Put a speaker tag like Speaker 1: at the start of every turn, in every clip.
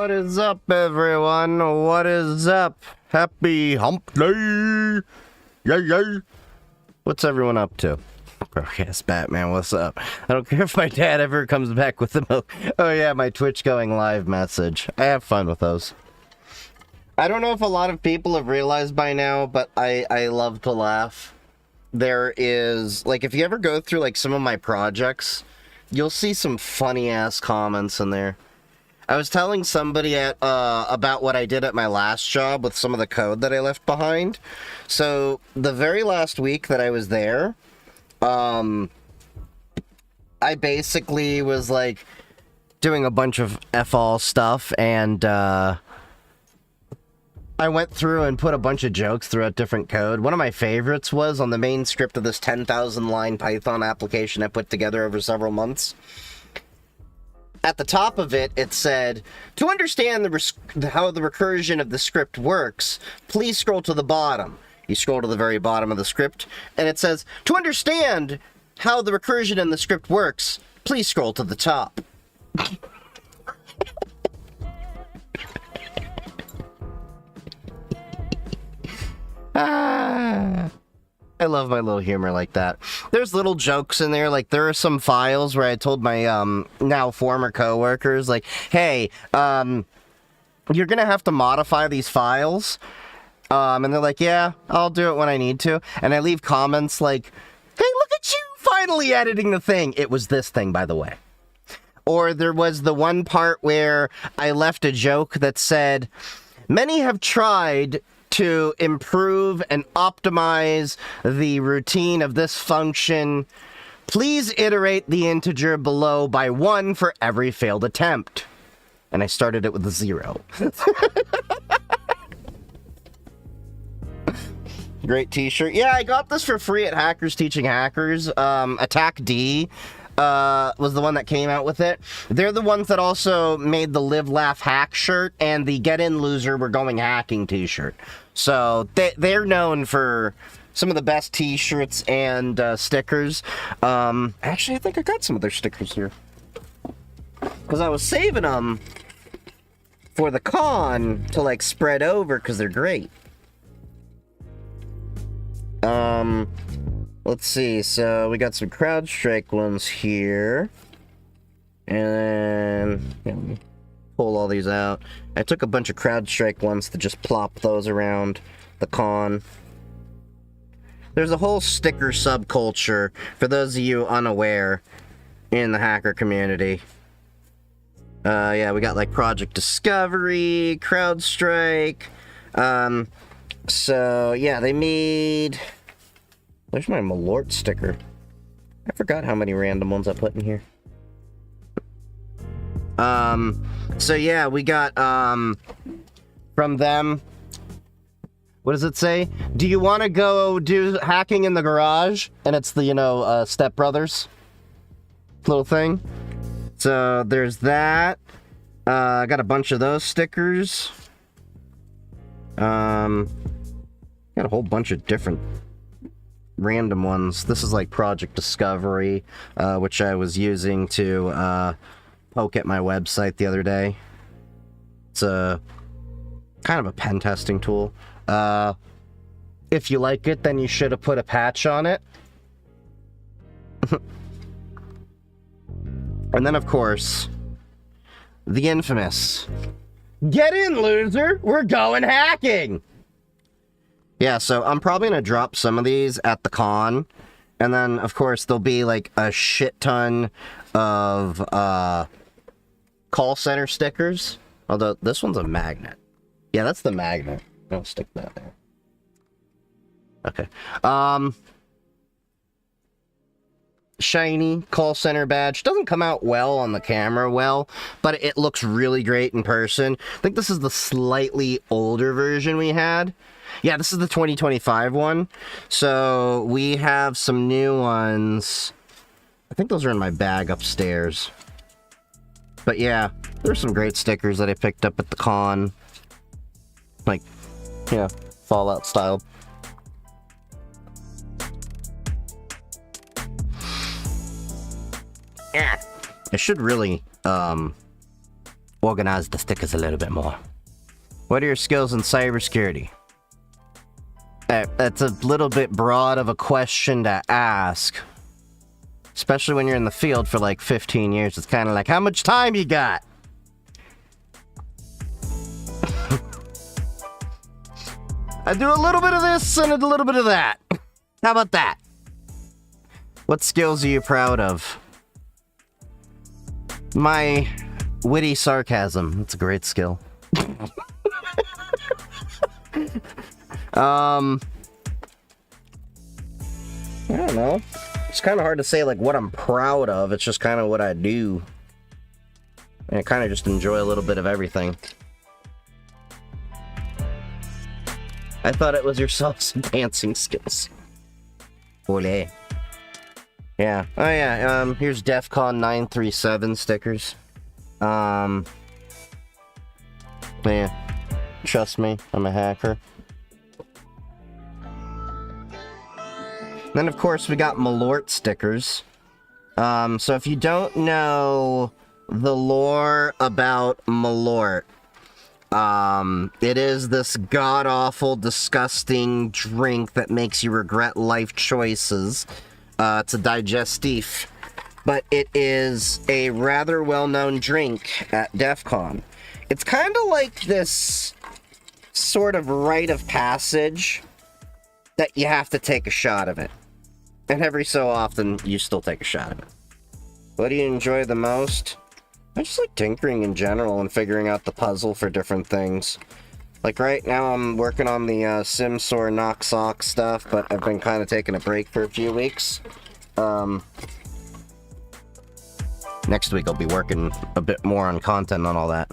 Speaker 1: What is up, everyone? What is up? Happy hump day! Yay! What's everyone up to? Yes, Batman, what's up? I don't care if my dad ever comes back with the milk. Oh yeah, my Twitch going live message. I have fun with those. I don't know if a lot of people have realized by now, but I love to laugh. There is, like, if you ever go through, like, some of my projects, you'll see some funny-ass comments in there. I was telling somebody about what I did at my last job with some of the code that I left behind. So, the very last week that I was there, I basically was, like, doing a bunch of F-all stuff, and, I went through and put a bunch of jokes throughout different code. One of my favorites was on the main script of this 10,000-line Python application I put together over several months. At the top of it, it said, to understand how the recursion of the script works, please scroll to the bottom. You scroll to the very bottom of the script, and it says, to understand how the recursion in the script works, please scroll to the top. I love my little humor like that. There's little jokes in there, like there are some files where I told my now former coworkers, like, hey, you're gonna have to modify these files. And they're like, yeah, I'll do it when I need to. And I leave comments like, hey, look at you finally editing the thing. It was this thing, by the way. Or there was the one part where I left a joke that said, many have tried to improve and optimize the routine of this function. Please iterate the integer below by 1 for every failed attempt. And I started it with a 0. Great t-shirt. Yeah, I got this for free at Hackers Teaching Hackers. Attack D was the one that came out with it. They're the ones that also made the Live Laugh Hack shirt and the Get In Loser We're Going Hacking t-shirt. So they're known for some of the best t-shirts and stickers. Actually, I think I got some of their stickers here, because I was saving them for the con to, like, spread over because they're great. Let's see, so we got some CrowdStrike ones here. And then pull all these out. I took a bunch of CrowdStrike ones to just plop those around the con. There's a whole sticker subculture, for those of you unaware, in the hacker community. Yeah, we got, like, Project Discovery, CrowdStrike. So, yeah, they made... There's my Malort sticker. I forgot how many random ones I put in here. So yeah, we got, from them, what does it say? Do you want to go do hacking in the garage? And it's the, you know, Step Brothers little thing. So there's that. I got a bunch of those stickers. Got a whole bunch of different random ones. This is like Project Discovery, which I was using to poke at my website the other day. It's a kind of a pen testing tool. If you like it, then you should have put a patch on it. And then, of course, the infamous Get In, Loser! We're going hacking! Yeah, so I'm probably going to drop some of these at the con. And then, of course, there'll be, like, a shit ton of call center stickers. Although, this one's a magnet. Yeah, that's the magnet. I'll stick that there. Okay. Shiny call center badge. Doesn't come out well on the camera but it looks really great in person. I think this is the slightly older version we had. Yeah, this is the 2025 one. So we have some new ones. I think those are in my bag upstairs. But yeah, there's some great stickers that I picked up at the con. Like, yeah, Fallout style. Yeah. I should really organize the stickers a little bit more. What are your skills in cybersecurity? That's a little bit broad of a question to ask. Especially when you're in the field for like 15 years. It's kind of like, how much time you got? I do a little bit of this and a little bit of that. How about that? What skills are you proud of? My witty sarcasm. That's a great skill. I don't know. It's kind of hard to say like what I'm proud of. It's just kind of what I do. And I kind of just enjoy a little bit of everything. I thought it was your self-dancing skills. Ole. Yeah. Oh yeah. Here's DEFCON 937 stickers. Yeah. Trust me, I'm a hacker. Then, of course, we got Malort stickers. So if you don't know the lore about Malort, it is this god-awful, disgusting drink that makes you regret life choices. It's a digestif. But it is a rather well-known drink at DEF CON. It's kind of like this sort of rite of passage that you have to take a shot of it. And every so often, you still take a shot of it. What do you enjoy the most? I just like tinkering in general and figuring out the puzzle for different things. Like right now, I'm working on the SimSor Knock Sock stuff, but I've been kind of taking a break for a few weeks. Next week, I'll be working a bit more on content on all that.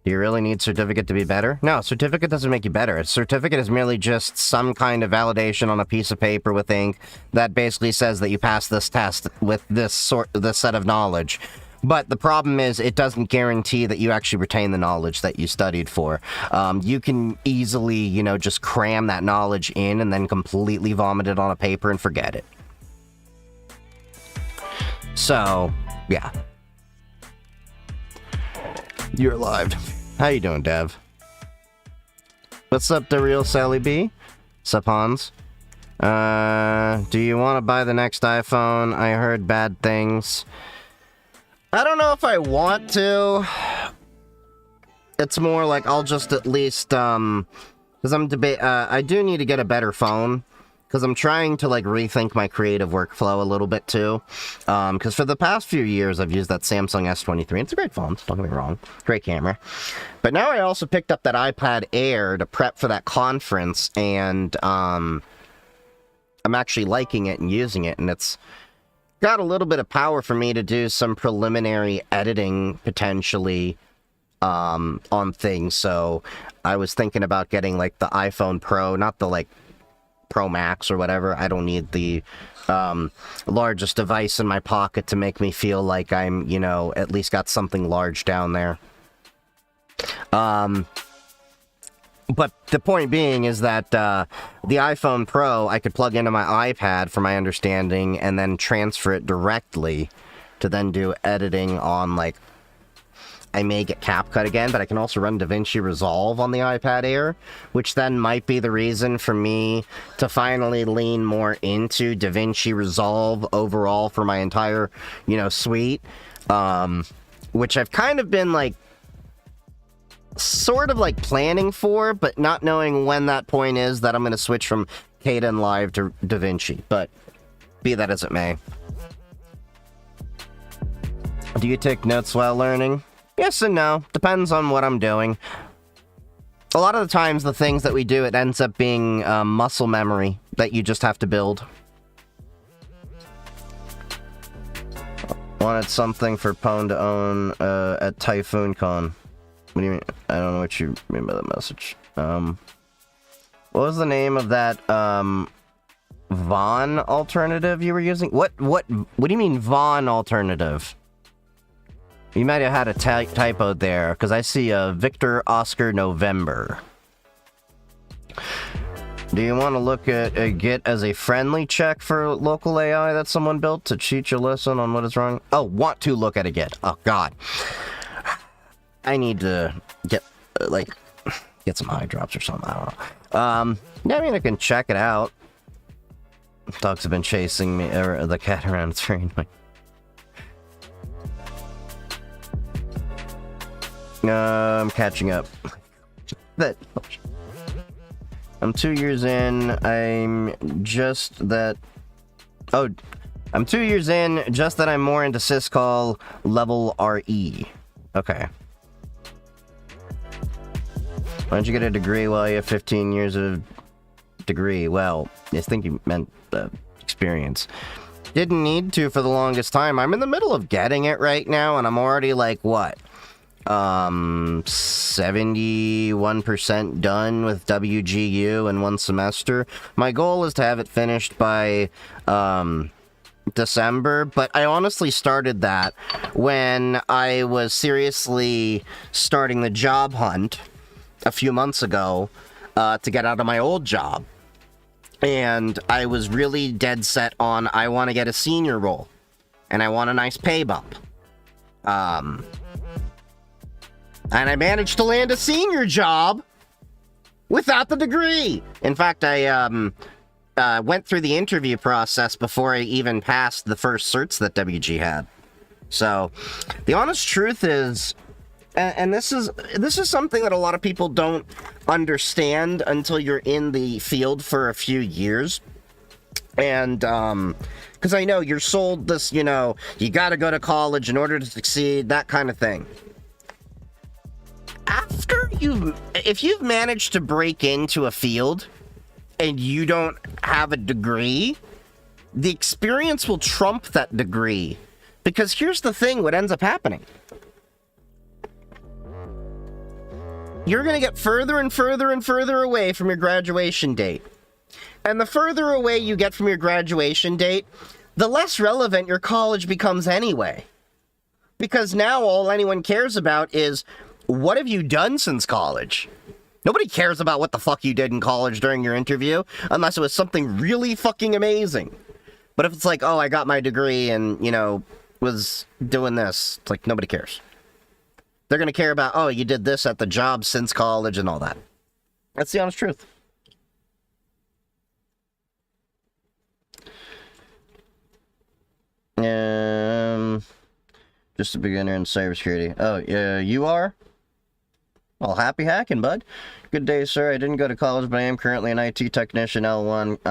Speaker 1: Do you really need certificate to be better? No, certificate doesn't make you better. A certificate is merely just some kind of validation on a piece of paper with ink that basically says that you passed this test with this set of knowledge. But the problem is, it doesn't guarantee that you actually retain the knowledge that you studied for. You can easily, you know, just cram that knowledge in and then completely vomit it on a paper and forget it. So, yeah. You're alive. How you doing, Dev? What's up, the real Sally B? Sup, Hans? Do you want to buy the next iPhone? I heard bad things. I don't know if I want to. It's more like I'll just at least, because I do need to get a better phone. Because I'm trying to, like, rethink my creative workflow a little bit, too. Because for the past few years, I've used that Samsung S23. It's a great phone, don't get me wrong. Great camera. But now I also picked up that iPad Air to prep for that conference, and I'm actually liking it and using it, and it's got a little bit of power for me to do some preliminary editing, potentially, on things. So I was thinking about getting, like, the iPhone Pro, not the, like, Pro Max or whatever. I don't need the largest device in my pocket to make me feel like I'm, you know, at least got something large down there. But the point being is that the iPhone Pro, I could plug into my iPad, from my understanding, and then transfer it directly to then do editing on, like, I may get CapCut again, but I can also run DaVinci Resolve on the iPad Air, which then might be the reason for me to finally lean more into DaVinci Resolve overall for my entire, you know, suite, which I've kind of been, like, sort of, like, planning for, but not knowing when that point is that I'm going to switch from Kdenlive to DaVinci, but be that as it may. Do you take notes while learning? Yes and no. Depends on what I'm doing. A lot of the times, the things that we do, it ends up being muscle memory that you just have to build. Wanted something for Pwn to own at Typhoon Con. What do you mean? I don't know what you mean by that message. What was the name of that Vaughn alternative you were using? What do you mean Vaughn alternative? You might have had a typo there, because I see a Victor Oscar November. Do you want to look at a Git as a friendly check for local AI that someone built to teach a lesson on what is wrong? Oh, want to look at a Git. Oh, God. I need to get, get some eye drops or something. I don't know. Yeah, I mean, I can check it out. Dogs have been chasing me, or the cat around. It's very annoying. I'm catching up. I'm 2 years in. I'm 2 years in, just that I'm more into syscall level RE. Okay. Why don't you get a degree while you have 15 years of degree? Well, I think you meant experience. Didn't need to for the longest time. I'm in the middle of getting it right now, and I'm already like, what? 71% done with WGU in one semester. My goal is to have it finished by December, but I honestly started that when I was seriously starting the job hunt a few months ago to get out of my old job. And I was really dead set on, I want to get a senior role, and I want a nice pay bump. And I managed to land a senior job without the degree. In fact, I went through the interview process before I even passed the first certs that WG had. So, the honest truth is, and this is something that a lot of people don't understand until you're in the field for a few years. And, because I know you're sold this, you gotta go to college in order to succeed, that kind of thing. If you've managed to break into a field and you don't have a degree, the experience will trump that degree. Because here's the thing, what ends up happening. You're going to get further and further and further away from your graduation date. And the further away you get from your graduation date, the less relevant your college becomes anyway. Because now all anyone cares about is, what have you done since college? Nobody cares about what the fuck you did in college during your interview, unless it was something really fucking amazing. But if it's like, oh, I got my degree and, was doing this, it's like, nobody cares. They're going to care about, oh, you did this at the job since college and all that. That's the honest truth. Just a beginner in cybersecurity. Oh, yeah, you are? Well, happy hacking, bud. Good day, sir. I didn't go to college, but I am currently an IT technician, L1.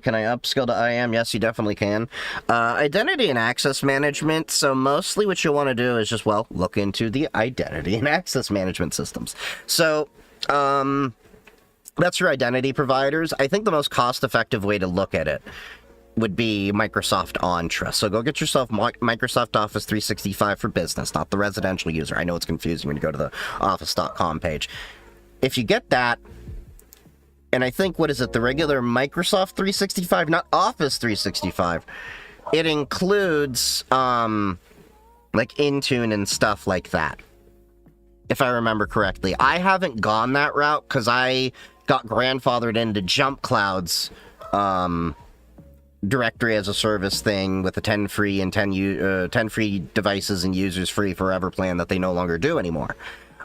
Speaker 1: Can I upskill to IAM? Yes, you definitely can. Identity and access management. So mostly what you want to do is just, look into the identity and access management systems. So, that's your identity providers. I think the most cost-effective way to look at it would be Microsoft Entra. So go get yourself Microsoft Office 365 for business, not the residential user. I know it's confusing when you go to the office.com page. If you get that, and I think, the regular Microsoft 365, not Office 365, it includes, Intune and stuff like that, if I remember correctly. I haven't gone that route, because I got grandfathered into Jump Cloud's, directory as a service thing with a 10 free and 10 free devices and users free forever plan that they no longer do anymore.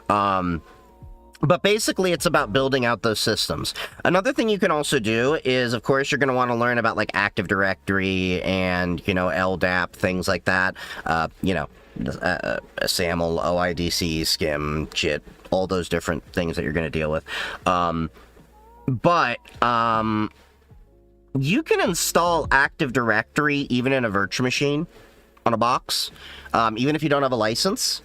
Speaker 1: But basically it's about building out those systems. Another thing you can also do is, of course, you're going to want to learn about Active Directory and, LDAP, things like that. SAML, OIDC, SCIM, JIT, all those different things that you're going to deal with. You can install Active Directory even in a virtual machine on a box, even if you don't have a license,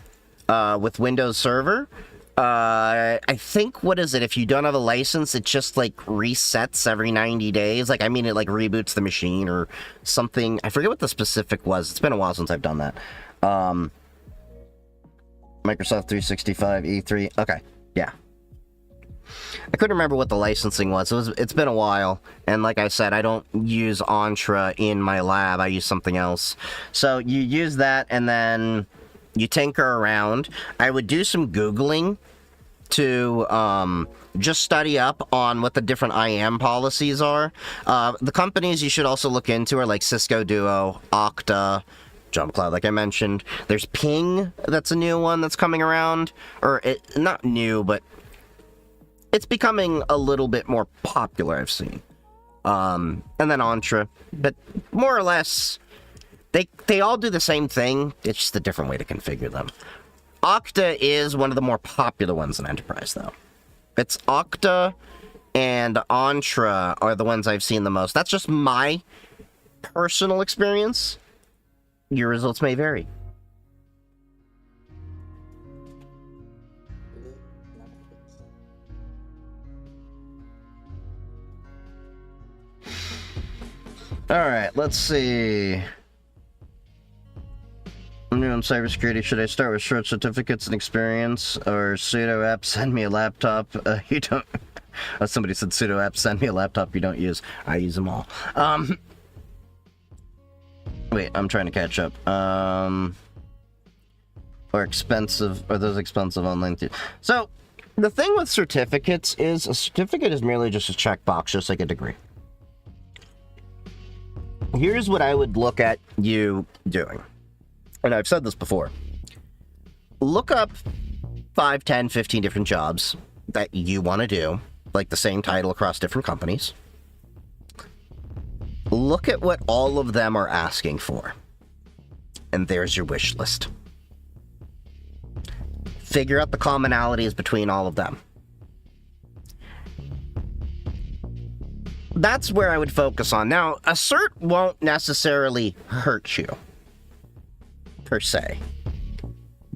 Speaker 1: with Windows Server. I think, if you don't have a license, it just, resets every 90 days. It reboots the machine or something. I forget what the specific was. It's been a while since I've done that. Microsoft 365 E3. Okay, yeah. I couldn't remember what the licensing was. It's been a while, and like I said, I don't use Entra in my lab. I use something else. So you use that, and then you tinker around. I would do some Googling to just study up on what the different IAM policies are. The companies you should also look into are Cisco Duo, Okta, Jump Cloud, like I mentioned. There's Ping, that's a new one that's coming around. Not new, but it's becoming a little bit more popular, I've seen. And then Entra. But more or less, they all do the same thing. It's just a different way to configure them. Okta is one of the more popular ones in Enterprise, though. It's Okta and Entra are the ones I've seen the most. That's just my personal experience. Your results may vary. Alright, let's see. I'm new in cybersecurity. Should I start with short certificates and experience, or sudo app send me a laptop you don't... somebody said sudo app send me a laptop you don't use. I use them all. Wait, I'm trying to catch up. Or expensive, or those expensive online... So, the thing with certificates is, a certificate is merely just a checkbox, just like a degree. Here's what I would look at you doing. And I've said this before. Look up 5, 10, 15 different jobs that you want to do, like the same title across different companies. Look at what all of them are asking for. And there's your wish list. Figure out the commonalities between all of them. That's where I would focus on. Now, a cert won't necessarily hurt you, per se.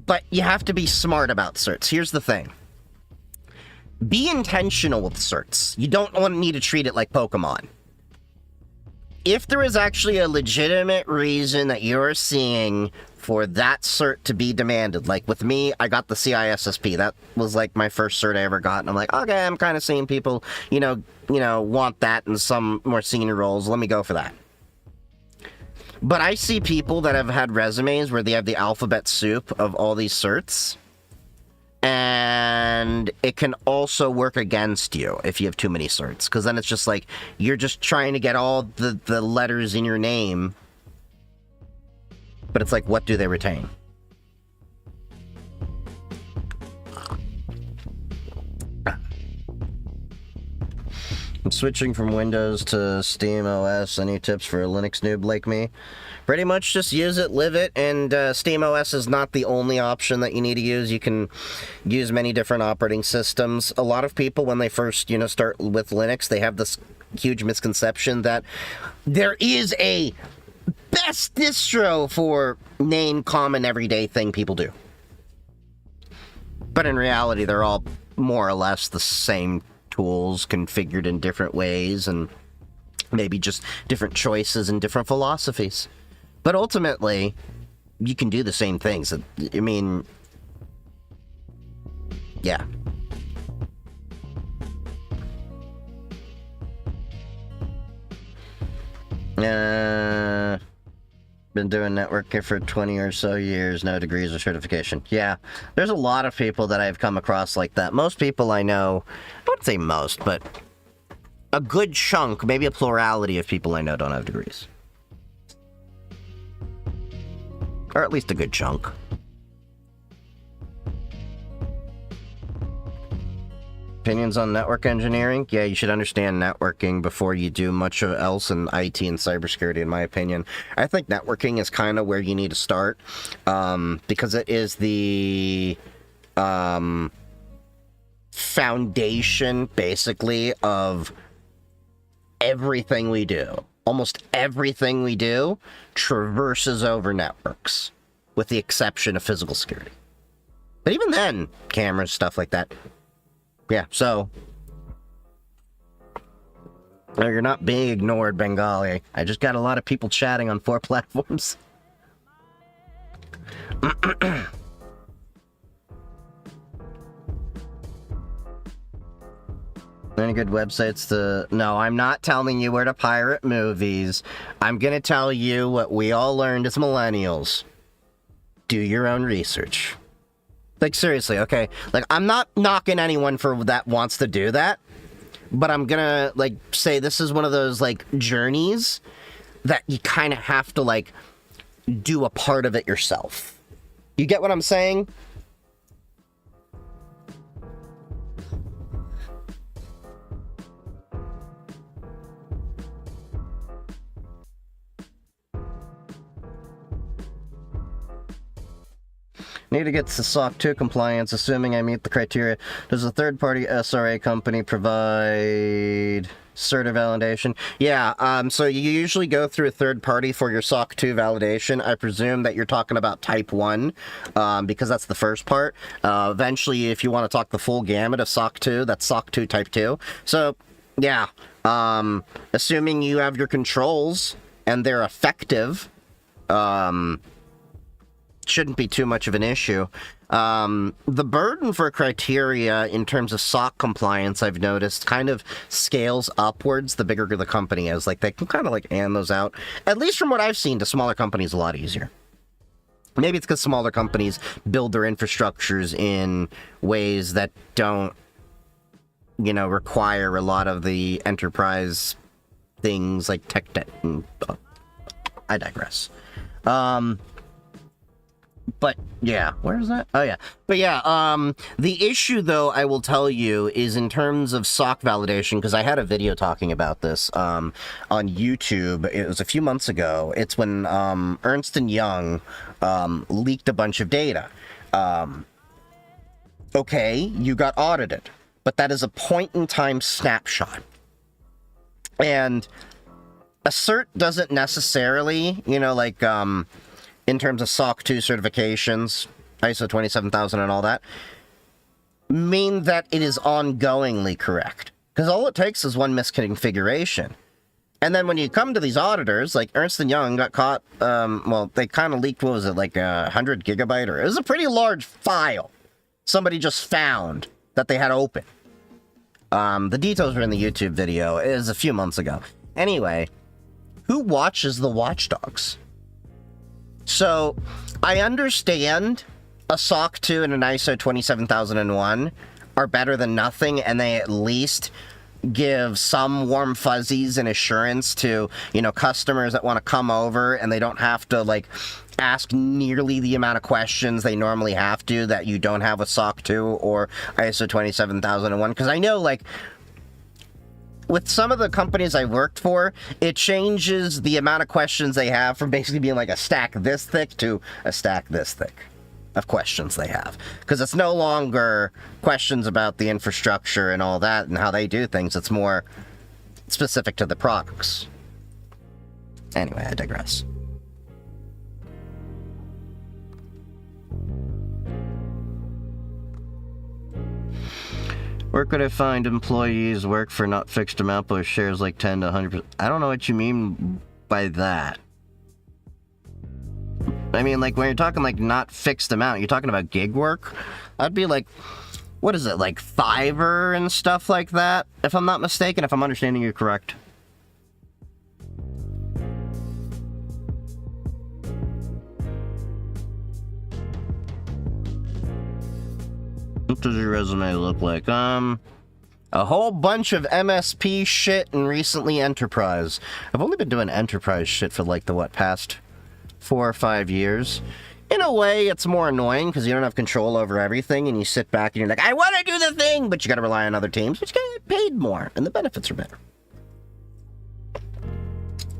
Speaker 1: But you have to be smart about certs. Here's the thing. Be intentional with certs. You don't need to treat it like Pokemon. If there is actually a legitimate reason that you're seeing for that cert to be demanded, like with me, I got the CISSP. That was like my first cert I ever got, and I'm like, okay, I'm kind of seeing people, want that in some more senior roles. Let me go for that. But I see people that have had resumes where they have the alphabet soup of all these certs, and it can also work against you if you have too many certs, because then it's just like, you're just trying to get all the letters in your name, but it's like, what do they retain? I'm switching from Windows to Steam OS. Any tips for a Linux noob like me? Pretty much just use it, live it, and Steam OS is not the only option that you need to use. You can use many different operating systems. A lot of people, when they first, start with Linux, they have this huge misconception that there is a best distro for main, common, everyday thing people do. But in reality, they're all more or less the same tools configured in different ways, and maybe just different choices and different philosophies. But ultimately, you can do the same things. I mean, yeah. Been doing networking for 20 or so years, no degrees or certification. Yeah, there's a lot of people that I've come across like that. Most people I know, I wouldn't say most, but a good chunk, maybe a plurality of people I know don't have degrees. Or at least a good chunk. Opinions on network engineering? Yeah, you should understand networking before you do much else in IT and cybersecurity, in my opinion. I think networking is kind of where you need to start, because it is the foundation, basically, of everything we do. Almost everything we do traverses over networks, with the exception of physical security. But even then, cameras, stuff like that. Yeah, so... No, you're not being ignored, Bengali. I just got a lot of people chatting on 4 platforms. Any good websites to... No, I'm not telling you where to pirate movies. I'm gonna tell you what we all learned as millennials. Do your own research. Like, seriously, okay? Like, I'm not knocking anyone for that wants to do that, but I'm gonna, like, say this is one of those, like, journeys that you kind of have to, like, do a part of it yourself. You get what I'm saying? Need to get to SOC 2 compliance, assuming I meet the criteria. Does a third-party SRA company provide certi validation? Yeah, so you usually go through a third party for your SOC 2 validation. I presume that you're talking about Type 1, because that's the first part. Eventually, if you want to talk the full gamut of SOC 2, that's SOC 2 Type 2. So, yeah, assuming you have your controls and they're effective, shouldn't be too much of an issue. The burden for criteria in terms of SOC compliance, I've noticed, kind of scales upwards the bigger the company is. Like, they can kind of, like, hand those out. At least from what I've seen, to smaller companies a lot easier. Maybe it's because smaller companies build their infrastructures in ways that don't, you know, require a lot of the enterprise things like tech debt. I digress. But, yeah, where is that? Oh, yeah. But, yeah, the issue, though, I will tell you, is in terms of SOC validation, because I had a video talking about this on YouTube. It was a few months ago. It's when Ernst & Young leaked a bunch of data. Okay, you got audited, but that is a point-in-time snapshot. And a cert doesn't necessarily, you know, like, in terms of SOC 2 certifications, ISO 27000 and all that, mean that it is ongoingly correct. Because all it takes is one misconfiguration. And then when you come to these auditors, like Ernst & Young got caught, well, they kind of leaked, what was it, like 100 gigabyte, or it was a pretty large file. Somebody just found that they had open. The details are in the YouTube video. It was a few months ago. Anyway, who watches the watchdogs? So, I understand a SOC 2 and an ISO 27001 are better than nothing, and they at least give some warm fuzzies and assurance to, you know, customers that want to come over, and they don't have to, like, ask nearly the amount of questions they normally have to that you don't have with SOC 2 or ISO 27001. Because I know, like, with some of the companies I worked for, it changes the amount of questions they have from basically being like a stack this thick to a stack this thick of questions they have. Because it's no longer questions about the infrastructure and all that and how they do things. It's more specific to the products. Anyway, I digress. Where could I find employees work for not fixed amount but shares like 10 to 100%? I don't know what you mean by that. I mean, like, when you're talking, like, not fixed amount, you're talking about gig work? I'd be like, what is it, like Fiverr and stuff like that? If I'm not mistaken, if I'm understanding you correct. What does your resume look like? A whole bunch of MSP shit and recently enterprise. I've only been doing enterprise shit for like the, past 4 or 5 years. In a way, it's more annoying because you don't have control over everything and you sit back and you're like, I want to do the thing, but you got to rely on other teams, but you got to get paid more and the benefits are better.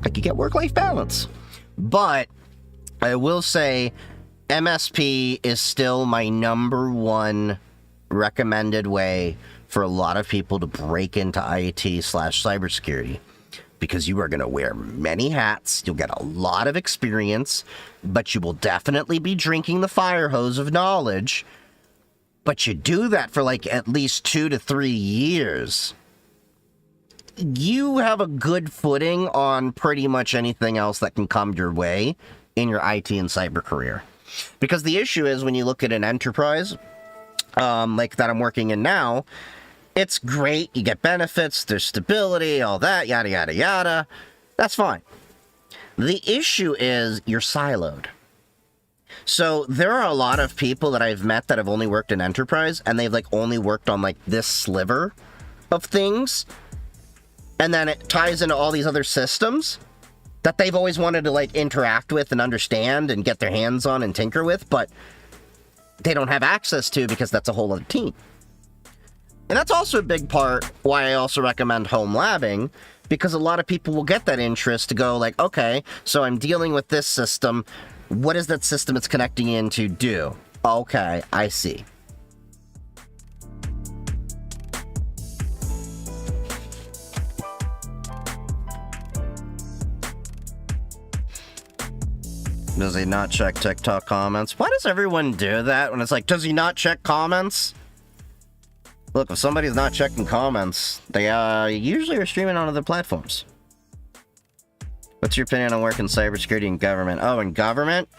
Speaker 1: Like, you get work-life balance. But I will say MSP is still my #1 recommended way for a lot of people to break into IT/cybersecurity, because you are going to wear many hats, you'll get a lot of experience, but you will definitely be drinking the fire hose of knowledge. But you do that for like at least 2 to 3 years, you have a good footing on pretty much anything else that can come your way in your IT and cyber career. Because the issue is, when you look at an enterprise like that I'm working in now, it's great, you get benefits, there's stability, all that, yada, yada, yada. That's fine. The issue is you're siloed. So there are a lot of people that I've met that have only worked in enterprise, and they've like only worked on like this sliver of things, and then it ties into all these other systems, that they've always wanted to, like, interact with and understand and get their hands on and tinker with, but they don't have access to because that's a whole other team. And that's also a big part why I also recommend home labbing, because a lot of people will get that interest to go like, okay, so I'm dealing with this system. What does that system it's connecting into do? Okay, I see. Does he not check TikTok comments? Why does everyone do that when it's like, does he not check comments? Look, if somebody's not checking comments, they usually are streaming on other platforms. What's your opinion on work in cybersecurity and government? Oh, in government?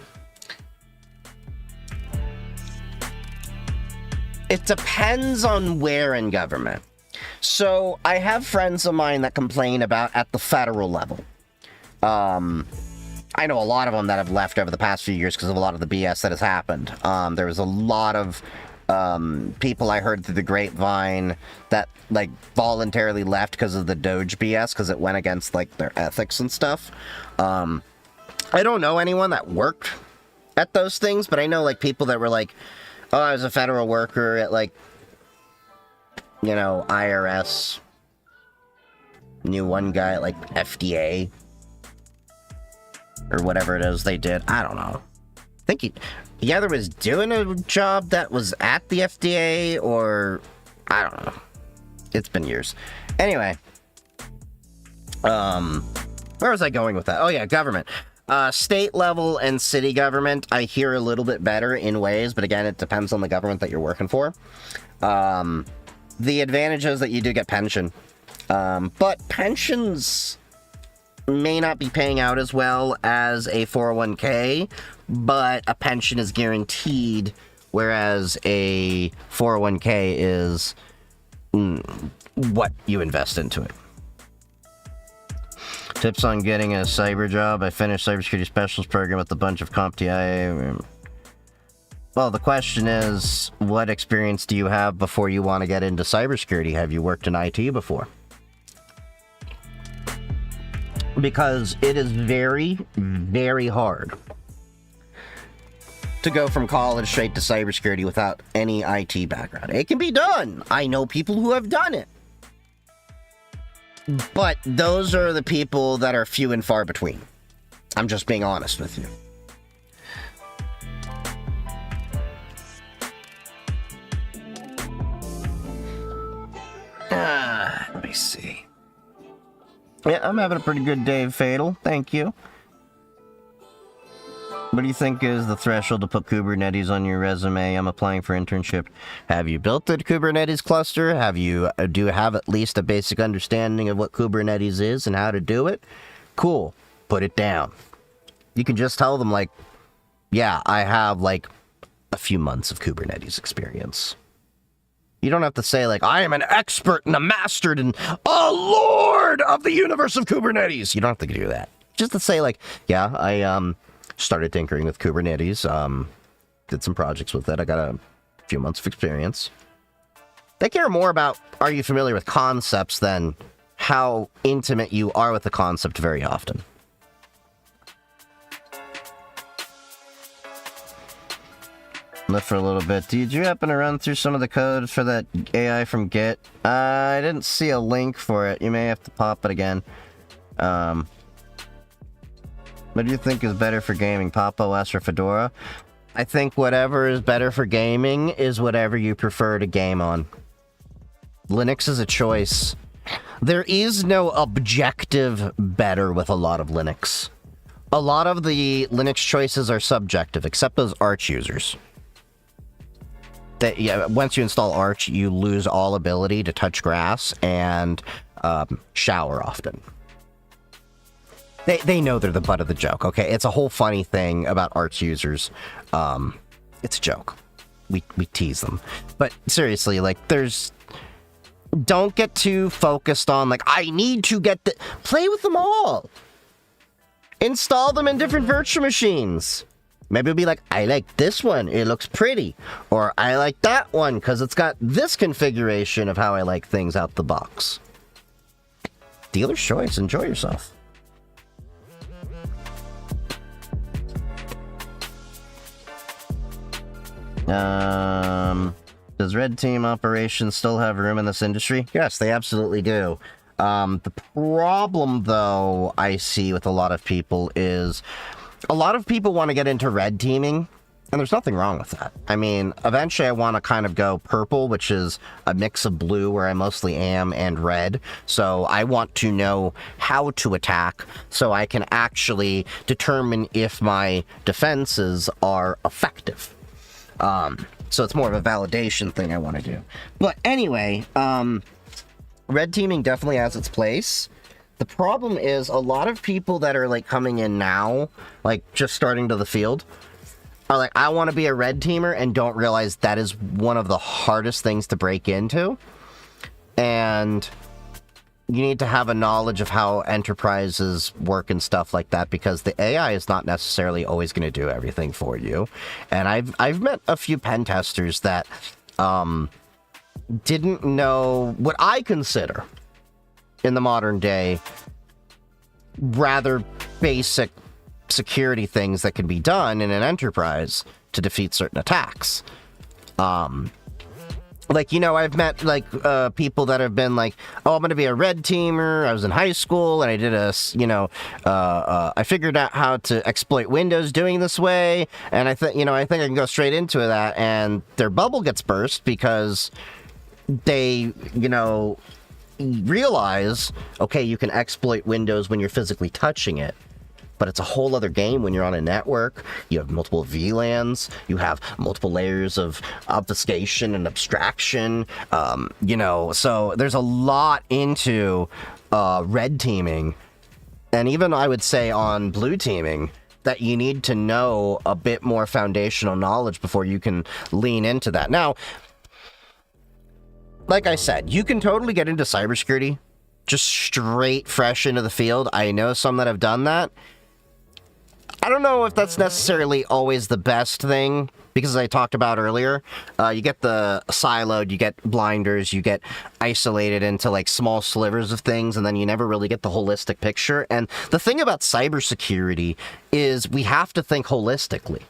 Speaker 1: It depends on where in government. So, I have friends of mine that complain about at the federal level. I know a lot of them that have left over the past few years because of a lot of the BS that has happened. There was a lot of people I heard through the grapevine that, like, voluntarily left because of the Doge BS, because it went against, like, their ethics and stuff. I don't know anyone that worked at those things, but I know, like, people that were like, oh, I was a federal worker at, like, you know, IRS. Knew one guy at, like, FDA. Or whatever it is they did. I don't know. I think he either was doing a job that was at the FDA, or I don't know. It's been years. Anyway. Where was I going with that? Oh yeah, government. State level and city government, I hear a little bit better in ways, but again, it depends on the government that you're working for. The advantage is that you do get pension. But pensions may not be paying out as well as a 401k, but a pension is guaranteed, whereas a 401k is what you invest into it. Tips on getting a cyber job. I finished cybersecurity specialist program with a bunch of CompTIA. Well, the question is, what experience do you have before you want to get into cybersecurity? Have you worked in IT before? Because it is very, very hard to go from college straight to cybersecurity without any IT background. It can be done. I know people who have done it. But those are the people that are few and far between. I'm just being honest with you. Let me see. Yeah, I'm having a pretty good day, Fatal. Thank you. What do you think is the threshold to put Kubernetes on your resume? I'm applying for internship. Have you built a Kubernetes cluster? Do you have at least a basic understanding of what Kubernetes is and how to do it? Cool. Put it down. You can just tell them, like, yeah, I have, like, a few months of Kubernetes experience. You don't have to say, like, I am an expert and a mastered and a lord of the universe of Kubernetes. You don't have to do that. Just to say, like, yeah, I started tinkering with Kubernetes, did some projects with it. I got a few months of experience. They care more about, are you familiar with concepts, than how intimate you are with the concept very often. Look for a little bit. Did you happen to run through some of the code for that AI from Git? I didn't see a link for it. You may have to pop it again. What do you think is better for gaming, Pop! OS or Fedora? I think whatever is better for gaming is whatever you prefer to game on. Linux is a choice. There is no objective better with a lot of Linux. A lot of the Linux choices are subjective, except those Arch users. Yeah, once you install Arch, you lose all ability to touch grass and shower often. They know they're the butt of the joke, okay? It's a whole funny thing about Arch users. It's a joke. We tease them. But seriously, like, don't get too focused on, like, I need to get the... Play with them all! Install them in different virtual machines. Maybe it'll be like, I like this one, it looks pretty. Or I like that one, because it's got this configuration of how I like things out the box. Dealer's choice, enjoy yourself. Does red team operations still have room in this industry? Yes, they absolutely do. The problem, though, I see with a lot of people is a lot of people want to get into red teaming, and there's nothing wrong with that. I mean, eventually I want to kind of go purple, which is a mix of blue where I mostly am, and red. So I want to know how to attack so I can actually determine if my defenses are effective. So it's more of a validation thing I want to do. But anyway, red teaming definitely has its place. The problem is a lot of people that are like coming in now, like just starting to the field, are like, I want to be a red teamer, and don't realize that is one of the hardest things to break into. And you need to have a knowledge of how enterprises work and stuff like that, because the AI is not necessarily always going to do everything for you. And I've met a few pen testers that didn't know what I consider in the modern day rather basic security things that can be done in an enterprise to defeat certain attacks. Like, you know, I've met, like, people that have been like, oh, I'm going to be a red teamer. I was in high school, and I did I figured out how to exploit Windows doing this way, and I think I can go straight into that, and their bubble gets burst because they, realize, okay, you can exploit Windows when you're physically touching it. But it's a whole other game when you're on a network. You have multiple VLANs. You have multiple layers of obfuscation and abstraction. So there's a lot into red teaming. And even, I would say, on blue teaming, that you need to know a bit more foundational knowledge before you can lean into that. Now, like I said, you can totally get into cybersecurity just straight fresh into the field. I know some that have done that. I don't know if that's necessarily always the best thing, because as I talked about earlier, you get the siloed, you get blinders, you get isolated into like small slivers of things, and then you never really get the holistic picture. And the thing about cybersecurity is we have to think holistically.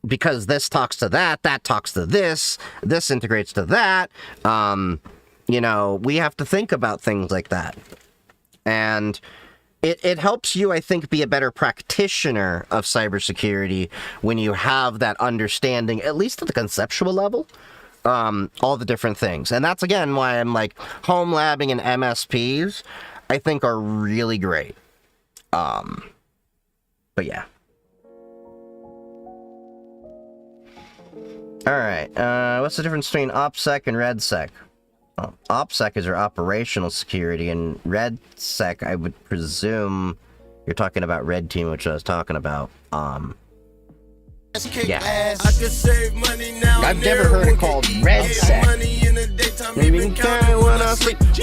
Speaker 1: Because this talks to that talks to this integrates to that. We have to think about things like that. And it helps you, I think, be a better practitioner of cybersecurity when you have that understanding, at least at the conceptual level, all the different things. And that's, again, why I'm like, home labbing and MSPs, I think, are really great. But yeah. Alright, what's the difference between OPSEC and RedSec? OPSEC is your operational security, and RedSec, I would presume you're talking about red team, which I was talking about. Yeah. I've never heard it called RedSec.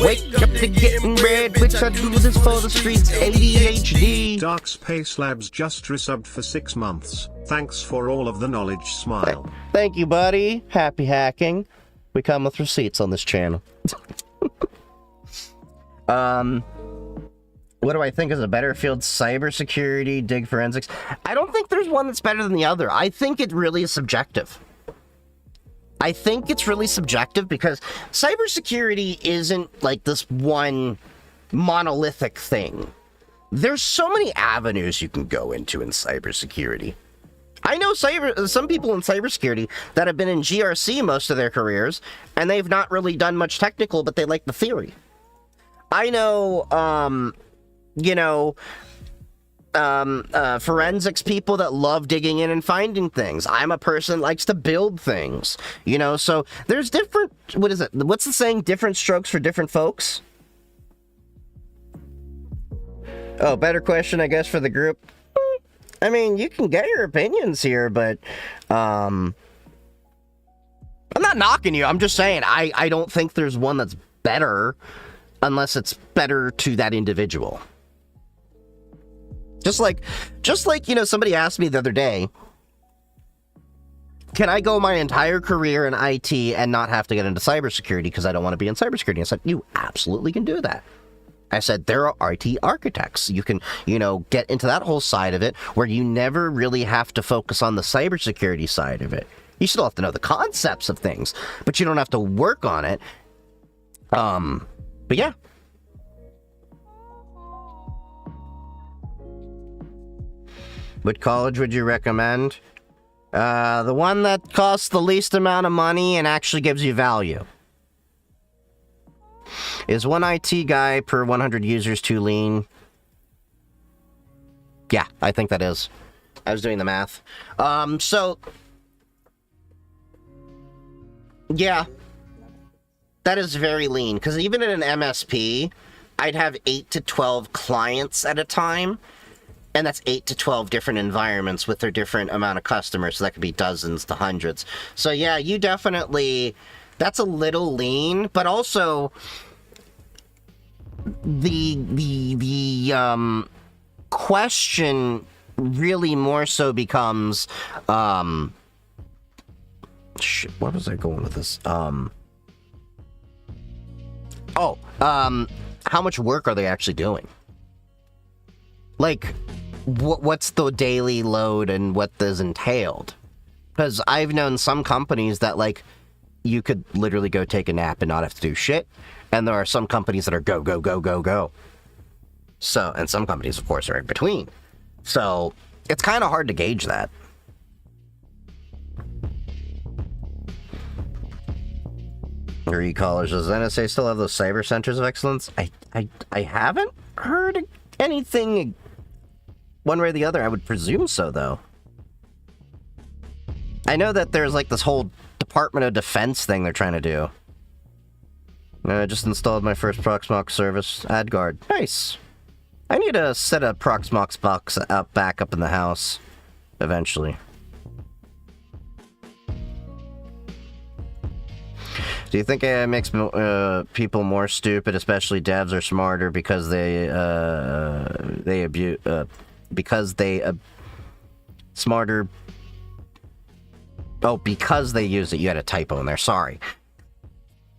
Speaker 1: Wake up to getting red, which I do this for the streets. ADHD.
Speaker 2: Dark Space Labs just resubbed for 6 months. Thanks for all of the knowledge, smile.
Speaker 1: Thank you, buddy. Happy hacking. We come with receipts on this channel. What do I think is a better field? Cybersecurity, dig forensics? I don't think there's one that's better than the other. I think it really is subjective. I think it's really subjective because cybersecurity isn't like this one monolithic thing. There's so many avenues you can go into in cybersecurity. I know some people in cybersecurity that have been in GRC most of their careers, and they've not really done much technical, but they like the theory. I know, forensics people that love digging in and finding things. I'm a person that likes to build things, so there's different, what's the saying? Different strokes for different folks? Oh, better question, I guess, for the group. I mean, you can get your opinions here, but, I'm not knocking you. I'm just saying, I don't think there's one that's better unless it's better to that individual. Just like, somebody asked me the other day, can I go my entire career in IT and not have to get into cybersecurity because I don't want to be in cybersecurity? I said, you absolutely can do that. I said there are IT architects. You can, get into that whole side of it where you never really have to focus on the cybersecurity side of it. You still have to know the concepts of things, but you don't have to work on it. But yeah. What college would you recommend? The one that costs the least amount of money and actually gives you value. Is one IT guy per 100 users too lean? Yeah, I think that is. I was doing the math. Yeah. That is very lean, because even in an MSP, I'd have 8 to 12 clients at a time, and that's 8 to 12 different environments with their different amount of customers, so that could be dozens to hundreds. So yeah, you definitely... That's a little lean, but also... The question really more so becomes, shit, where was I going with this? How much work are they actually doing? Like, what's the daily load and what is entailed? Because I've known some companies that, like, you could literally go take a nap and not have to do shit. And there are some companies that are go, go, go, go, go. So, and some companies, of course, are in between. So, it's kind of hard to gauge that. Recallers, does NSA still have those cyber centers of excellence? I haven't heard anything one way or the other. I would presume so, though. I know that there's like this whole Department of Defense thing they're trying to do. I just installed my first Proxmox service, AdGuard. Nice. I need to set a Proxmox box up back up in the house eventually. Do you think AI makes people more stupid, especially devs, or smarter because smarter? Oh, because they use it. You had a typo in there. Sorry.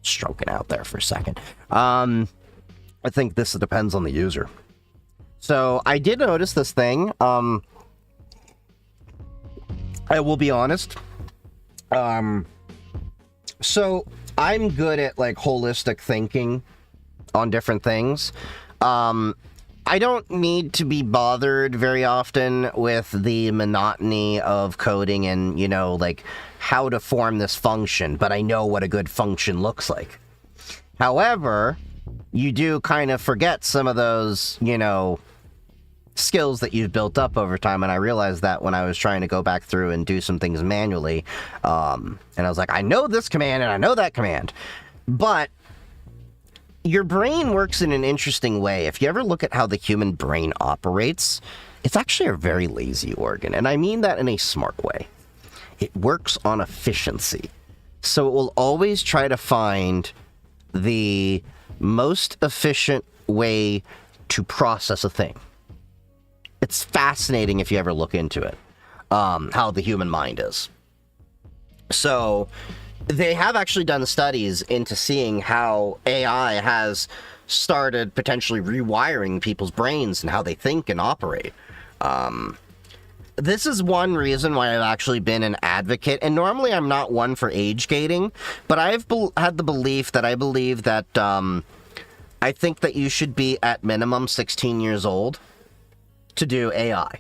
Speaker 1: Stroking out there for a second. I think this depends on the user. So I did notice this thing. I will be honest. So I'm good at like holistic thinking on different things. I don't need to be bothered very often with the monotony of coding and, like how to form this function, but I know what a good function looks like. However, you do kind of forget some of those, skills that you've built up over time, and I realized that when I was trying to go back through and do some things manually, and I was like, I know this command and I know that command, but your brain works in an interesting way. If you ever look at how the human brain operates, it's actually a very lazy organ, and I mean that in a smart way. It works on efficiency. So it will always try to find the most efficient way to process a thing. It's fascinating if you ever look into it, how the human mind is. So they have actually done studies into seeing how AI has started potentially rewiring people's brains and how they think and operate. This is one reason why I've actually been an advocate, and normally I'm not one for age gating, but I've had the belief that I believe that I think that you should be at minimum 16 years old to do AI.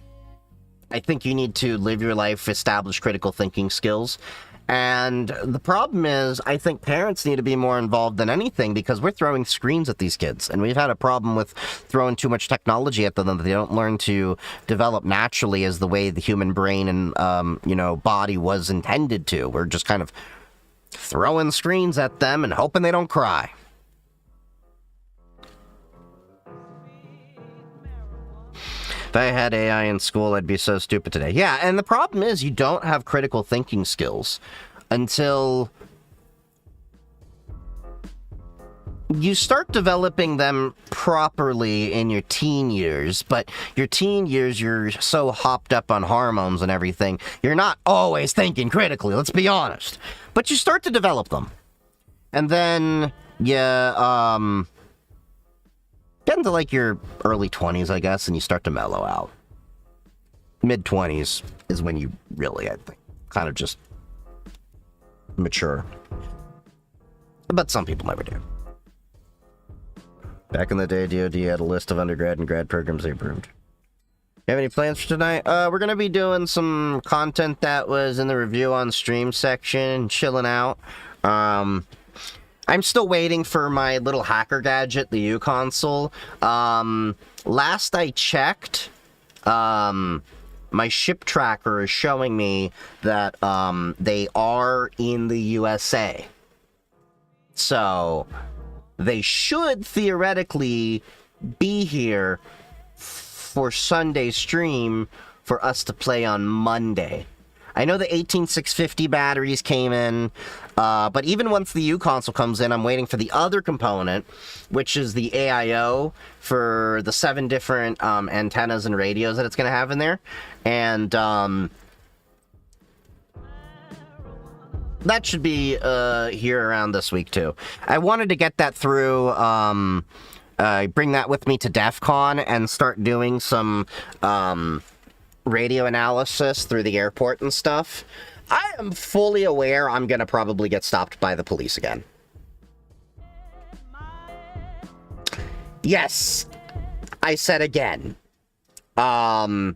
Speaker 1: I think you need to live your life, establish critical thinking skills. And the problem is, I think parents need to be more involved than anything, because we're throwing screens at these kids. And we've had a problem with throwing too much technology at them that they don't learn to develop naturally as the way the human brain and, body was intended to. We're just kind of throwing screens at them and hoping they don't cry. If I had AI in school, I'd be so stupid today. Yeah, and the problem is you don't have critical thinking skills until you start developing them properly in your teen years. But your teen years, you're so hopped up on hormones and everything, you're not always thinking critically, let's be honest. But you start to develop them. And then, Get into like your early 20s, I guess, and you start to mellow out. Mid 20s is when you really, I think, kind of just mature. But some people never do. Back in the day, DoD had a list of undergrad and grad programs they approved. You have any plans for tonight? We're gonna be doing some content that was in the review on stream section, chilling out. I'm still waiting for my little hacker gadget, the U console. Last I checked, my ship tracker is showing me that they are in the USA. So they should theoretically be here for Sunday stream for us to play on Monday. I know the 18650 batteries came in, but even once the U console comes in, I'm waiting for the other component, which is the AIO for the 7 different antennas and radios that it's going to have in there. And that should be here around this week too. I wanted to get that through, bring that with me to DEF CON and start doing some radio analysis through the airport and stuff. I am fully aware I'm gonna probably get stopped by the police again. Yes, I said again. There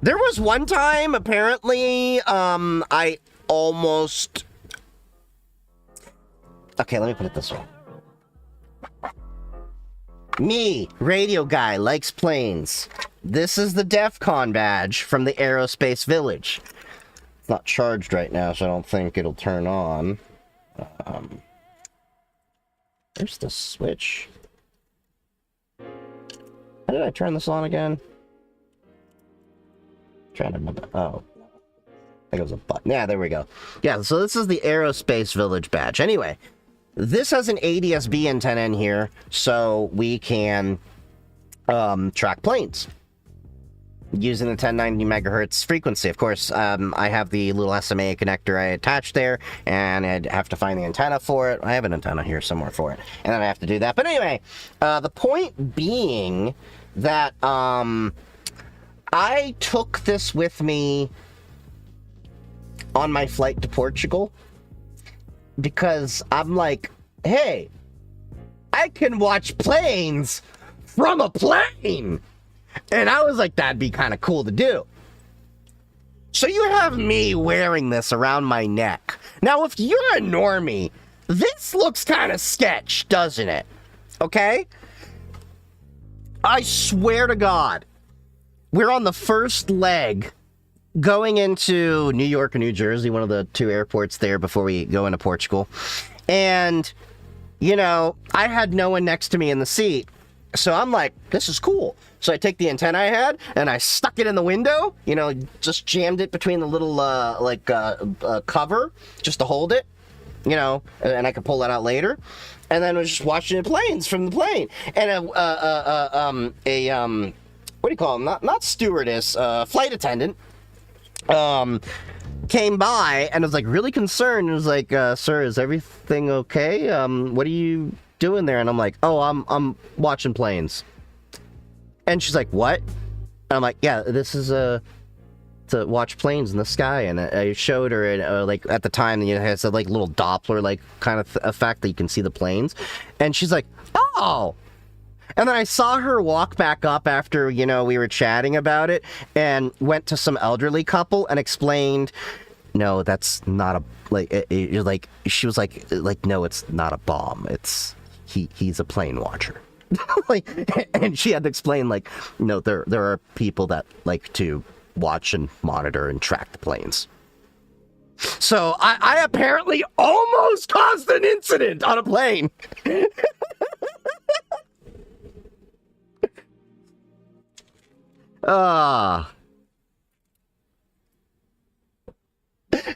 Speaker 1: was one time, apparently, I almost... Okay, let me put it this way. Me, radio guy, likes planes. This is the DEF CON badge from the Aerospace Village. It's not charged right now, so I don't think it'll turn on. There's the switch. How did I turn this on again? Trying to remember. Oh. I think it was a button. Yeah, there we go. Yeah, so this is the Aerospace Village badge. Anyway, this has an ADS-B antenna in here, so we can track planes using the 1090 megahertz frequency. Of course, I have the little SMA connector I attached there, and I'd have to find the antenna for it. I have an antenna here somewhere for it, and then I have to do that. But anyway, the point being that I took this with me on my flight to Portugal because I'm like, hey, I can watch planes from a plane. And I was like, that'd be kind of cool to do. So you have me wearing this around my neck. Now, if you're a normie, this looks kind of sketch, doesn't it? Okay? I swear to God, we're on the first leg going into New York or New Jersey, one of the 2 airports there before we go into Portugal. And, you know, I had no one next to me in the seat. So I'm like, this is cool. So I take the antenna I had and I stuck it in the window, you know, just jammed it between the little, cover just to hold it, you know, and I could pull that out later. And then I was just watching the planes from the plane. And what do you call them? Not stewardess, flight attendant, came by and was like really concerned and was like, sir, is everything okay? What are you doing there? And I'm like, oh, I'm watching planes. And she's like, what? And I'm like, yeah, this is to watch planes in the sky. And I showed her, and like at the time, you know, it has a like little Doppler like kind of effect that you can see the planes. And she's like, oh. And then I saw her walk back up after, you know, we were chatting about it, and went to some elderly couple and explained, no, that's not a, like she was like, no, it's not a bomb. It's, he's a plane watcher. Like, and she had to explain, like, no, there are people that like to watch and monitor and track the planes. So I apparently almost caused an incident on a plane.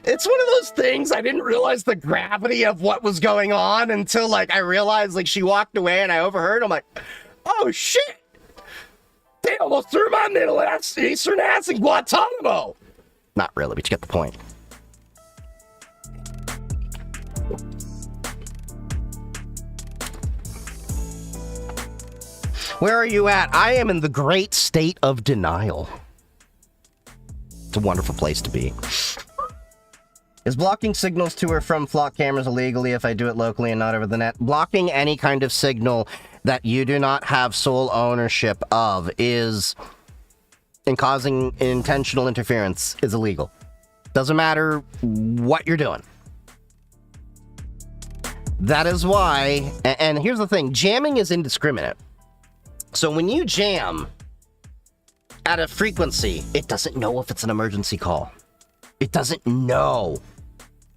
Speaker 1: It's one of those things, I didn't realize the gravity of what was going on until, like, I realized, like, she walked away and I overheard. I'm like, oh, shit! They almost threw my Middle Eastern ass in Guantanamo! Not really, but you get the point. Where are you at? I am in the great state of denial. It's a wonderful place to be. Is blocking signals to or from flock cameras illegally if I do it locally and not over the net? Blocking any kind of signal that you do not have sole ownership of is, and causing intentional interference is illegal. Doesn't matter what you're doing. That is why, and here's the thing, jamming is indiscriminate. So when you jam at a frequency, it doesn't know if it's an emergency call. It doesn't know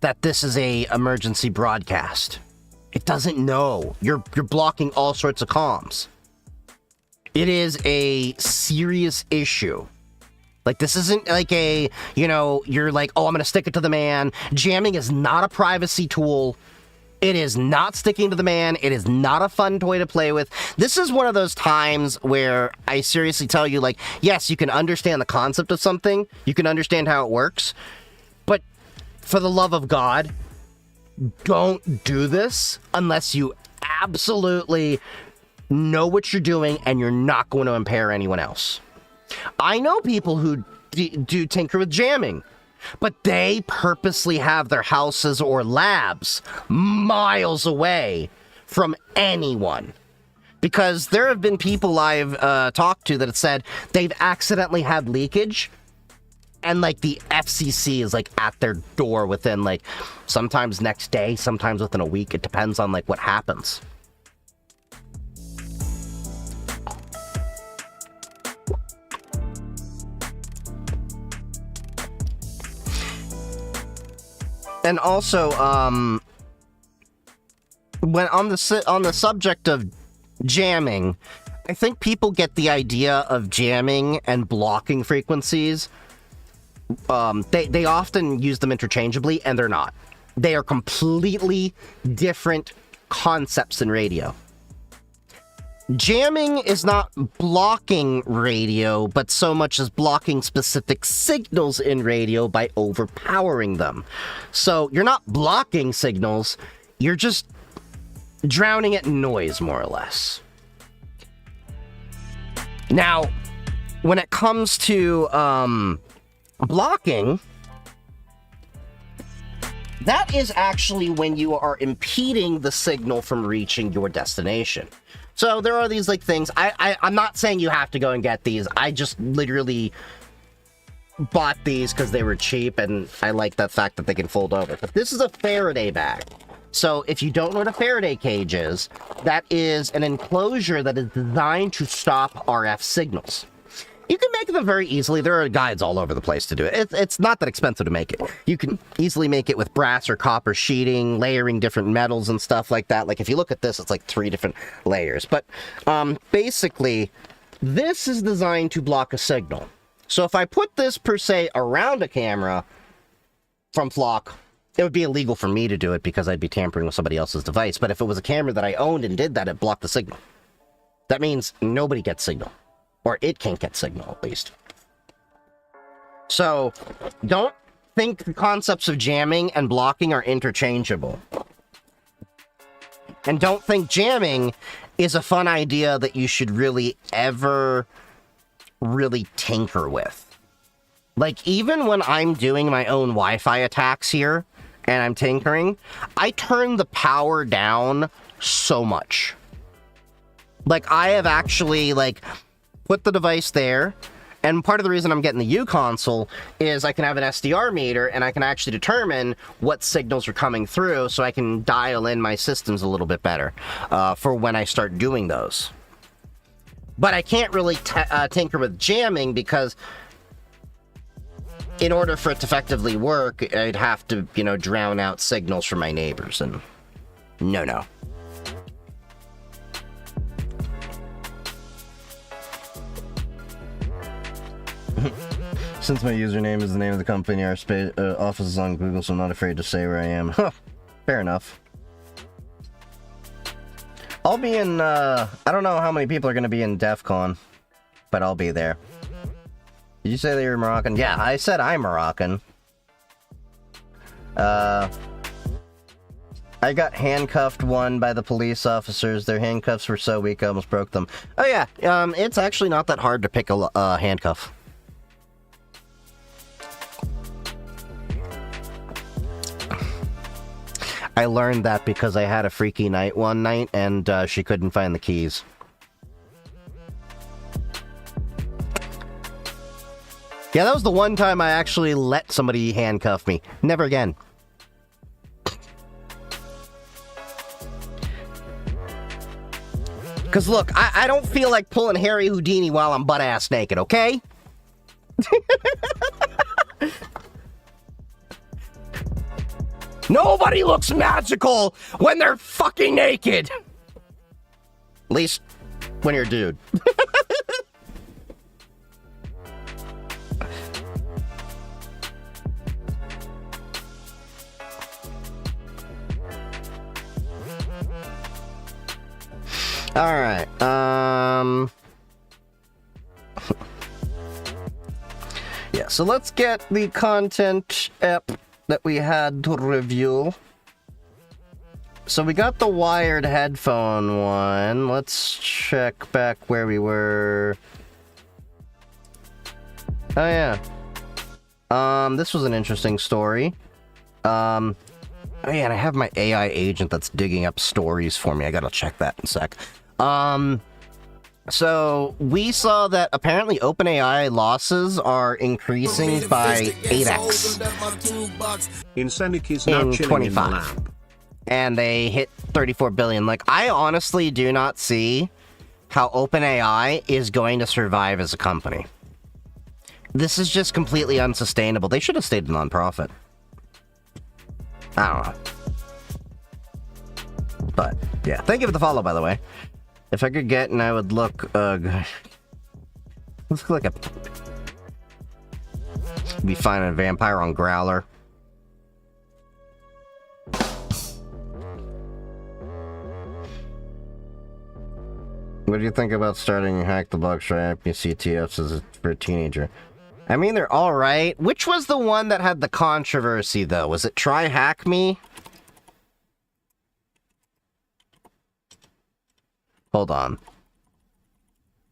Speaker 1: that this is a emergency broadcast. It doesn't know. You're blocking all sorts of comms. It is a serious issue. Like, this isn't like a, you're like, oh, I'm going to stick it to the man. Jamming is not a privacy tool. It is not sticking to the man. It is not a fun toy to play with. This is one of those times where I seriously tell you, like, yes, you can understand the concept of something. You can understand how it works. But for the love of God, don't do this unless you absolutely know what you're doing and you're not going to impair anyone else. I know people who do tinker with jamming, but they purposely have their houses or labs miles away from anyone. Because there have been people I've talked to that have said they've accidentally had leakage, and like the FCC is like at their door within like sometimes next day, sometimes within a week. It depends on like what happens. And also, when on the subject of jamming, I think people get the idea of jamming and blocking frequencies. They often use them interchangeably, and they're not. They are completely different concepts in radio. Jamming is not blocking radio, but so much as blocking specific signals in radio by overpowering them. So you're not blocking signals, you're just drowning it in noise, more or less. Now, when it comes to blocking, that is actually when you are impeding the signal from reaching your destination. So there are these like things. I'm not saying you have to go and get these. I just literally bought these because they were cheap, and I like the fact that they can fold over. But this is a Faraday bag. So if you don't know what a Faraday cage is, that is an enclosure that is designed to stop RF signals. You can make them very easily. There are guides all over the place to do it. It's not that expensive to make it. You can easily make it with brass or copper sheeting, layering different metals and stuff like that. Like if you look at this, it's like 3 different layers. But basically, this is designed to block a signal. So if I put this per se around a camera from Flock, it would be illegal for me to do it because I'd be tampering with somebody else's device. But if it was a camera that I owned and did that, it blocked the signal. That means nobody gets signal. Or it can't get signal, at least. So, don't think the concepts of jamming and blocking are interchangeable. And don't think jamming is a fun idea that you should really ever really tinker with. Like, even when I'm doing my own Wi-Fi attacks here, and I'm tinkering, I turn the power down so much. Like, I have actually, like, put the device there, and part of the reason I'm getting the U console is I can have an SDR meter, and I can actually determine what signals are coming through, so I can dial in my systems a little bit better for when I start doing those. But I can't really tinker with jamming, because in order for it to effectively work, I'd have to, drown out signals from my neighbors, and no. Since my username is the name of the company, our office is on Google, so I'm not afraid to say where I am. Huh, fair enough. I'll be in, I don't know how many people are going to be in DEF CON, but I'll be there. Did you say they were Moroccan? Yeah, I said I'm Moroccan. I I got handcuffed one by the police officers. Their handcuffs were so weak I almost broke them. Oh yeah, it's actually not that hard to pick a handcuff. I learned that because I had a freaky night one night and she couldn't find the keys. Yeah, that was the one time I actually let somebody handcuff me. Never again. Because look, I don't feel like pulling Harry Houdini while I'm butt-ass naked, okay? Nobody looks magical when they're fucking naked! At least when you're a dude. Alright, yeah, so let's get the content app that we had to review. So we got the wired headphone one. Let's check back where we were. Oh yeah. This was an interesting story. Oh yeah, and I have my AI agent that's digging up stories for me. I gotta check that in a sec. So we saw that apparently OpenAI losses are increasing by 8x
Speaker 2: Insanic is now
Speaker 1: in
Speaker 2: chilling in the
Speaker 1: 25.
Speaker 2: lab.
Speaker 1: And they hit 34 billion. Like, I honestly do not see how OpenAI is going to survive as a company. This is just completely unsustainable. They should have stayed a nonprofit. I don't know. But, yeah. Thank you for the follow, by the way. If I could get and I would look, let's look like a... Be finding a vampire on Growler. What do you think about starting Hack the Box Try CTFs for a teenager? I mean, they're alright. Which was the one that had the controversy, though? Was it Try Hack Me? Hold on.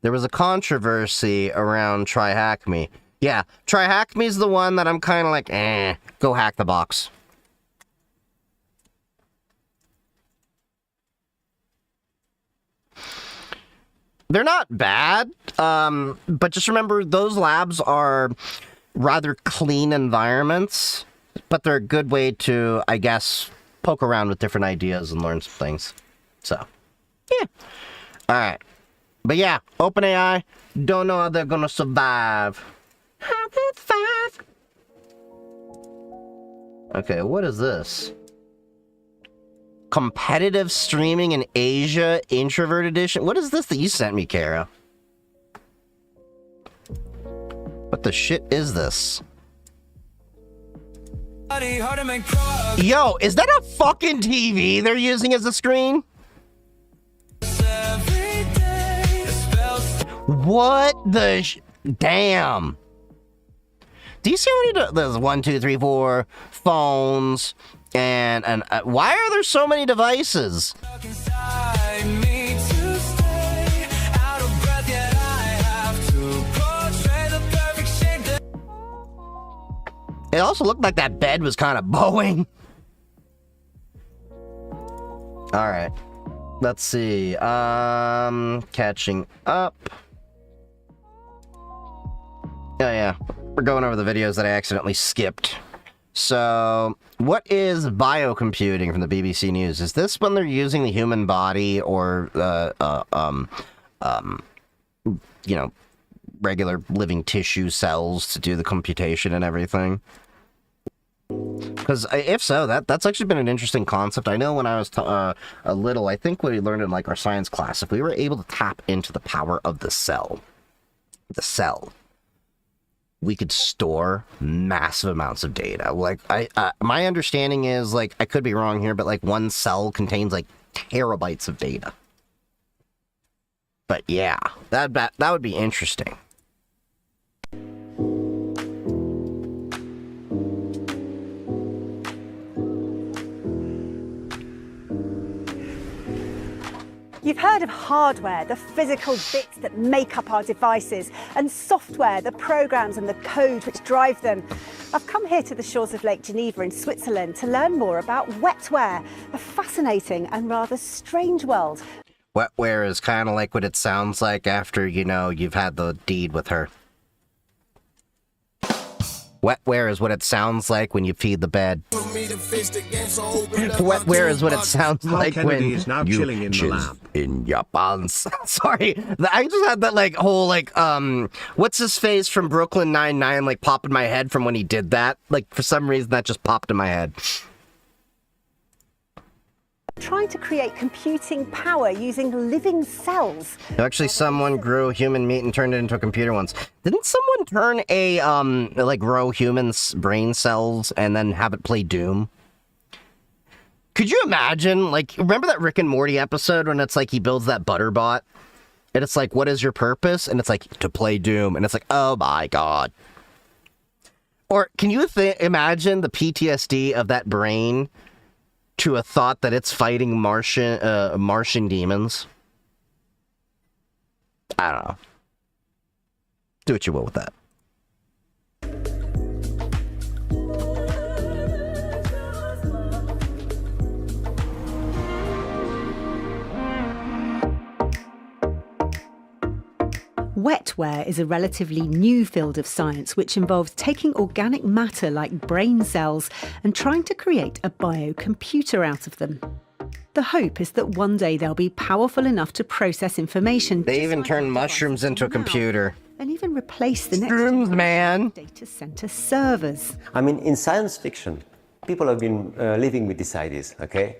Speaker 1: There was a controversy around Try Hack Me. Yeah, Try Hack Me's the one that I'm kind of like, go hack the box. They're not bad, but just remember, those labs are rather clean environments, but they're a good way to, I guess, poke around with different ideas and learn some things. So, yeah. Alright. But yeah, OpenAI, don't know how they're gonna survive. How they survive? Okay, what is this? Competitive streaming in Asia, introvert edition. What is this that you sent me, Kara? What the shit is this? Yo, is that a fucking TV they're using as a screen? What the damn? Do you see how many? There's 1, 2, 3, 4 phones. And why are there so many devices? It also looked like that bed was kind of bowing. All right. Let's see. Catching up. Oh yeah. We're going over the videos that I accidentally skipped. So, what is biocomputing from the BBC News? Is this when they're using the human body or, you know, regular living tissue cells to do the computation and everything? Because if so, that's actually been an interesting concept. I know when I was a little, I think what we learned in like our science class, if we were able to tap into the power of the cell, we could store massive amounts of data. Like, my understanding is, like, I could be wrong here, but, like, one cell contains, like, terabytes of data. But, yeah, that would be interesting.
Speaker 3: You've heard of hardware, the physical bits that make up our devices, and software, the programs and the code which drive them. I've come here to the shores of Lake Geneva in Switzerland to learn more about wetware, a fascinating and rather strange world.
Speaker 1: Wetware is kind of like what it sounds like after, you know, you've had the deed with her. Wetware is what it sounds like when you feed the bed. Wetware is what it sounds like
Speaker 2: Kennedy
Speaker 1: when
Speaker 2: is now
Speaker 1: you
Speaker 2: chilling in the
Speaker 1: chill
Speaker 2: lab.
Speaker 1: in your pants. Sorry, I just had that like whole like what's his face from Brooklyn Nine-Nine like pop in my head from when he did that. Like for some reason that just popped in my head.
Speaker 3: Trying to create computing power using living cells.
Speaker 1: Actually, someone grew human meat and turned it into a computer once. Didn't someone turn a like grow humans' brain cells and then have it play Doom? Could you imagine? Like, remember that Rick and Morty episode when it's like he builds that Butterbot, and it's like, "What is your purpose?" And it's like, "To play Doom," and it's like, "Oh my god." Or can you imagine the PTSD of that brain to a thought that it's fighting Martian demons? I don't know. Do what you will with that.
Speaker 3: Wetware is a relatively new field of science which involves taking organic matter like brain cells and trying to create a biocomputer out of them. The hope is that one day they'll be powerful enough to process information.
Speaker 1: They even turn mushrooms into a computer.
Speaker 3: And even replace the next
Speaker 1: Shrooms, man.
Speaker 3: data center servers.
Speaker 4: I mean, in science fiction, people have been living with these ideas, okay,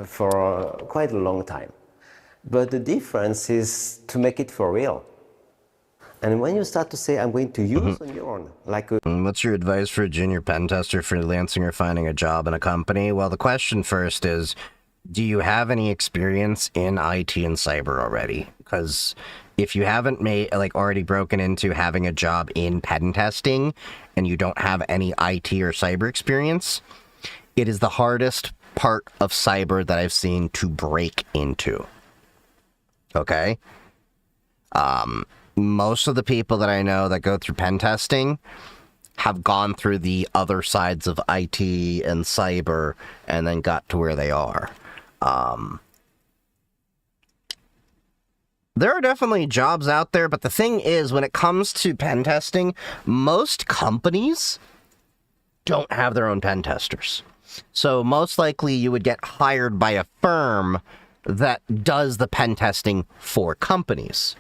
Speaker 4: for quite a long time. But the difference is to make it for real. And when you start to say, I'm going to use a neuron, like a...
Speaker 1: What's your advice for a junior pen tester freelancing or finding a job in a company? Well, the question first is, do you have any experience in IT and cyber already? Because if you haven't already broken into having a job in pen testing and you don't have any IT or cyber experience, it is the hardest part of cyber that I've seen to break into. Okay? Most of the people that I know that go through pen testing have gone through the other sides of IT and cyber and then got to where they are. There are definitely jobs out there, but the thing is, when it comes to pen testing, most companies don't have their own pen testers. So most likely you would get hired by a firm that does the pen testing for companies.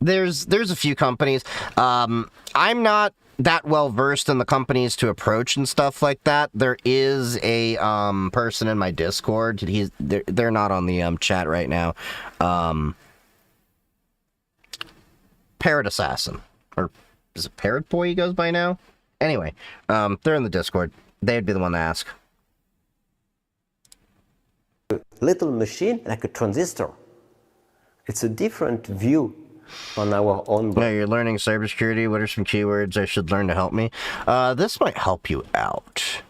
Speaker 1: There's a few companies. I'm not that well versed in the companies to approach and stuff like that. There is a person in my Discord. They're not on the chat right now. Parrot Assassin, or is it Parrot Boy he goes by now? Anyway, they're in the Discord. They'd be the one to ask.
Speaker 4: little machine like a transistor. It's a different view on our own brain.
Speaker 1: Yeah, you're learning cybersecurity. What are some keywords I should learn to help me? This might help you out.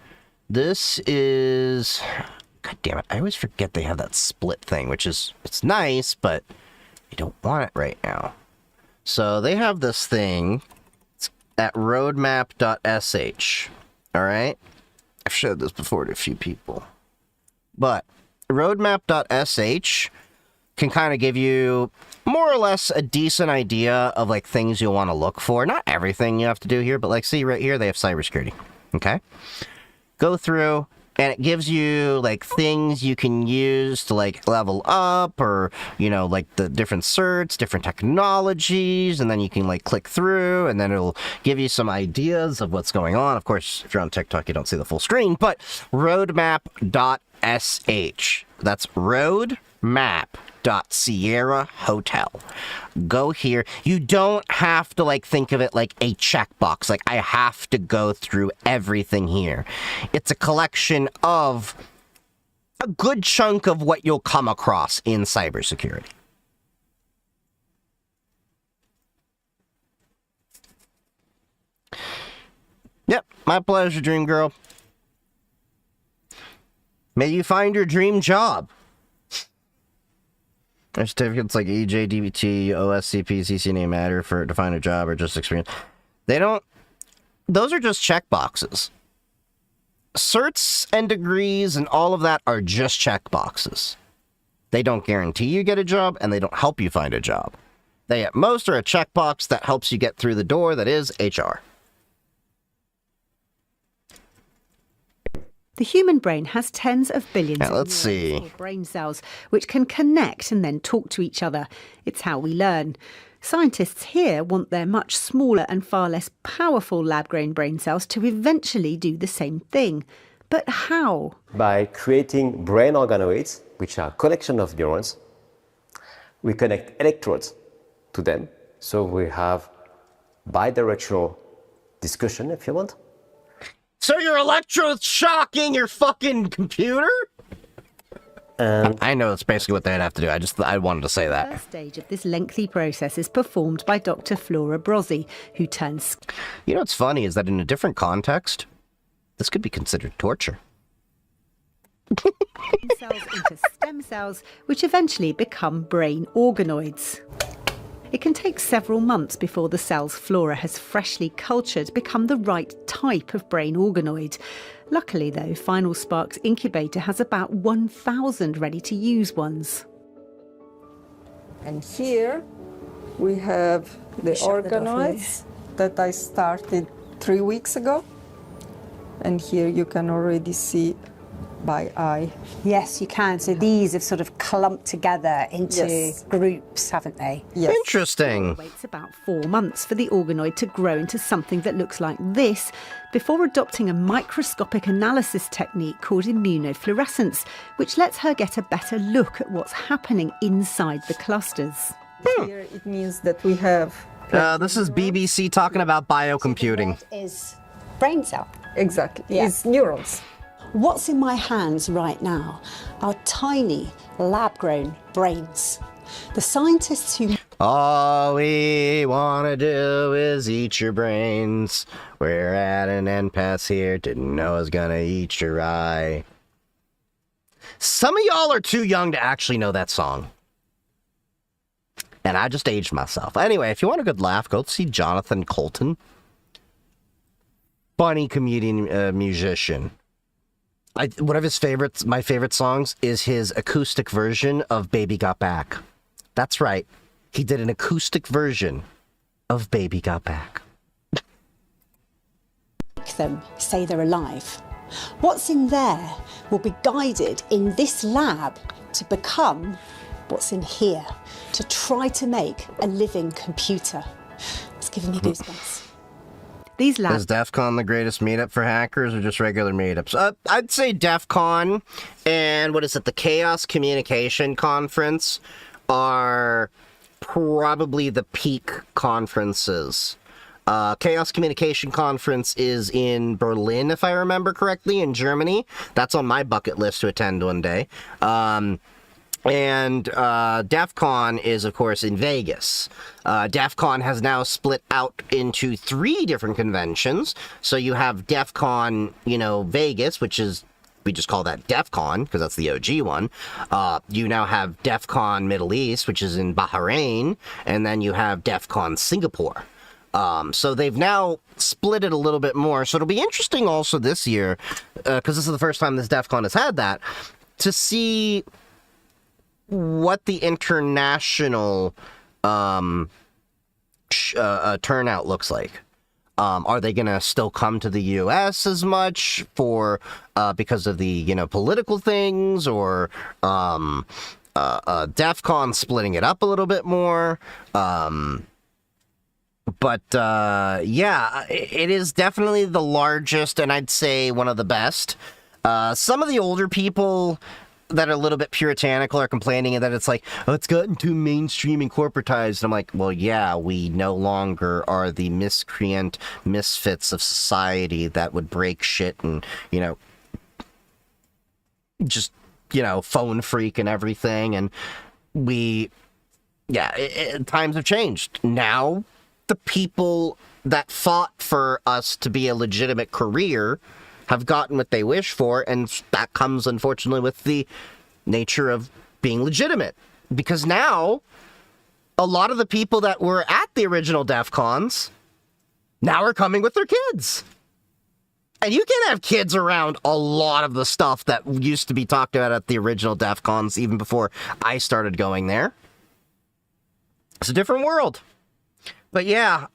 Speaker 1: This is... God damn it, I always forget they have that split thing, which is... It's nice, but you don't want it right now. So they have this thing. It's at roadmap.sh. Alright? I've showed this before to a few people. But roadmap.sh can kind of give you more or less a decent idea of like things you'll want to look for. Not everything you have to do here, but like see right here, they have cybersecurity. Okay? Go through, and it gives you like things you can use to like level up, or you know, like the different certs, different technologies, and then you can like click through, and then it'll give you some ideas of what's going on. Of course, if you're on TikTok, you don't see the full screen, but roadmap.sh. That's roadmap.Sierra Hotel. Go here. You don't have to like think of it like a checkbox. Like I have to go through everything here. It's a collection of a good chunk of what you'll come across in cybersecurity. Yep, my pleasure, Dream Girl. May you find your dream job. There's certificates like EJ, DBT, OSCP, CCNA matter to find a job or just experience. They don't... Those are just checkboxes. Certs and degrees and all of that are just checkboxes. They don't guarantee you get a job, and they don't help you find a job. They at most are a checkbox that helps you get through the door that is HR.
Speaker 3: The human brain has tens of billions
Speaker 1: Now,
Speaker 3: of
Speaker 1: let's see.
Speaker 3: neurons or brain cells which can connect and then talk to each other. It's how we learn. Scientists here want their much smaller and far less powerful lab-grown brain cells to eventually do the same thing. But how?
Speaker 4: By creating brain organoids, which are a collection of neurons, we connect electrodes to them. So we have bidirectional discussion, if you want.
Speaker 1: So your electrodes shocking your fucking computer? I know that's basically what they'd have to do. I wanted to say
Speaker 3: The
Speaker 1: that.
Speaker 3: first stage of this lengthy process is performed by Dr. Flora Brozzi, who turns
Speaker 1: You know what's funny is that in a different context, this could be considered torture.
Speaker 3: cells into stem cells, which eventually become brain organoids. It can take several months before the cells Flora has freshly cultured become the right type of brain organoid. Luckily, though, Final Spark's incubator has about 1,000 ready-to-use ones.
Speaker 5: And here we have the
Speaker 3: Show that off,
Speaker 5: organoids that I started 3 weeks ago. And here you can already see by eye.
Speaker 3: Yes, you can. So these have sort of clumped together into
Speaker 5: Yes.
Speaker 3: groups, haven't they?
Speaker 5: Yes.
Speaker 1: Interesting.
Speaker 3: It waits about 4 months for the organoid to grow into something that looks like this before adopting a microscopic analysis technique called immunofluorescence, which lets her get a better look at what's happening inside the clusters.
Speaker 5: Here it means that we have
Speaker 1: This is BBC talking about biocomputing.
Speaker 6: Is brain cell.
Speaker 5: exactly
Speaker 6: Yeah.
Speaker 5: it's neurons.
Speaker 6: What's in my hands right now are tiny lab-grown brains. The scientists who
Speaker 1: All we want to do is eat your brains. We're at an impasse here. Didn't know I was going to eat your eye. Some of y'all are too young to actually know that song. And I just aged myself. Anyway, if you want a good laugh, go see Jonathan Colton. Funny comedian, musician. One of his my favorite songs is his acoustic version of Baby Got Back. That's right. He did an acoustic version of Baby Got Back.
Speaker 6: make them say they're alive, what's in there will be guided in this lab to become what's in here, to try to make a living computer. It's giving me goosebumps.
Speaker 3: These labs
Speaker 1: Is DEF CON the greatest meetup for hackers or just regular meetups? I'd say DEF CON and what is it, the Chaos Communication Conference are probably the peak conferences. Chaos Communication Conference is in Berlin, if I remember correctly, in Germany. That's on my bucket list to attend one day. And DEF CON is, of course, in Vegas. DEF CON has now split out into 3 different conventions. So you have DEF CON, Vegas, which is, we just call that DEF CON, because that's the OG one. You now have DEF CON Middle East, which is in Bahrain. And then you have DEF CON Singapore. So they've now split it a little bit more. So it'll be interesting also this year, because this is the first time this DEF CON has had that, to see what the international turnout looks like. Are they going to still come to the U.S. as much for because of the political things, or DEF CON splitting it up a little bit more? But yeah, it is definitely the largest, and I'd say one of the best. Some of the older people that are a little bit puritanical are complaining that it's like, oh, it's gotten too mainstream and corporatized. I'm like, well, yeah, we no longer are the miscreant misfits of society that would break shit and, just, phone freak and everything. And times have changed. Now, the people that fought for us to be a legitimate career have gotten what they wish for, and that comes, unfortunately, with the nature of being legitimate. Because now, a lot of the people that were at the original DEF CONs now are coming with their kids. And you can have kids around a lot of the stuff that used to be talked about at the original DEF CONs, even before I started going there. It's a different world. But yeah,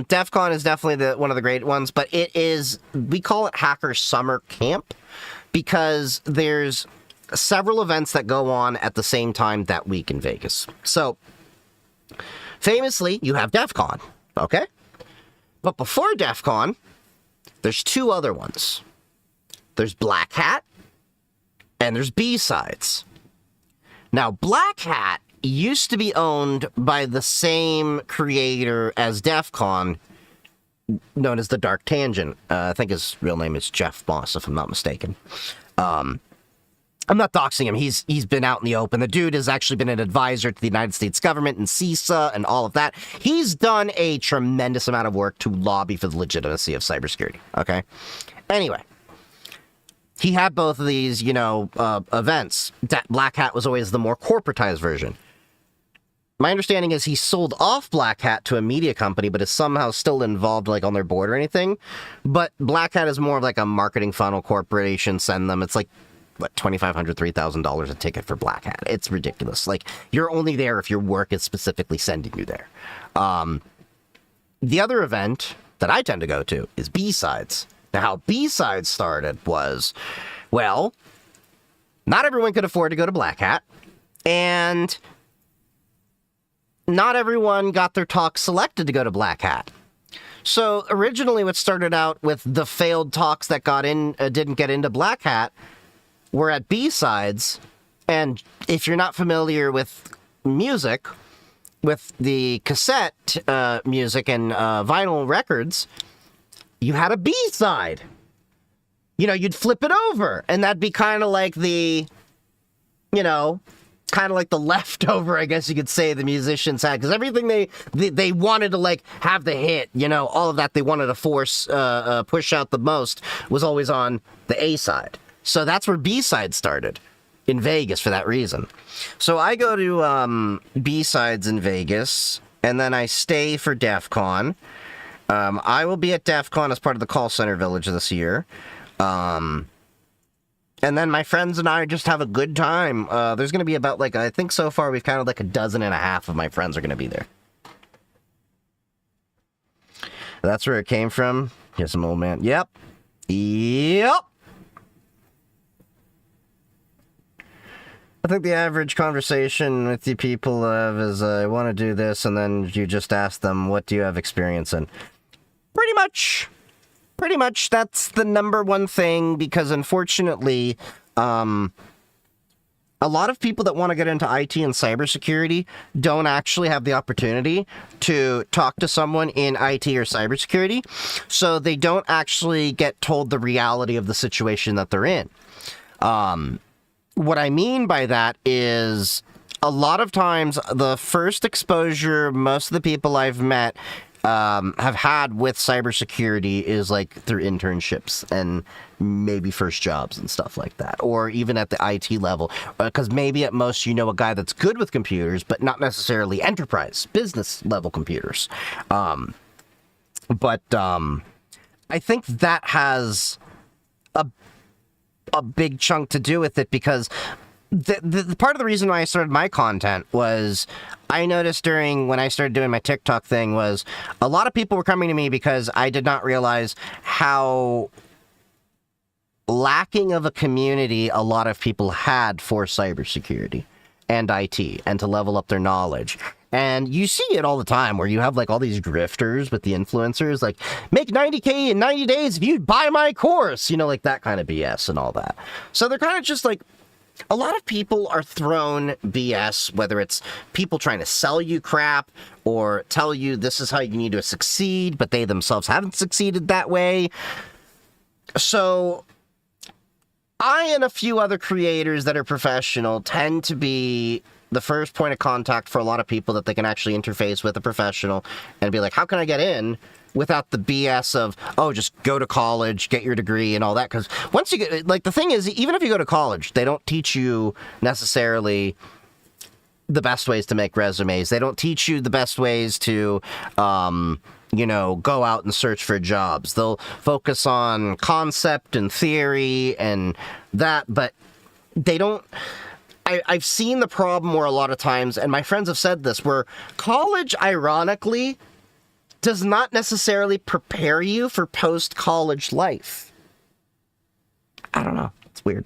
Speaker 1: DEF CON is definitely one of the great ones, but it is, we call it Hacker Summer Camp, because there's several events that go on at the same time that week in Vegas. So, famously, you have DEF CON, okay? But before DEF CON, there's two other ones. There's Black Hat, and there's B-Sides. Now, Black Hat used to be owned by the same creator as DEF CON, known as the Dark Tangent. I think his real name is Jeff Moss, if I'm not mistaken. I'm not doxing him. He's been out in the open. The dude has actually been an advisor to the United States government and CISA and all of that. He's done a tremendous amount of work to lobby for the legitimacy of cybersecurity, okay? Anyway, he had both of these, events. Black Hat was always the more corporatized version. My understanding is he sold off Black Hat to a media company, but is somehow still involved, like, on their board or anything. But Black Hat is more of like a marketing funnel corporation. Send them. It's like, what, $2,500, $3,000 a ticket for Black Hat. It's ridiculous. Like, you're only there if your work is specifically sending you there. The other event that I tend to go to is B-Sides. Now, how B-Sides started was, well, not everyone could afford to go to Black Hat, and not everyone got their talk selected to go to Black Hat. So originally what started out with the failed talks that didn't get into Black Hat were at B-Sides, and if you're not familiar with music, with the cassette music and vinyl records, you had a B-side. You'd flip it over, and that'd be kind of like the, kind of like the leftover, I guess you could say, the musicians had, because everything they wanted to, like, have the hit, all of that they wanted to push out the most was always on the A side. So that's where B-Sides started, in Vegas, for that reason. So I go to B-Sides in Vegas, and then I stay for DEF CON. I will be at DEF CON as part of the call center village this year. And then my friends and I just have a good time. There's going to be about, like, I think so far we've counted like 12.5 of my friends are going to be there. That's where it came from. Here's some old man. Yep. I think the average conversation with you people have is, I want to do this, and then you just ask them, what do you have experience in? Pretty much, that's the number one thing, because unfortunately, a lot of people that want to get into IT and cybersecurity don't actually have the opportunity to talk to someone in IT or cybersecurity, so they don't actually get told the reality of the situation that they're in. What I mean by that is, a lot of times, the first exposure most of the people I've met have had with cybersecurity is like through internships and maybe first jobs and stuff like that, or even at the IT level, because maybe at most a guy that's good with computers, but not necessarily enterprise business level computers. But I think that has a big chunk to do with it, because the part of the reason why I started my content was I noticed when I started doing my TikTok thing was a lot of people were coming to me because I did not realize how lacking of a community a lot of people had for cybersecurity and IT, and to level up their knowledge. And you see it all the time where you have like all these grifters with the influencers, like, make 90K in 90 days if you buy my course, like that kind of BS and all that. So they're kind of just like, a lot of people are thrown BS, whether it's people trying to sell you crap or tell you this is how you need to succeed, but they themselves haven't succeeded that way. So I and a few other creators that are professional tend to be the first point of contact for a lot of people that they can actually interface with a professional and be like, how can I get in? without the BS of, oh, just go to college, get your degree and all that. Because once you get, like, the thing is, even if you go to college, they don't teach you necessarily the best ways to make resumes. They don't teach you the best ways to, you know, go out and search for jobs. They'll focus on concept and theory and that, but they don't. I've seen the problem where a lot of times, and my friends have said this, where college, ironically, does not necessarily prepare you for post-college life. I don't know. It's weird.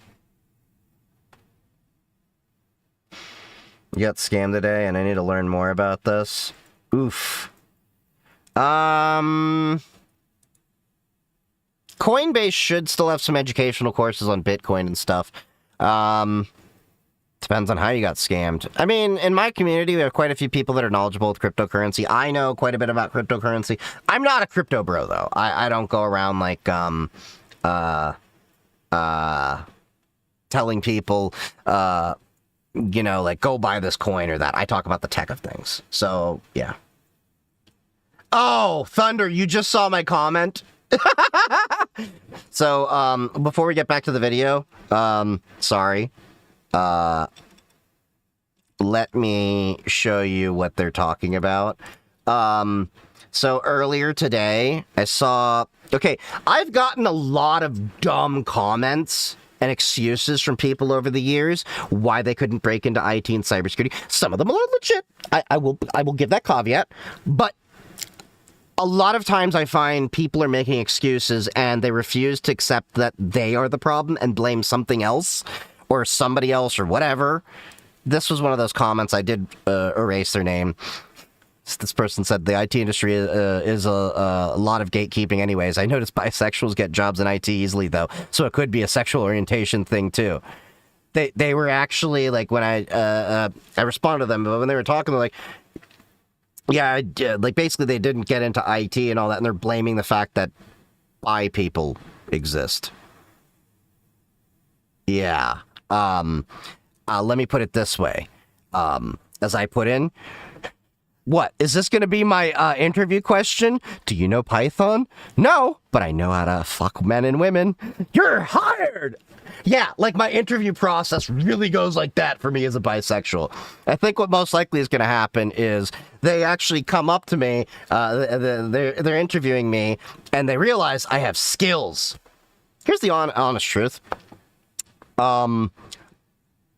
Speaker 1: You got scammed today, and I need to learn more about this. Oof. Coinbase should still have some educational courses on Bitcoin and stuff. Depends on how you got scammed. I mean, in my community, we have quite a few people that are knowledgeable with cryptocurrency. I know quite a bit about cryptocurrency. I'm not a crypto bro, though. I don't go around, like, telling people, you know, like, go buy this coin or that. I talk about the tech of things. So, yeah. Oh, Thunder, you just saw my comment? So, before we get back to the video, sorry. Let me show you what they're talking about. So earlier today, I saw... Okay, I've gotten a lot of dumb comments and excuses from people over the years why they couldn't break into IT and cybersecurity. Some of them are legit. I will give that caveat. But a lot of times I find people are making excuses and they refuse to accept that they are the problem and blame something else or somebody else or whatever. This was one of those comments. I did erase their name. This person said the IT industry is a lot of gatekeeping anyways. I noticed bisexuals get jobs in IT easily, though, so it could be a sexual orientation thing, too. They were actually, like, when I responded to them, but when they were talking, they're like, yeah, like, basically they didn't get into IT and all that, and they're blaming the fact that bi people exist. Yeah. Let me put it this way. As I put in, what? Is this going to be my interview question? Do you know Python? No, but I know how to fuck men and women. You're hired! Yeah, like my interview process really goes like that for me as a bisexual. I think what most likely is going to happen is they actually come up to me, they're interviewing me, and they realize I have skills. Here's the honest truth.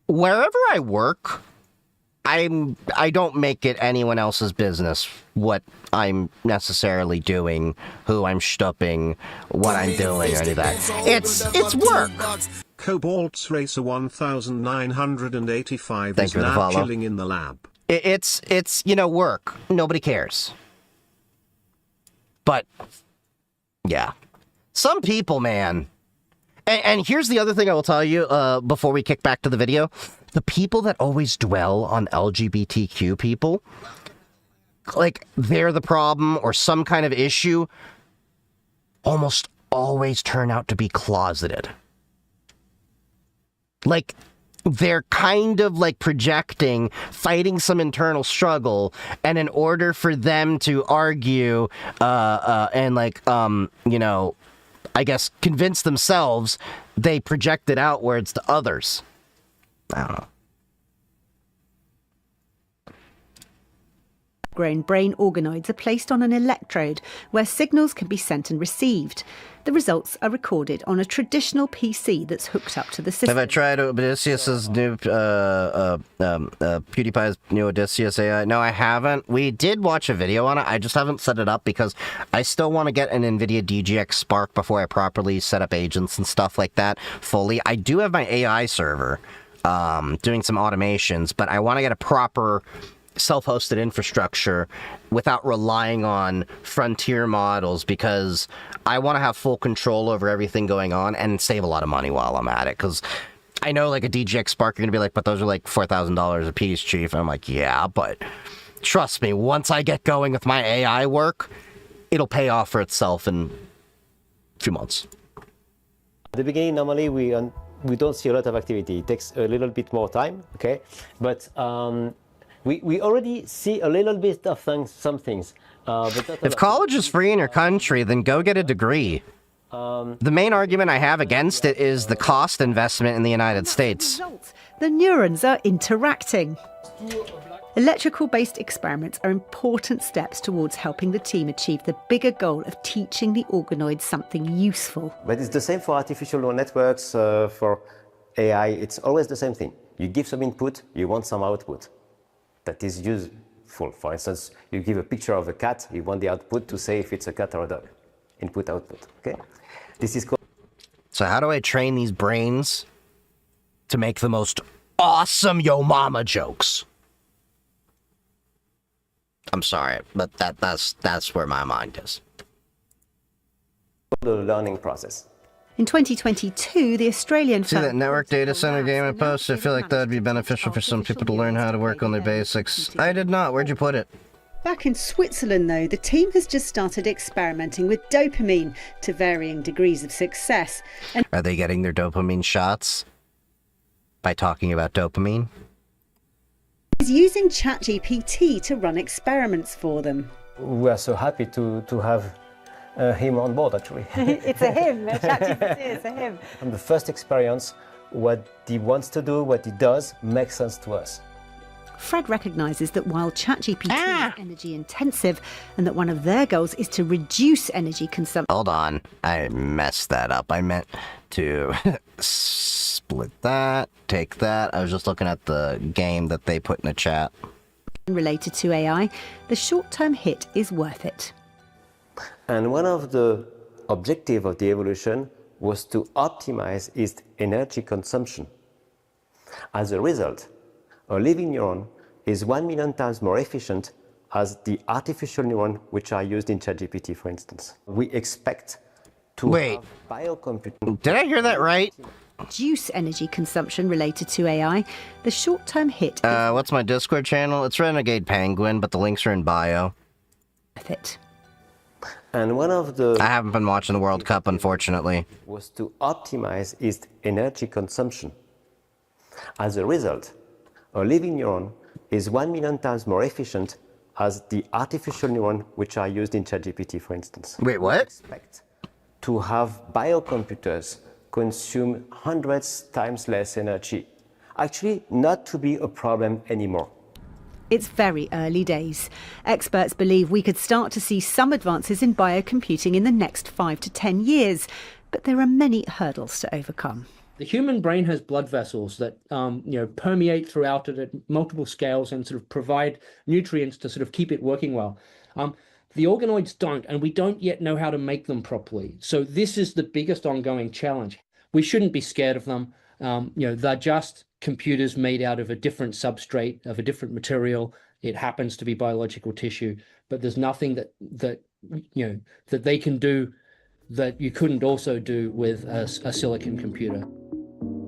Speaker 1: Wherever I work, I don't make it anyone else's business what I'm necessarily doing, who I'm stupping, what I'm doing, or any of that. It's work.
Speaker 2: Cobalt's Racer 1985
Speaker 1: Thank
Speaker 2: is
Speaker 1: you for the
Speaker 2: now
Speaker 1: follow.
Speaker 2: chilling in the lab.
Speaker 1: It's you know, work. Nobody cares. But yeah, some people, man. And here's the other thing I will tell you before we kick back to the video. The people that always dwell on LGBTQ people, like they're the problem or some kind of issue, almost always turn out to be closeted. Like they're kind of like projecting, fighting some internal struggle, and in order for them to argue and like, you know, I guess, convince themselves, they project it outwards to others. I don't know.
Speaker 3: Grown brain organoids are placed on an electrode where signals can be sent and received. The results are recorded on a traditional PC that's hooked up to the system.
Speaker 1: Have I tried Odysseus's new, PewDiePie's new Odysseus AI? No, I haven't. We did watch a video on it. I just haven't set it up because I still want to get an NVIDIA DGX Spark before I properly set up agents and stuff like that fully. I do have my AI server doing some automations, but I want to get a proper self-hosted infrastructure without relying on frontier models because I want to have full control over everything going on and save a lot of money while I'm at it. Because I know like a DGX Spark, you're going to be like, but those are like $4,000 a piece, Chief. And I'm like, yeah, but trust me, once I get going with my AI work, it'll pay off for itself in a few months.
Speaker 4: At the beginning, normally we don't see a lot of activity. It takes a little bit more time, okay? But we already see a little bit of some things.
Speaker 1: If college is free in your country, then go get a degree. The main argument I have against it is the cost investment in the United States.
Speaker 6: The neurons are interacting. Electrical-based experiments are important steps towards helping the team achieve the bigger goal of teaching the organoids something useful.
Speaker 4: But it's the same for artificial neural networks, for AI. It's always the same thing. You give some input, you want some output. That is useful. For instance, you give a picture of a cat, you want the output to say if it's a cat or a dog. Input, output, okay? This is called...
Speaker 1: So how do I train these brains to make the most awesome yo mama jokes? I'm sorry, but that's where my mind is.
Speaker 4: The learning process.
Speaker 6: In 2022, the Australian
Speaker 1: See that network data center game I posted? I feel like that'd be beneficial for some people to learn how to work on their basics. I did not. Where'd you put it?
Speaker 3: Back in Switzerland, though, the team has just started experimenting with dopamine to varying degrees of success. And
Speaker 1: Are they getting their dopamine shots by talking about dopamine?
Speaker 3: is using ChatGPT to run experiments for them.
Speaker 4: We are so happy to have him on board, actually.
Speaker 3: It's a him, ChatGPT is a him.
Speaker 4: From the first experience, what he wants to do, what he does, makes sense to us.
Speaker 6: Fred recognises that while ChatGPT is energy intensive and that one of their goals is to reduce energy consumption.
Speaker 1: Hold on. I messed that up. I meant to split that, take that. I was just looking at the game that they put in the chat.
Speaker 6: Related to AI, the short-term hit is worth it.
Speaker 4: And one of the objectives of the evolution was to optimize its energy consumption. As a result, a living neuron is 1 million times more efficient as the artificial neuron which are used in ChatGPT, for instance. We expect to have biocomputing.
Speaker 1: Did I hear that right?
Speaker 6: Reduce energy consumption related to AI, the short-term hit is
Speaker 1: What's my Discord channel? It's Renegade Penguin, but the links are in bio.
Speaker 6: worth it.
Speaker 4: And one of the
Speaker 1: I haven't been watching the World Cup, unfortunately.
Speaker 4: was to optimize its energy consumption. As a result, a living neuron is 1 million times more efficient as the artificial neuron which are used in ChatGPT, for instance.
Speaker 1: Wait, what?
Speaker 4: Expect to have biocomputers consume hundreds times less energy. Actually, not to be a problem anymore.
Speaker 6: It's very early days. Experts believe we could start to see some advances in biocomputing in the next 5 to 10 years, but there are many hurdles to overcome.
Speaker 7: The human brain has blood vessels that permeate throughout it at multiple scales and sort of provide nutrients to sort of keep it working well. The organoids don't, and we don't yet know how to make them properly. So this is the biggest ongoing challenge. We shouldn't be scared of them. They're just computers made out of a different substrate, of a different material. It happens to be biological tissue, but there's nothing that they can do that you couldn't also do with a silicon computer.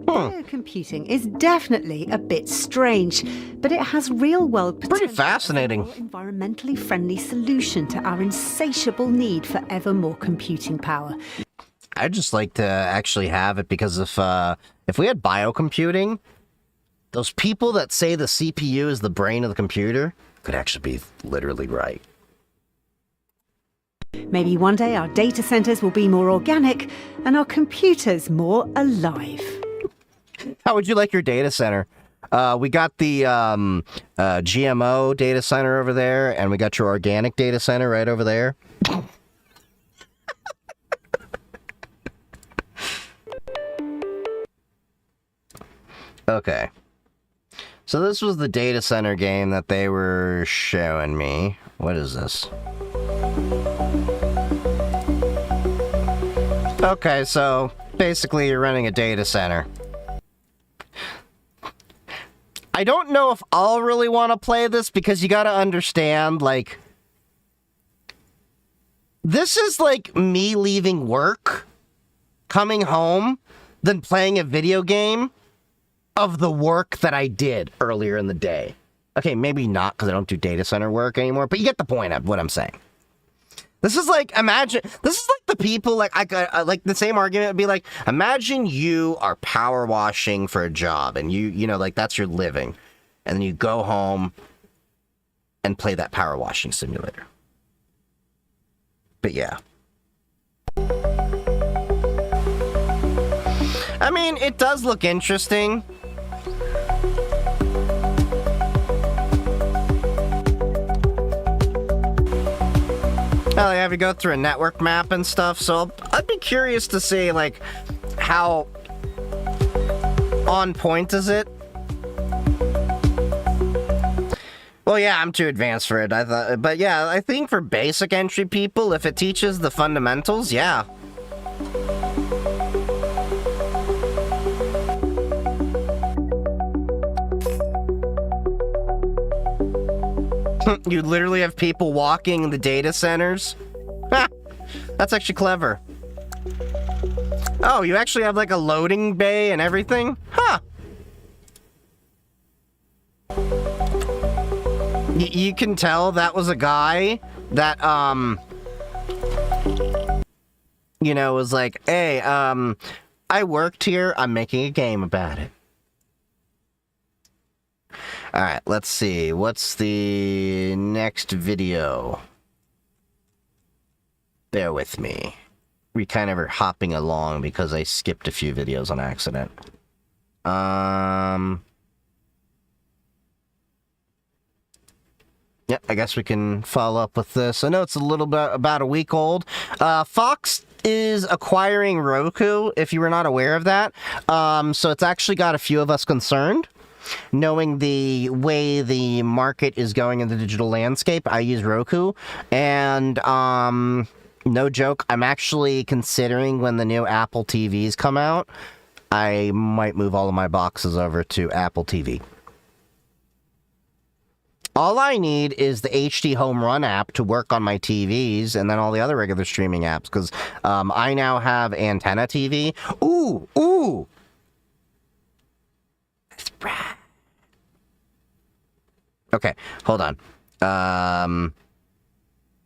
Speaker 6: Biocomputing is definitely a bit strange, but it has real-world potential.
Speaker 1: Pretty fascinating.
Speaker 6: As a more environmentally friendly solution to our insatiable need for ever more computing power.
Speaker 1: I'd just like to actually have it because if we had biocomputing, those people that say the CPU is the brain of the computer could actually be literally right.
Speaker 6: Maybe one day our data centers will be more organic and our computers more alive.
Speaker 1: How would you like your data center? We got the GMO data center over there, and we got your organic data center right over there. Okay. So this was the data center game that they were showing me. What is this? Okay, so basically you're running a data center. I don't know if I'll really want to play this because you gotta understand, like, this is like me leaving work, coming home, then playing a video game of the work that I did earlier in the day. Okay, maybe not because I don't do data center work anymore, but you get the point of what I'm saying. This is like, imagine, this is like the people, like the same argument would be like, imagine you are power washing for a job and you know, like that's your living. And then you go home and play that power washing simulator. But yeah. I mean, it does look interesting. Oh, they have you go through a network map and stuff, so I'd be curious to see, like, how on point is it? Well, yeah, I'm too advanced for it, I thought, but yeah, I think for basic entry people, if it teaches the fundamentals, yeah. You literally have people walking in the data centers? Ha! That's actually clever. Oh, you actually have like a loading bay and everything? Huh. You can tell that was a guy that, you know, was like, hey, I worked here, I'm making a game about it. Alright, let's see. What's the next video? Bear with me. We kind of are hopping along because I skipped a few videos on accident. Yeah, I guess we can follow up with this. I know it's a little bit about a week old. Fox is acquiring Roku, if you were not aware of that. So it's actually got a few of us concerned. Knowing the way the market is going in the digital landscape, I use Roku, and no joke, I'm actually considering when the new Apple TVs come out, I might move all of my boxes over to Apple TV. All I need is the HD Home Run app to work on my TVs, and then all the other regular streaming apps, because I now have Antenna TV. Ooh! That's right. Okay, hold on.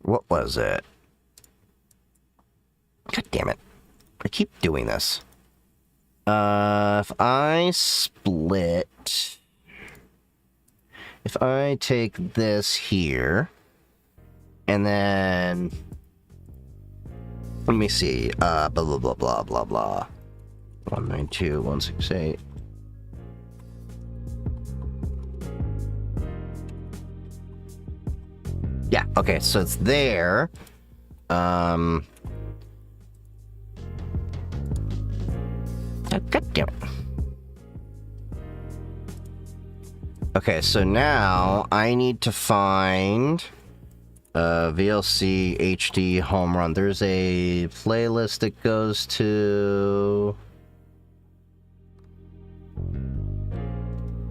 Speaker 1: What was it? God damn it. I keep doing this. If I split... If I take this here, and then... Let me see. Blah, blah, blah, blah, blah, blah. 192.168. Yeah, okay, so it's there. Oh, God damn it. Okay, so now I need to find VLC HD Home Run. There's a playlist that goes to...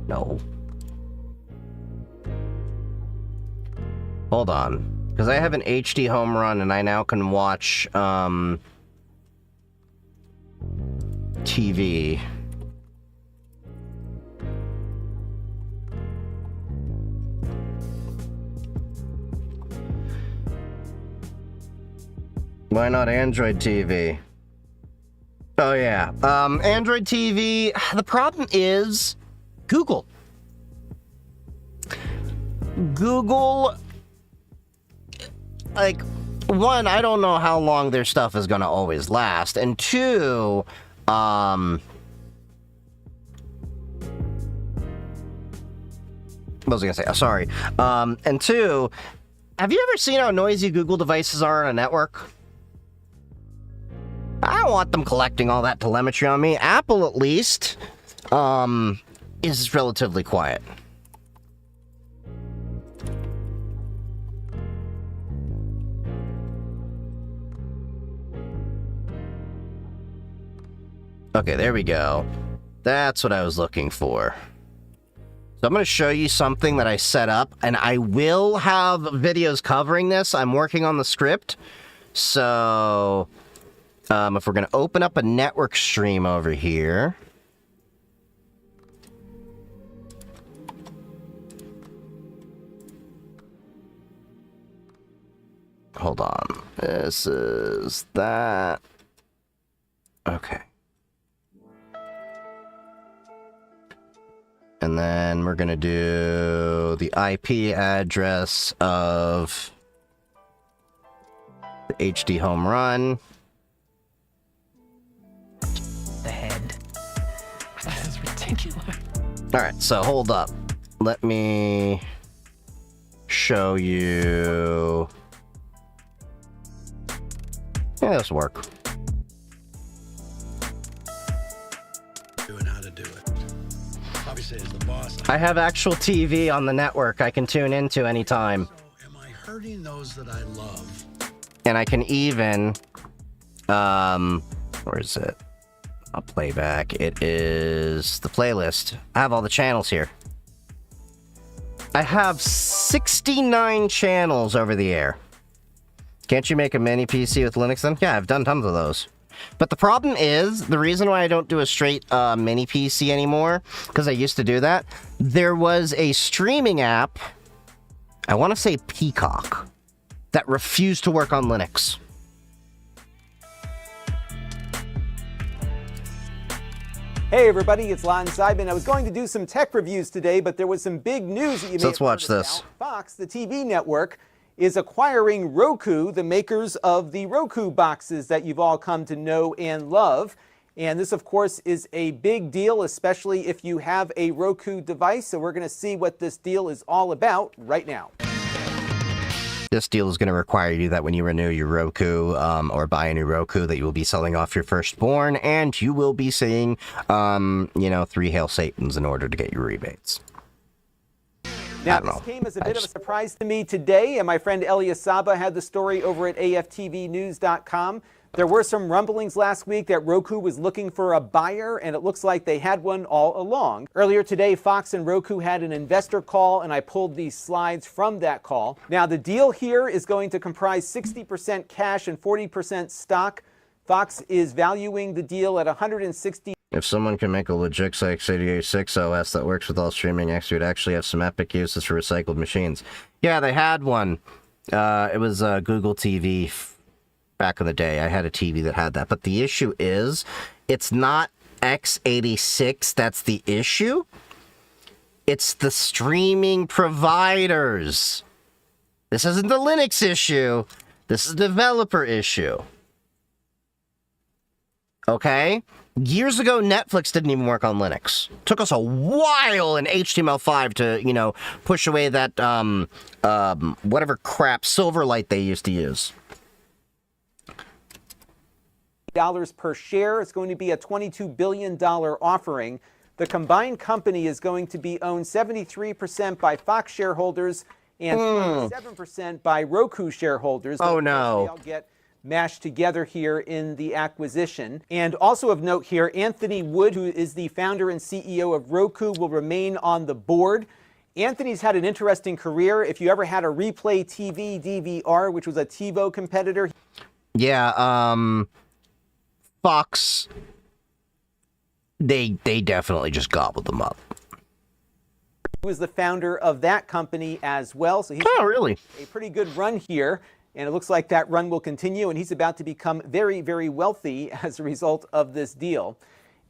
Speaker 1: No. Hold on. Because I have an HD Home Run and I now can watch TV. Why not Android TV? Oh yeah, Android TV, the problem is Google. Google, like, one, I don't know how long their stuff is gonna always last, and two, what was I gonna say? Oh, sorry. And two, have you ever seen how noisy Google devices are on a network? I don't want them collecting all that telemetry on me. Apple, at least, is relatively quiet. Okay, there we go. That's what I was looking for. So I'm going to show you something that I set up, and I will have videos covering this. I'm working on the script. So... if we're going to open up a network stream over here. Hold on. This is that. Okay. And then we're going to do the IP address of HD home run.
Speaker 8: The head. That is ridiculous.
Speaker 1: Alright, so hold up. Let me show you. Yeah, this will work.
Speaker 9: Doing how to do it. Obviously, as the boss,
Speaker 1: I have actual TV on the network I can tune into anytime.
Speaker 9: so am I hurting those that I love?
Speaker 1: And I can even, where is it? I'll play back. It is the playlist. I have all the channels here. I have 69 channels over the air. Can't you make a mini PC with Linux then? Yeah, I've done tons of those. But the problem is, the reason why I don't do a straight mini PC anymore, because I used to do that, there was a streaming app, I want to say Peacock, that refused to work on Linux.
Speaker 10: Hey everybody, it's Lon Seidman. I was going to do some tech reviews today, but there was some big news that you may
Speaker 1: Let's
Speaker 10: have
Speaker 1: watch
Speaker 10: heard
Speaker 1: this.
Speaker 10: about. Fox, the TV network, is acquiring Roku, the makers of the Roku boxes that you've all come to know and love. And this, of course, is a big deal, especially if you have a Roku device. So we're going to see what this deal is all about right now.
Speaker 1: This deal is going to require you that when you renew your Roku or buy a new Roku, that you will be selling off your firstborn, and you will be saying, 3 Hail Satans in order to get your rebates.
Speaker 10: Now, this came as a bit of a surprise to me today, and my friend Elia Saba had the story over at AFTVnews.com. There were some rumblings last week that Roku was looking for a buyer, and it looks like they had one all along. Earlier today, Fox and Roku had an investor call, and I pulled these slides from that call. Now, the deal here is going to comprise 60% cash and 40% stock. Fox is valuing the deal at $160.
Speaker 1: If someone can make a legit x86 OS that works with all streaming X, you'd actually have some epic uses for recycled machines. Yeah, they had one. It was Google TV back in the day. I had a TV that had that. But the issue is, it's not x86 that's the issue. It's the streaming providers. This isn't the Linux issue. This is a developer issue. Okay? Years ago, Netflix didn't even work on Linux. Took us a while in HTML5 to, push away that, whatever crap Silverlight they used to use.
Speaker 10: Dollars per share. It's going to be a $22 billion offering. The combined company is going to be owned 73% by Fox shareholders and 27% by Roku shareholders.
Speaker 1: Oh, no.
Speaker 10: They all get mashed together here in the acquisition. And also of note here, Anthony Wood, who is the founder and CEO of Roku, will remain on the board. Anthony's had an interesting career. If you ever had a Replay TV DVR, which was a TiVo competitor.
Speaker 1: Yeah, Fox, they definitely just gobbled them up.
Speaker 10: He was the founder of that company as well. So he's
Speaker 1: really
Speaker 10: a pretty good run here. And it looks like that run will continue, and he's about to become very, very wealthy as a result of this deal.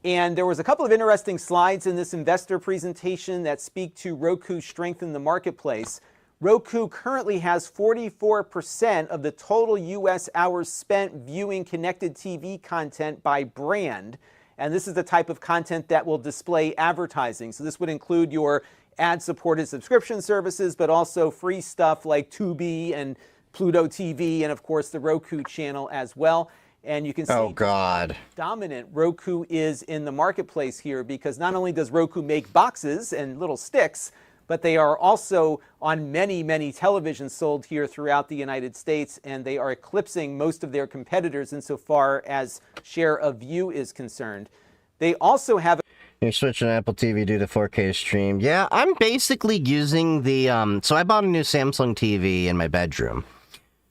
Speaker 10: And there was a couple of interesting slides in this investor presentation that speak to Roku's strength in the marketplace. Roku currently has 44% of the total U.S. hours spent viewing connected TV content by brand. And this is the type of content that will display advertising. So this would include your ad-supported subscription services, but also free stuff like Tubi and Pluto TV, and of course the Roku channel as well. And you can see how dominant Roku is in the marketplace here, because not only does Roku make boxes and little sticks, but they are also on many, many televisions sold here throughout the United States, and they are eclipsing most of their competitors insofar as share of view is concerned. They also have
Speaker 1: You're switching Apple TV due to 4K stream. Yeah, I'm basically using the, so I bought a new Samsung TV in my bedroom.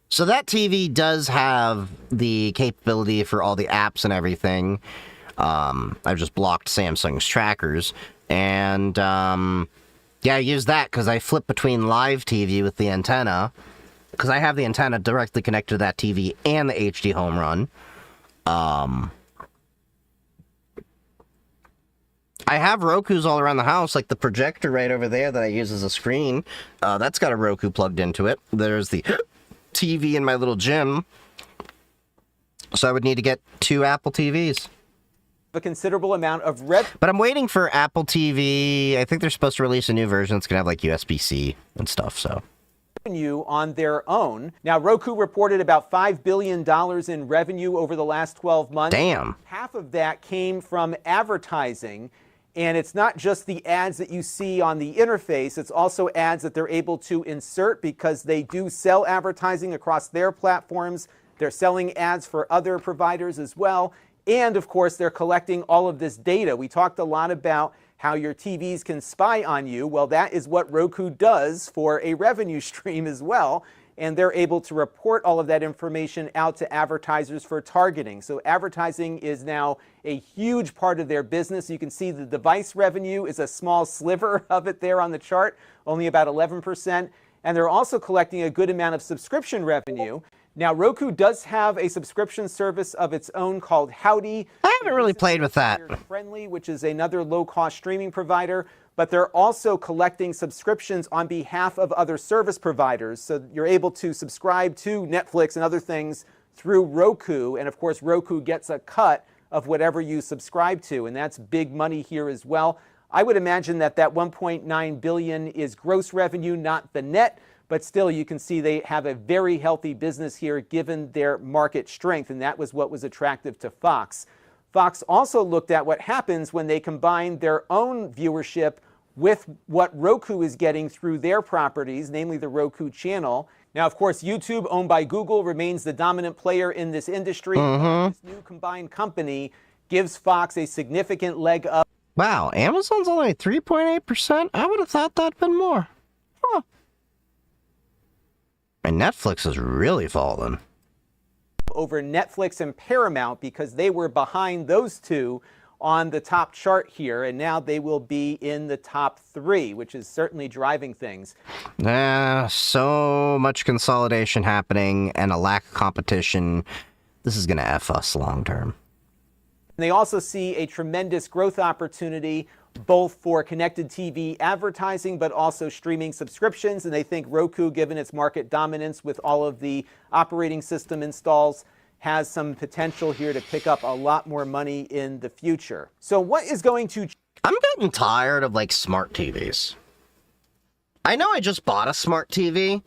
Speaker 1: So that TV does have the capability for all the apps and everything. I've just blocked Samsung's trackers. And, yeah, I use that because I flip between live TV with the antenna. Because I have the antenna directly connected to that TV and the HD home run. I have Rokus all around the house, like the projector right over there that I use as a screen. That's got a Roku plugged into it. There's the TV in my little gym. So I would need to get 2 Apple TVs.
Speaker 10: A considerable amount of revenue.
Speaker 1: But I'm waiting for Apple TV. I think they're supposed to release a new version that's going to have like USB-C and stuff, so.
Speaker 10: On their own. Now, Roku reported about $5 billion in revenue over the last 12 months.
Speaker 1: Damn.
Speaker 10: Half of that came from advertising. And it's not just the ads that you see on the interface, it's also ads that they're able to insert because they do sell advertising across their platforms. They're selling ads for other providers as well. And of course, they're collecting all of this data. We talked a lot about how your TVs can spy on you. Well, that is what Roku does for a revenue stream as well. And they're able to report all of that information out to advertisers for targeting. So advertising is now a huge part of their business. You can see the device revenue is a small sliver of it there on the chart, only about 11%. And they're also collecting a good amount of subscription revenue. Now, Roku does have a subscription service of its own called HUMPDAY.
Speaker 1: I haven't really played with that.
Speaker 10: Friendly, which is another low-cost streaming provider. But they're also collecting subscriptions on behalf of other service providers. So you're able to subscribe to Netflix and other things through Roku. And of course, Roku gets a cut of whatever you subscribe to. And that's big money here as well. I would imagine that that $1.9 billion is gross revenue, not the net. But still, you can see they have a very healthy business here given their market strength. And that was what was attractive to Fox. Fox also looked at what happens when they combine their own viewership with what Roku is getting through their properties, namely the Roku channel. Now, of course, YouTube, owned by Google, remains the dominant player in this industry. This new combined company gives Fox a significant leg up.
Speaker 1: Wow, Amazon's only 3.8%? I would have thought that'd been more. Huh. And Netflix has really fallen
Speaker 10: Over Netflix and Paramount because they were behind those two on the top chart here, and now they will be in the top 3, which is certainly driving things.
Speaker 1: So much consolidation happening and a lack of competition. This is going to F us long term.
Speaker 10: They also see a tremendous growth opportunity both for connected TV advertising, but also streaming subscriptions. And they think Roku, given its market dominance with all of the operating system installs, has some potential here to pick up a lot more money in the future. So what is going to...
Speaker 1: I'm getting tired of, like, smart TVs. I know I just bought a smart TV,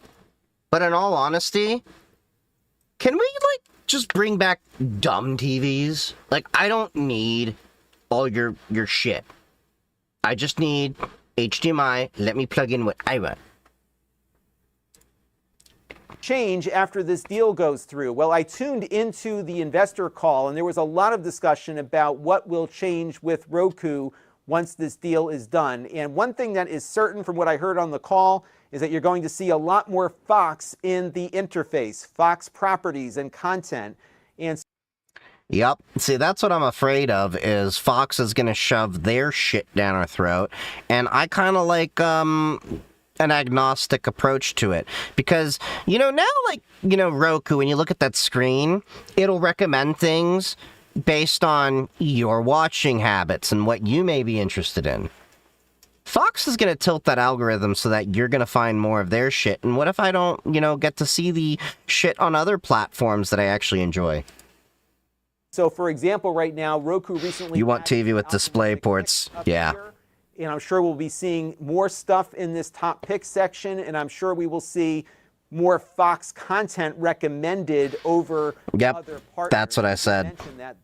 Speaker 1: but in all honesty, can we, like, just bring back dumb TVs? Like, I don't need all your shit. I just need HDMI. Let me plug in what I want.
Speaker 10: Change after this deal goes through? Well, I tuned into the investor call, and there was a lot of discussion about what will change with Roku once this deal is done. And one thing that is certain from what I heard on the call is that you're going to see a lot more Fox in the interface, Fox properties and content. And
Speaker 1: Yep. See, that's what I'm afraid of, is Fox is going to shove their shit down our throat. And I kind of like an agnostic approach to it. Because, you know, now, like, you know, Roku, when you look at that screen, it'll recommend things based on your watching habits and what you may be interested in. Fox is going to tilt that algorithm so that you're going to find more of their shit. And what if I don't, you know, get to see the shit on other platforms that I actually enjoy?
Speaker 10: So, for example, right now, Roku recently...
Speaker 1: You want TV with display ports, yeah.
Speaker 10: And I'm sure we'll be seeing more stuff in this top pick section, and I'm sure we will see more Fox content recommended over other partners.
Speaker 1: That's what I said.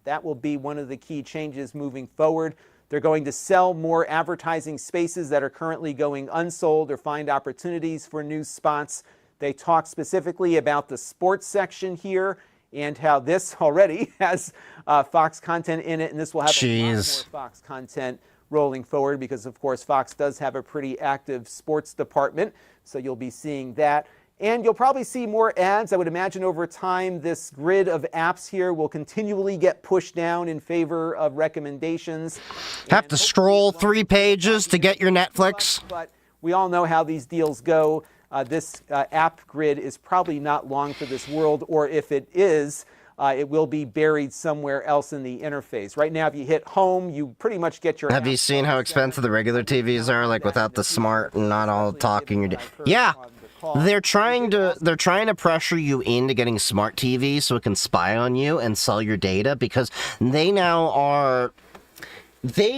Speaker 10: That will be one of the key changes moving forward. They're going to sell more advertising spaces that are currently going unsold or find opportunities for new spots. They talk specifically about the sports section here, and how this already has Fox content in it, and this will have a lot more Fox content rolling forward because, of course, Fox does have a pretty active sports department, so you'll be seeing that. And you'll probably see more ads. I would imagine over time this grid of apps here will continually get pushed down in favor of recommendations.
Speaker 1: Have to scroll 3 pages to get your Netflix.
Speaker 10: But we all know how these deals go. This app grid is probably not long for this world, or if it is, it will be buried somewhere else in the interface. Right now, if you hit home, you pretty much get your...
Speaker 1: Have you seen how expensive the regular TVs are, like without the smart and not all talking? Yeah,
Speaker 10: call.
Speaker 1: They're trying to pressure you into getting smart TVs so it can spy on you and sell your data, because they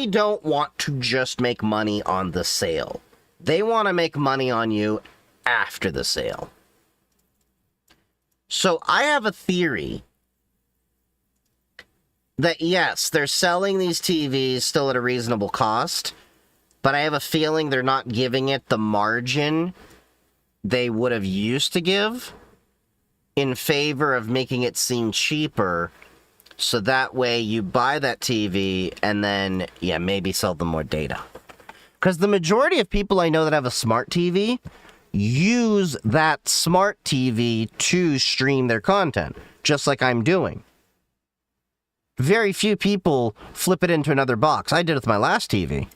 Speaker 1: don't want to just make money on the sale. They want to make money on you after the sale. So I have a theory that yes, they're selling these TVs still at a reasonable cost, but I have a feeling they're not giving it the margin they would have used to give in favor of making it seem cheaper, so that way you buy that TV and then, yeah, maybe sell them more data. Because the majority of people I know that have a smart TV use that smart TV to stream their content, just like I'm doing. Very few people flip it into another box. I did it with my last TV.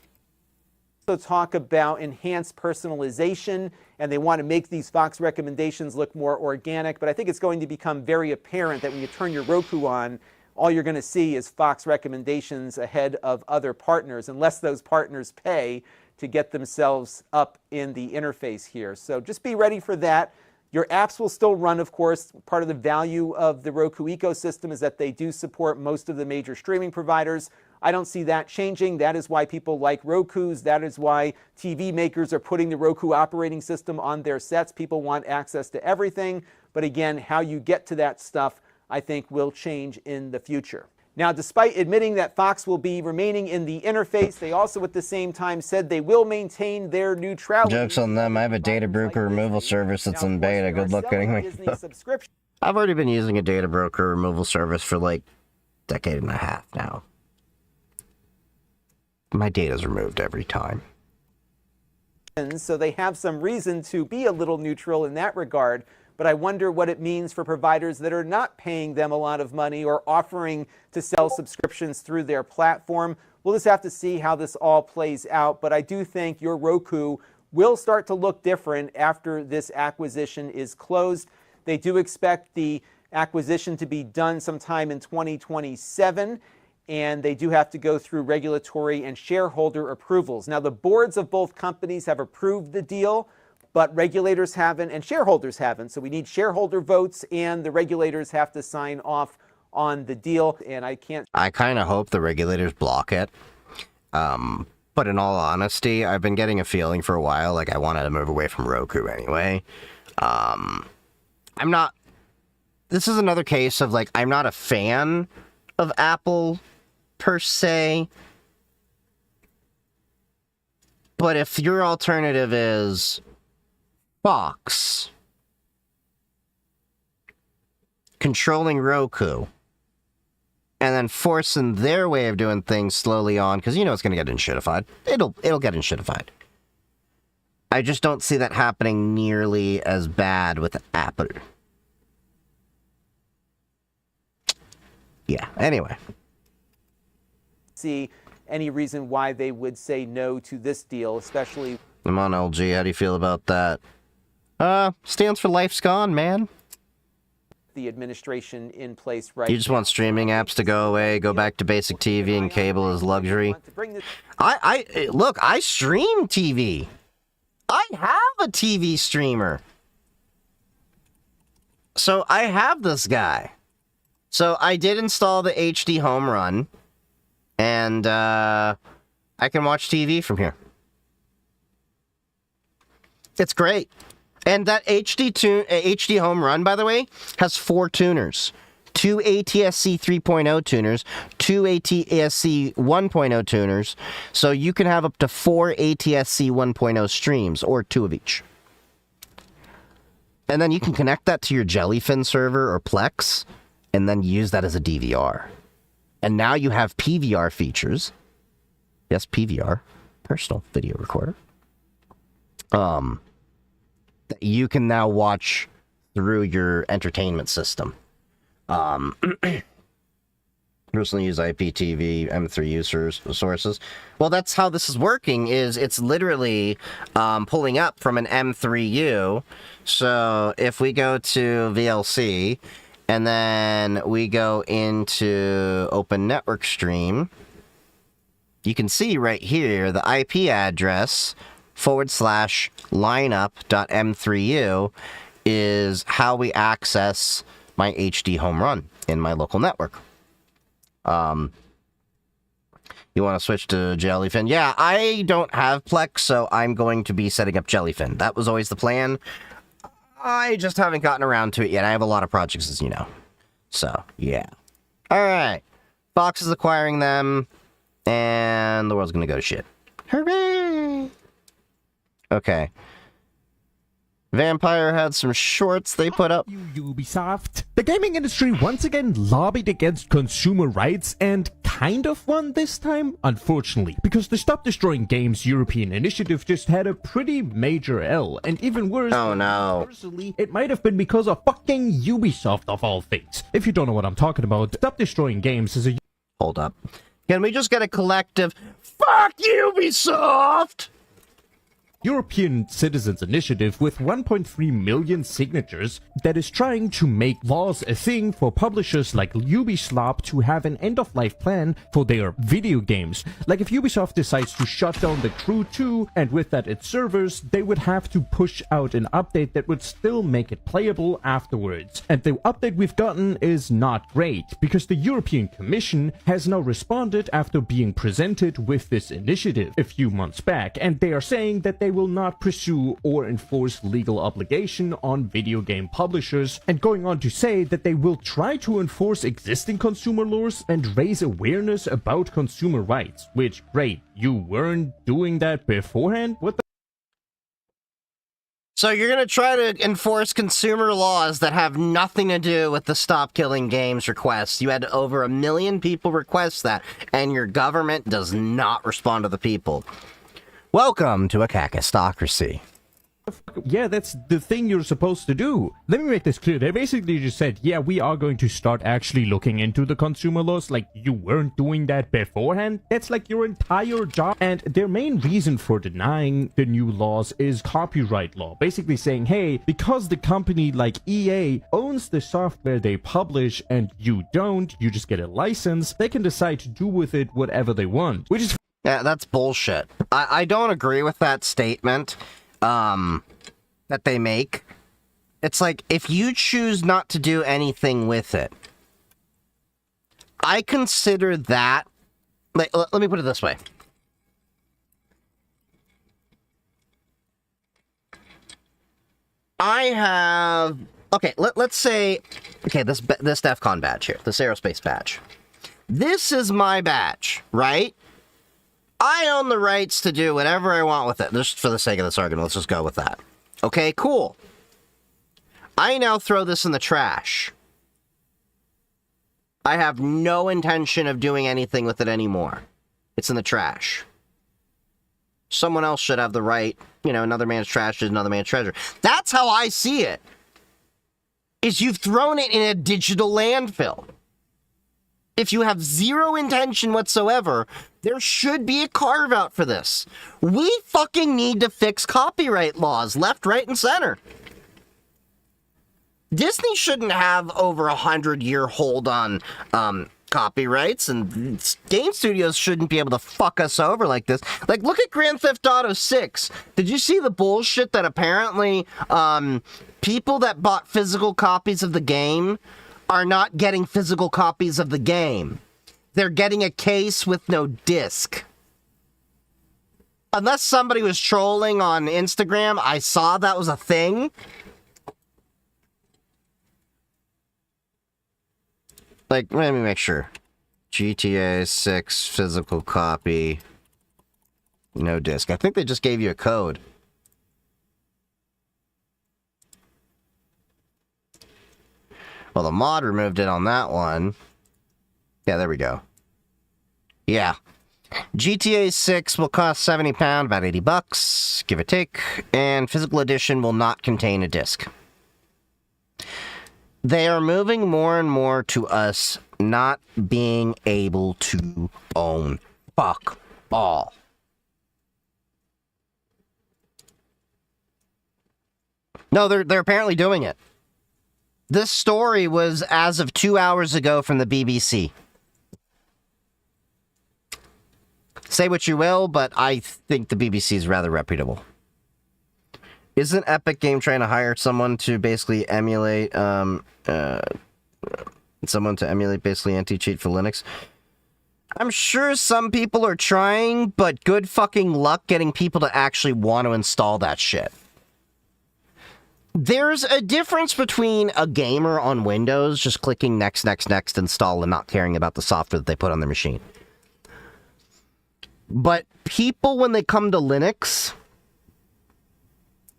Speaker 10: Talk about enhanced personalization, and they want to make these Fox recommendations look more organic, but I think it's going to become very apparent that when you turn your Roku on, all you're going to see is Fox recommendations ahead of other partners, unless those partners pay to get themselves up in the interface here. So just be ready for that. Your apps will still run, of course. Part of the value of the Roku ecosystem is that they do support most of the major streaming providers. I don't see that changing. That is why people like Rokus. That is why TV makers are putting the Roku operating system on their sets. People want access to everything. But again, how you get to that stuff, I think, will change in the future. Now, despite admitting that Fox will be remaining in the interface, they also at the same time said they will maintain their neutrality.
Speaker 1: Joke's on them. I have a data broker removal service that's in beta. Good luck getting me. I've already been using a data broker removal service for like a decade and a half now. My data's removed every time.
Speaker 10: So they have some reason to be a little neutral in that regard. But I wonder what it means for providers that are not paying them a lot of money or offering to sell subscriptions through their platform. We'll just have to see how this all plays out. But I do think your Roku will start to look different after this acquisition is closed. They do expect the acquisition to be done sometime in 2027. And they do have to go through regulatory and shareholder approvals. Now, the boards of both companies have approved the deal, but regulators haven't and shareholders haven't. So we need shareholder votes, and the regulators have to sign off on the deal. And I kind
Speaker 1: of hope the regulators block it. But in all honesty, I've been getting a feeling for a while like I wanted to move away from Roku anyway. This is another case of like, I'm not a fan of Apple per se. But if your alternative is Fox controlling Roku and then forcing their way of doing things slowly on, because you know it's going to get enshittified. It'll get enshittified. I just don't see that happening nearly as bad with Apple. Yeah, anyway.
Speaker 10: See any reason why they would say no to this deal, especially...
Speaker 1: Come on, LG, how do you feel about that? Stands for life's gone, man.
Speaker 10: The administration in place right now.
Speaker 1: You just want streaming apps to go away, go back to basic TV and cable as luxury. Look, I stream TV. I have a TV streamer. So I have this guy. So I did install the HD home run, and I can watch TV from here. It's great. And that HD home run, by the way, has 4 tuners. 2 ATSC 3.0 tuners, 2 ATSC 1.0 tuners. So you can have up to 4 ATSC 1.0 streams, or 2 of each. And then you can connect that to your Jellyfin server or Plex, and then use that as a DVR. And now you have PVR features. Yes, PVR, personal video recorder. That you can now watch through your entertainment system. Personally use IPTV, M3 sources. Well, that's how this is working, is it's literally pulling up from an M3U. So if we go to VLC, and then we go into Open Network Stream, you can see right here the IP address lineup.m3u is how we access my HD home run in my local network. You want to switch to Jellyfin? Yeah, I don't have Plex, so I'm going to be setting up Jellyfin. That was always the plan. I just haven't gotten around to it yet. I have a lot of projects, as you know. So, yeah. Alright. Fox is acquiring them, and the world's gonna go to shit. Hooray! Okay. Vampire had some shorts they put up.
Speaker 11: Ubisoft. The gaming industry once again lobbied against consumer rights and kind of won this time, unfortunately, because the Stop Destroying Games European initiative just had a pretty major L, and even worse,
Speaker 1: oh no,
Speaker 11: personally, it might have been because of fucking Ubisoft of all things. If you don't know what I'm talking about, Stop Destroying Games is a...
Speaker 1: Hold up. Can we just get a collective fuck Ubisoft?
Speaker 11: European Citizens Initiative with 1.3 million signatures that is trying to make laws a thing for publishers like Ubisoft to have an end-of-life plan for their video games. Like if Ubisoft decides to shut down The Crew 2 and with that its servers, they would have to push out an update that would still make it playable afterwards. And the update we've gotten is not great, because the European Commission has now responded after being presented with this initiative a few months back, and they are saying that they will not pursue or enforce legal obligation on video game publishers, and going on to say that they will try to enforce existing consumer laws and raise awareness about consumer rights. Which, great, you weren't doing that beforehand? What the...
Speaker 1: So you're gonna try to enforce consumer laws that have nothing to do with the Stop Killing Games request. You had over 1 million people request that, and your government does not respond to the people. Welcome to a kakistocracy.
Speaker 11: Yeah, that's the thing you're supposed to do. Let me make this clear. They basically just said, yeah, we are going to start actually looking into the consumer laws. Like, you weren't doing that beforehand. That's like your entire job. And their main reason for denying the new laws is copyright law. Basically saying, hey, because the company like EA owns the software they publish and you don't, you just get a license, they can decide to do with it whatever they want. Which is...
Speaker 1: Yeah, that's bullshit. I don't agree with that statement. That they make. It's like, if you choose not to do anything with it, I consider that, like, let me put it this way. I have, okay, let's say, okay, this DEF CON badge here, this aerospace badge. This is my badge, right? I own the rights to do whatever I want with it. Just for the sake of this argument, let's just go with that. Okay, cool. I now throw this in the trash. I have no intention of doing anything with it anymore. It's in the trash. Someone else should have the right, you know, another man's trash is another man's treasure. That's how I see it. Is you've thrown it in a digital landfill. If you have zero intention whatsoever, there should be a carve-out for this. We fucking need to fix copyright laws, left, right, and center. Disney shouldn't have over 100-year hold on copyrights, and game studios shouldn't be able to fuck us over like this. Like, look at Grand Theft Auto 6. Did you see the bullshit that apparently people that bought physical copies of the game are not getting physical copies of the game? They're getting a case with no disc. Unless somebody was trolling on Instagram, I saw that was a thing. Like, let me make sure. GTA 6 physical copy. No disc. I think they just gave you a code. Well, the mod removed it on that one. Yeah, there we go. Yeah. GTA 6 will cost £70, about $80, give or take, and physical edition will not contain a disc. They are moving more and more to us not being able to own fuck all. No, they're apparently doing it. This story was as of 2 hours ago from the BBC. Say what you will, but I think the BBC is rather reputable. Isn't Epic Game trying to hire someone to basically emulate, basically anti-cheat for Linux? I'm sure some people are trying, but good fucking luck getting people to actually want to install that shit. There's a difference between a gamer on Windows just clicking next, install, and not caring about the software that they put on their machine. But people, when they come to Linux,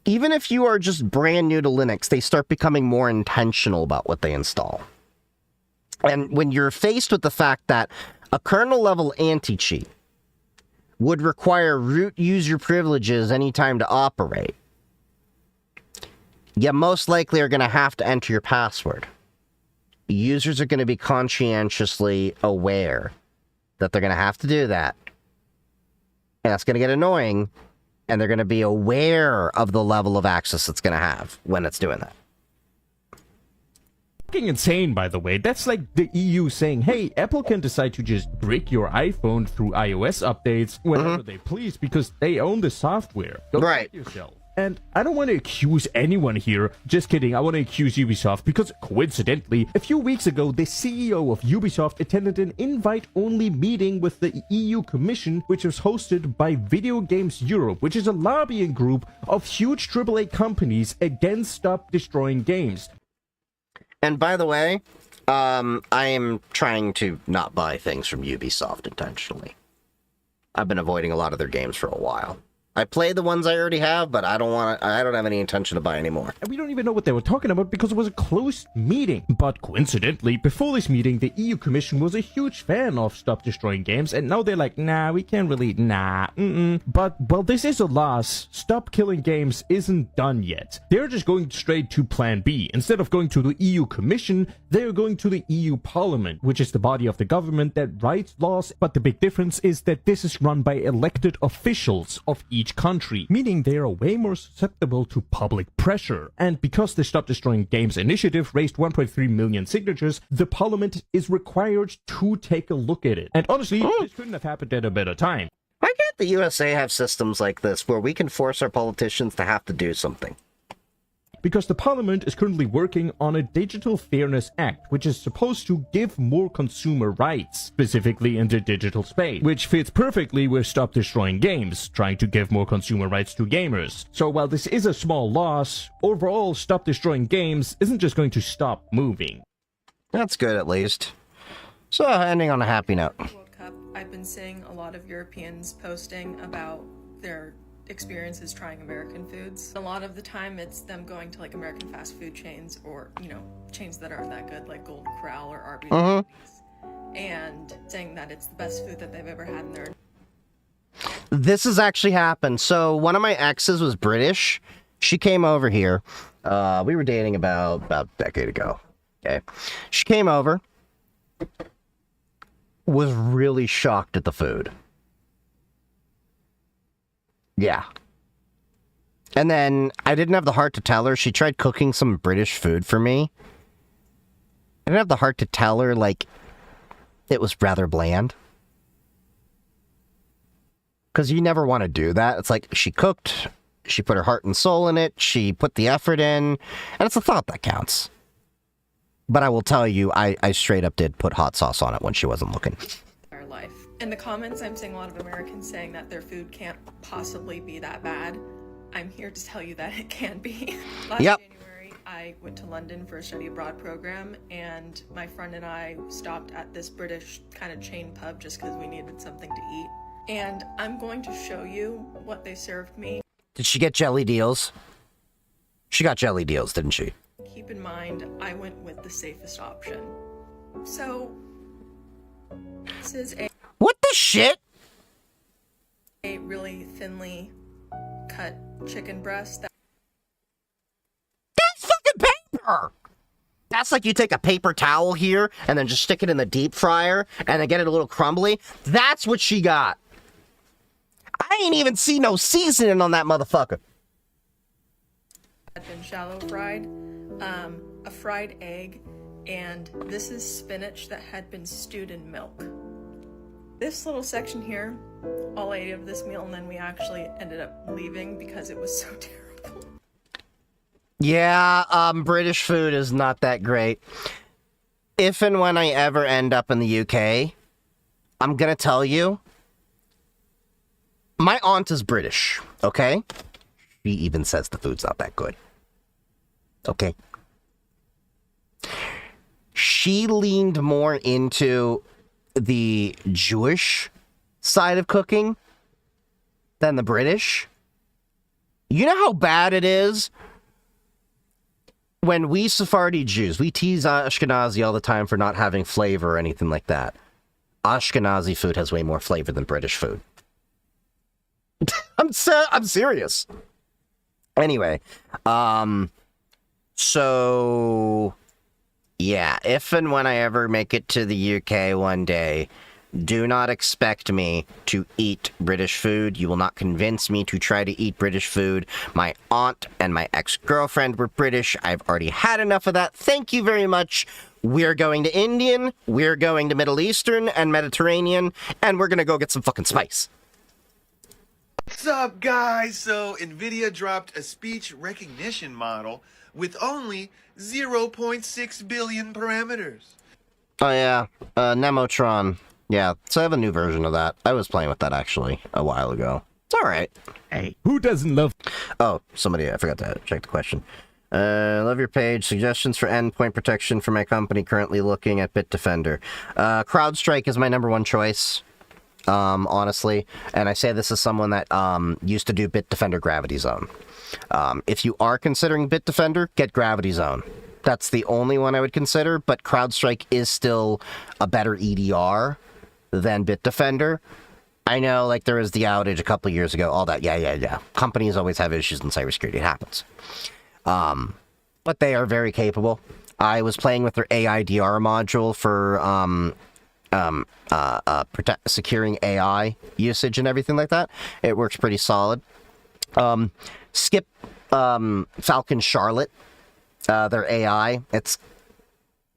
Speaker 1: even if you are just brand new to Linux, they start becoming more intentional about what they install. And when you're faced with the fact that a kernel-level anti-cheat would require root user privileges anytime to operate, you most likely are going to have to enter your password. Users are going to be conscientiously aware that they're going to have to do that. And that's going to get annoying, and they're going to be aware of the level of access it's going to have when it's doing that.
Speaker 11: Fucking insane, by the way. That's like the EU saying, hey, Apple can decide to just brick your iPhone through iOS updates whenever they please because they own the software. Go fuck yourself. And I don't want to accuse anyone here. Just kidding, I want to accuse Ubisoft because, coincidentally, a few weeks ago, the CEO of Ubisoft attended an invite-only meeting with the EU Commission, which was hosted by Video Games Europe, which is a lobbying group of huge AAA companies against Stop Destroying Games.
Speaker 1: And by the way, I am trying to not buy things from Ubisoft intentionally. I've been avoiding a lot of their games for a while. I play the ones I already have, but I don't have any intention to buy anymore.
Speaker 11: And we don't even know what they were talking about because it was a closed meeting. But coincidentally, before this meeting, the EU Commission was a huge fan of Stop Destroying Games, and now they're like, nah, we can't really, But, well, this is a loss. Stop Killing Games isn't done yet. They're just going straight to Plan B. Instead of going to the EU Commission, they're going to the EU Parliament, which is the body of the government that writes laws. But the big difference is that this is run by elected officials of each country, meaning they are way more susceptible to public pressure. And because the Stop Destroying Games initiative raised 1.3 million signatures, the parliament is required to take a look at it. And honestly, this couldn't have happened at a better time.
Speaker 1: Why can't the USA have systems like this where we can force our politicians to have to do something?
Speaker 11: Because the parliament is currently working on a Digital Fairness Act, which is supposed to give more consumer rights, specifically in the digital space, which fits perfectly with Stop Destroying Games, trying to give more consumer rights to gamers. So while this is a small loss, overall Stop Destroying Games isn't just going to stop moving.
Speaker 1: That's good, at least. So, ending on a happy note.
Speaker 12: World Cup, I've been seeing a lot of Europeans posting about their experiences trying American foods. A lot of the time it's them going to like American fast food chains or, you know, chains that aren't that good like Golden Corral or Arby's and saying that it's the best food that they've ever had in their...
Speaker 1: This has actually happened. So one of my exes was British. She came over here. We were dating about a decade ago. Okay. She came over. Was really shocked at the food. Yeah. And then I didn't have the heart to tell her. She tried cooking some British food for me. I didn't have the heart to tell her, like, it was rather bland. Because you never want to do that. It's like, she cooked, she put her heart and soul in it, she put the effort in, and it's the thought that counts. But I will tell you, I straight up did put hot sauce on it when she wasn't looking.
Speaker 12: Our life. In the comments, I'm seeing a lot of Americans saying that their food can't possibly be that bad. I'm here to tell you that it can be. Last January, I went to London for a study abroad program, and my friend and I stopped at this British kind of chain pub just because we needed something to eat. And I'm going to show you what they served me.
Speaker 1: Did she get jelly deals? She got jelly deals, didn't she?
Speaker 12: Keep in mind, I went with the safest option. So, this is
Speaker 1: what the shit?
Speaker 12: A really thinly cut chicken breast.
Speaker 1: That's fucking paper! That's like you take a paper towel here and then just stick it in the deep fryer and then get it a little crumbly. That's what she got. I ain't even see no seasoning on that motherfucker.
Speaker 12: Had been shallow fried, a fried egg, and this is spinach that had been stewed in milk. This little section here, all I ate of this meal, and then we actually ended up leaving because it was so terrible.
Speaker 1: Yeah, British food is not that great. If and when I ever end up in the UK, I'm gonna tell you, my aunt is British, okay? She even says the food's not that good. Okay? She leaned more into the Jewish side of cooking than the British. You know how bad it is when we Sephardi Jews, we tease Ashkenazi all the time for not having flavor or anything like that. Ashkenazi food has way more flavor than British food. I'm serious. Anyway, so yeah, if and when I ever make it to the UK one day, do not expect me to eat British food. You will not convince me to try to eat British food. My aunt and my ex-girlfriend were British. I've already had enough of that. Thank you very much. We're going to Indian, we're going to Middle Eastern and Mediterranean, and we're gonna go get some fucking spice.
Speaker 13: What's up, guys? So, NVIDIA dropped a speech recognition model with only 0.6 billion parameters.
Speaker 1: Oh yeah, Nemotron. Yeah, so I have a new version of that. I was playing with that, actually, a while ago. It's alright.
Speaker 11: Hey, who doesn't love...
Speaker 1: Oh, I forgot to check the question. Love your page. Suggestions for endpoint protection for my company. Currently looking at Bitdefender. CrowdStrike is my #1 choice. Honestly. And I say this as someone that used to do Bitdefender Gravity Zone. If you are considering Bitdefender, get Gravity Zone. That's the only one I would consider, but CrowdStrike is still a better EDR than Bitdefender. I know, like, there was the outage a couple years ago, all that, yeah. Companies always have issues in cybersecurity, it happens. But they are very capable. I was playing with their AIDR module for, securing AI usage and everything like that. It works pretty solid. Skip, Falcon Charlotte, their AI, it's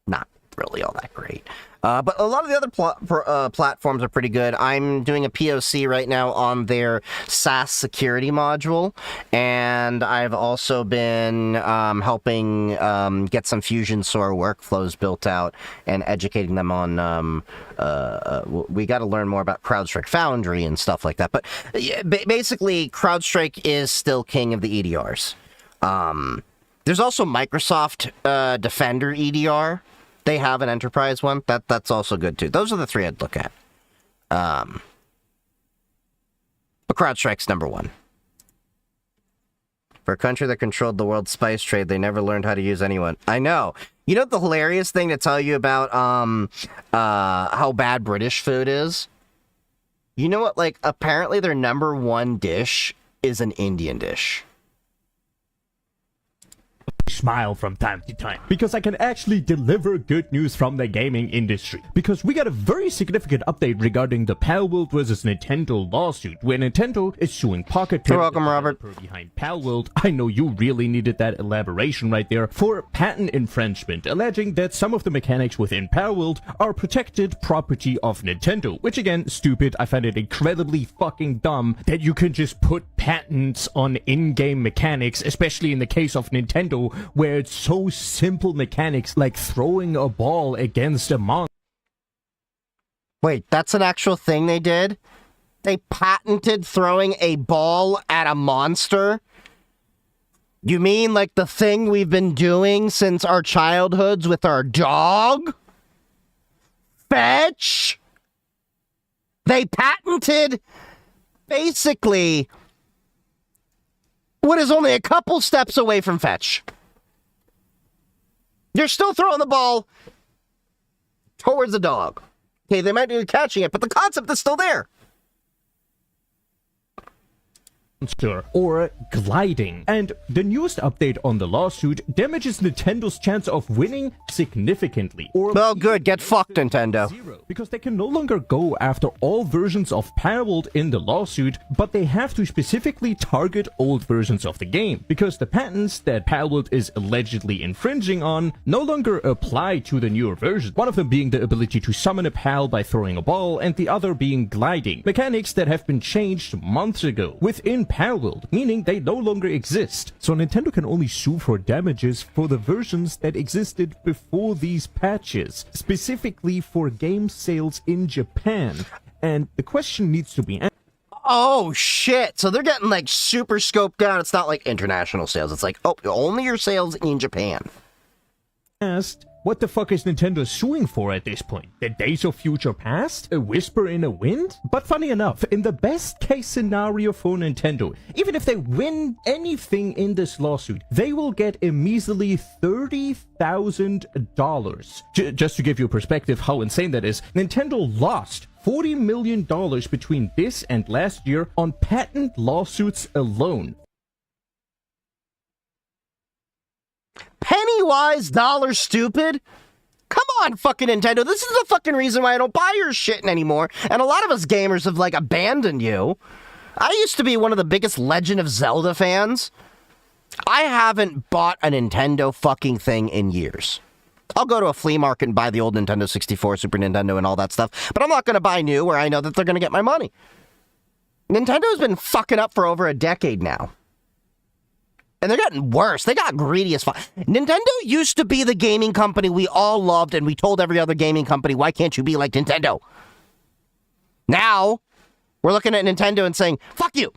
Speaker 1: not really all that great. But a lot of the other platforms are pretty good. I'm doing a POC right now on their SaaS security module, and I've also been helping get some Fusion SOAR workflows built out and educating them on, we got to learn more about CrowdStrike Foundry and stuff like that. But basically, CrowdStrike is still king of the EDRs. There's also Microsoft Defender EDR. They have an enterprise one. That's also good too. Those are the three I'd look at. But CrowdStrike's #1. For a country that controlled the world's spice trade, they never learned how to use anyone. I know. You know the hilarious thing to tell you about how bad British food is? You know what? Like, apparently their #1 dish is an Indian dish.
Speaker 11: Smile from time to time, because I can actually deliver good news from the gaming industry, because we got a very significant update regarding the Palworld versus Nintendo lawsuit, where Nintendo is suing Pocket
Speaker 1: You're welcome, Robert.
Speaker 11: Behind Palworld. I know you really needed that elaboration right there, for patent infringement, alleging that some of the mechanics within Palworld are protected property of Nintendo, which again, stupid. I find it incredibly fucking dumb that you can just put patents on in-game mechanics, especially in the case of Nintendo, where it's so simple mechanics like throwing a ball against a monster.
Speaker 1: Wait, that's an actual thing they did? They patented throwing a ball at a monster? You mean like the thing we've been doing since our childhoods with our dog? Fetch? They patented basically what is only a couple steps away from Fetch. You're still throwing the ball towards the dog. Okay, they might be catching it, but the concept is still there.
Speaker 11: or gliding. And the newest update on the lawsuit damages Nintendo's chance of winning significantly.
Speaker 1: Well, good. Get fucked, Nintendo.
Speaker 11: Because they can no longer go after all versions of Palworld in the lawsuit, but they have to specifically target old versions of the game, because the patents that Palworld is allegedly infringing on no longer apply to the newer version. One of them being the ability to summon a pal by throwing a ball, and the other being gliding, mechanics that have been changed months ago within Palworld, meaning they no longer exist. So Nintendo can only sue for damages for the versions that existed before these patches, specifically for game sales in Japan. And the question needs to be answered.
Speaker 1: Oh shit, so they're getting like super scoped down. It's not like international sales, it's like, oh, only your sales in Japan.
Speaker 11: Asked, what the fuck is Nintendo suing for at this point? The days of future past? A whisper in a wind? But funny enough, in the best case scenario for Nintendo, even if they win anything in this lawsuit, they will get a measly $30,000. Just to give you a perspective how insane that is, Nintendo lost $40 million between this and last year on patent lawsuits alone.
Speaker 1: Penny-wise, dollar stupid? Come on, fucking Nintendo. This is the fucking reason why I don't buy your shit anymore. And a lot of us gamers have, like, abandoned you. I used to be one of the biggest Legend of Zelda fans. I haven't bought a Nintendo fucking thing in years. I'll go to a flea market and buy the old Nintendo 64, Super Nintendo, and all that stuff. But I'm not going to buy new where I know that they're going to get my money. Nintendo's been fucking up for over a decade now. And they're getting worse. They got greedy as fuck. Nintendo used to be the gaming company we all loved, and we told every other gaming company, why can't you be like Nintendo? Now, we're looking at Nintendo and saying, fuck you.